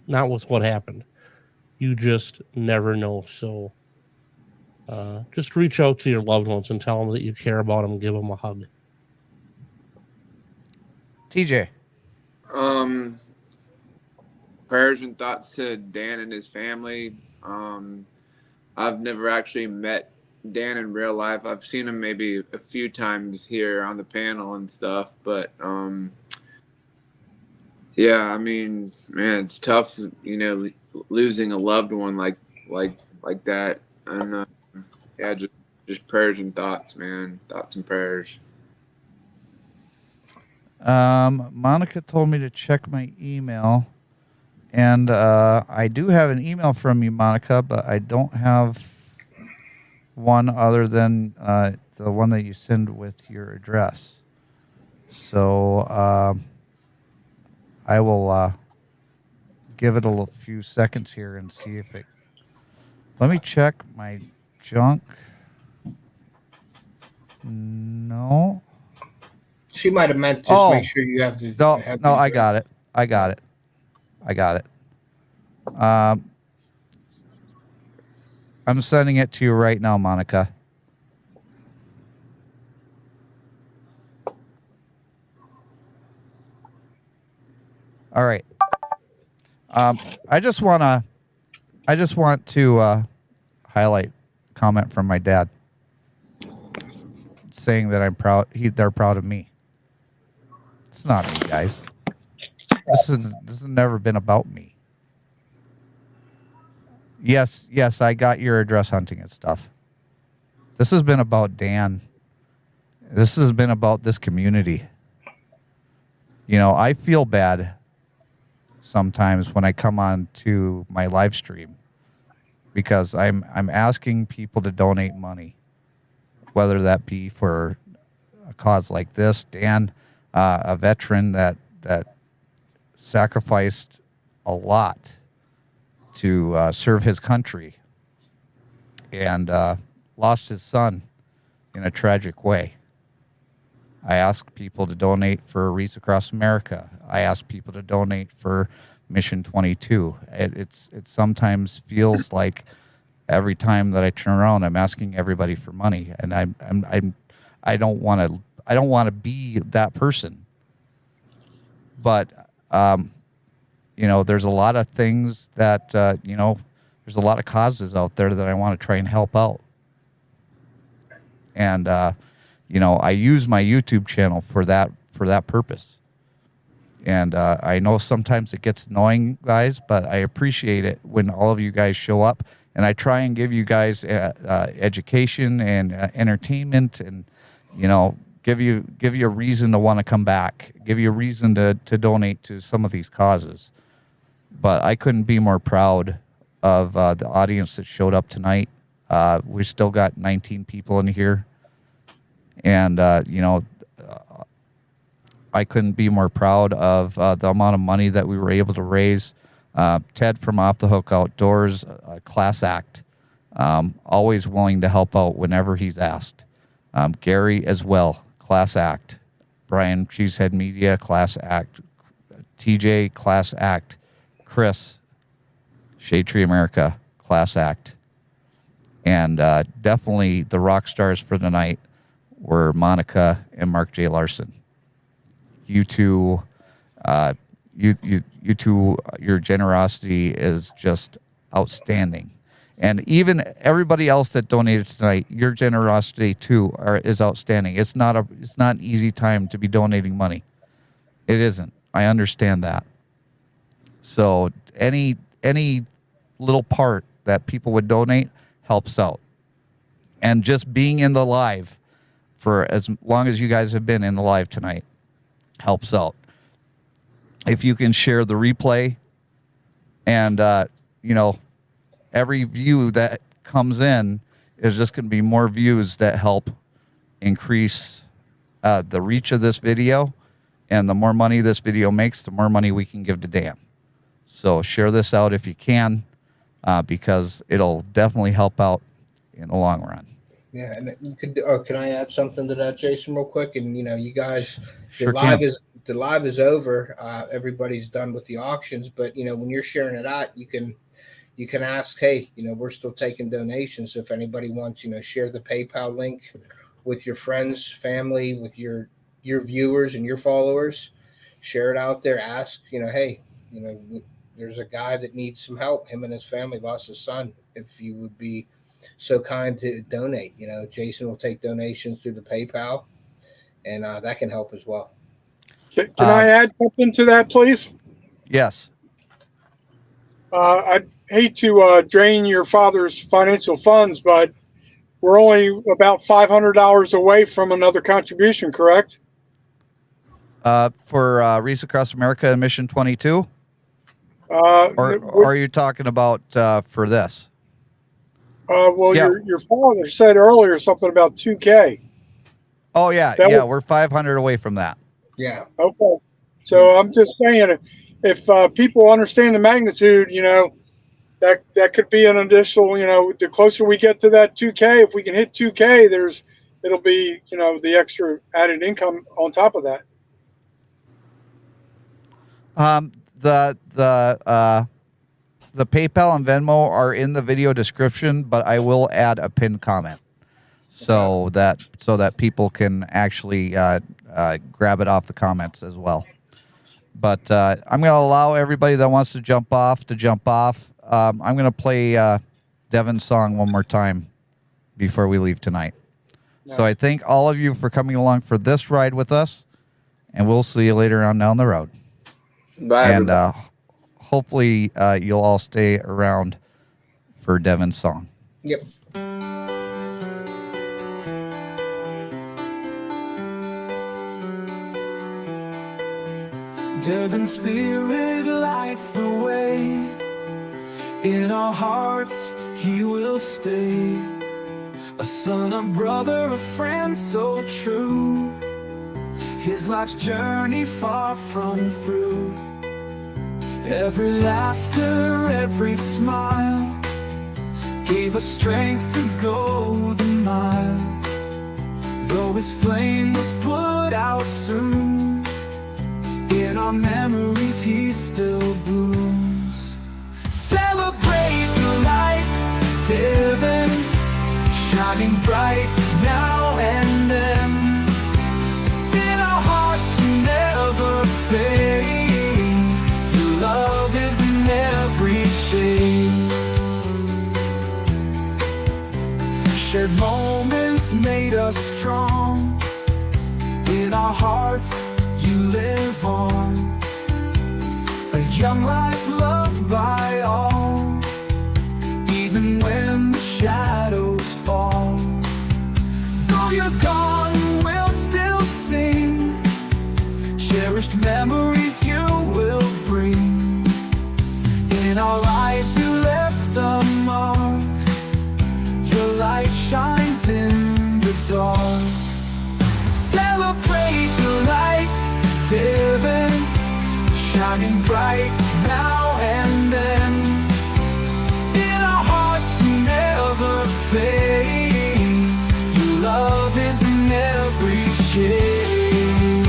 with what happened. You just never know. So just reach out to your loved ones and tell them that you care about them. Give them a hug. TJ? Prayers and thoughts to Dan and his family. I've never actually met Dan in real life. I've seen him maybe a few times here on the panel and stuff, but yeah, I mean, man, it's tough, losing a loved one like that. And yeah, just prayers and thoughts, man. Thoughts and prayers. Monica told me to check my email, and I do have an email from you, Monica, but I don't have one other than the one that you send with your address. So I will give it a few seconds here and see if it. Let me check my junk. No. She might have meant just make sure you have to. No, I got it. I got it. I'm sending it to you right now, Monica. All right. I just want to highlight a comment from my dad saying that I'm proud. They're proud of me. It's not me, guys. This has never been about me. Yes, I got your address hunting and stuff. This has been about Dan. This has been about this community. You know, I feel bad sometimes when I come on to my live stream because I'm asking people to donate money, whether that be for a cause like this. Dan, a veteran that sacrificed a lot to serve his country and lost his son in a tragic way. I ask people to donate for Wreaths Across America. I ask people to donate for Mission 22. It sometimes feels like every time that I turn around, I'm asking everybody for money, and I don't want to be that person. But you know, there's a lot of things that you know, there's a lot of causes out there that I want to try and help out, and you know, I use my YouTube channel for that purpose. And I know sometimes it gets annoying, guys, but I appreciate it when all of you guys show up. And I try and give you guys education and entertainment, and you know, give you a reason to want to come back, give you a reason to donate to some of these causes. But I couldn't be more proud of the audience that showed up tonight. We still got 19 people in here. And, you know, I couldn't be more proud of the amount of money that we were able to raise. Ted from Off the Hook Outdoors, class act, always willing to help out whenever he's asked. Gary as well, class act. Brian, Cheesehead Media, class act. TJ, class act. Chris, Shade Tree America, class act. And definitely the rock stars for the night were Monica and Mark J. Larson. You two, you two, your generosity is just outstanding. And even everybody else that donated tonight, your generosity too is outstanding. It's not an easy time to be donating money. It isn't. I understand that. So any little part that people would donate helps out. And just being in the live for as long as you guys have been in the live tonight helps out. If you can share the replay, and you know, every view that comes in is just going to be more views that help increase the reach of this video, and the more money this video makes, the more money we can give to Dan. So share this out if you can, because it'll definitely help out in the long run. Yeah, and you could. Can I add something to that, Jason, real quick? And you know, you guys, Sure the live is over. Everybody's done with the auctions, but you know, when you're sharing it out, you can ask, hey, you know, we're still taking donations. So if anybody wants, you know, share the PayPal link with your friends, family, with your viewers and your followers. Share it out there. Ask, you know, hey, you know, there's a guy that needs some help. Him and his family lost his son. If you would be so kind to donate, you know, Jason will take donations through the PayPal, and that can help as well. Can I add something to that, please? Yes. I hate to drain your father's financial funds, but we're only about $500 away from another contribution, correct? For Wreaths Across America and Mission 22? Or are you talking about for this? Well, yeah. your father said earlier something about 2K. Oh, yeah. That we're 500 away from that. Yeah. Okay. So I'm just saying, if people understand the magnitude, you know, that could be an additional, you know, the closer we get to that 2K, if we can hit 2K, there's it'll be, you know, the extra added income on top of that. The PayPal and Venmo are in the video description, but I will add a pinned comment so that people can actually grab it off the comments as well. But I'm going to allow everybody that wants to jump off to jump off. I'm going to play Deven's song one more time before we leave tonight. Yeah. So I thank all of you for coming along for this ride with us, and we'll see you later on down the road. Bye. And hopefully you'll all stay around for Deven's song. Yep. Deven's spirit lights the way. In our hearts he will stay. A son, a brother, a friend so true. His life's journey far from through. Every laughter, every smile gave us strength to go the mile. Though his flame was put out soon, in our memories he still blooms. Celebrate the light, Deven, shining bright now and then. In our hearts you never fade. Your love is in every shade. Shared moments made us strong. In our hearts you live on. A young life loved by all, even when the shadows fall. Though you're gone, we'll still sing. Cherished memories you will bring. In our lives you left a mark. Your light shines in the dark. Celebrate the light, Deven, shining bright now and then. In our hearts you never fade. Your love is in every shade.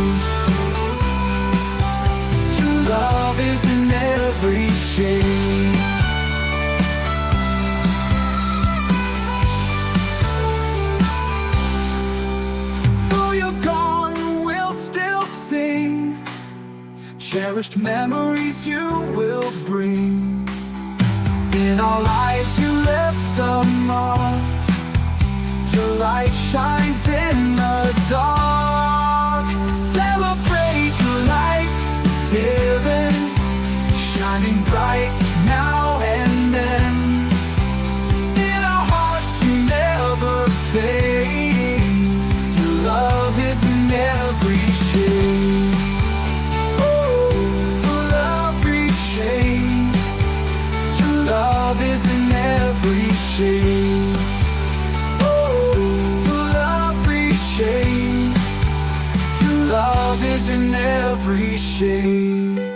Your love is in every shade. Though you're gone, we'll still sing. Cherished memories you will bring. In our lives you left a mark. Your light shines in the dark. Celebrate the light, Deven, shining bright now and then. In our hearts you never fade. Your love is in every shade. Love is in every shade. Oh, every shade. Your love is in every shade.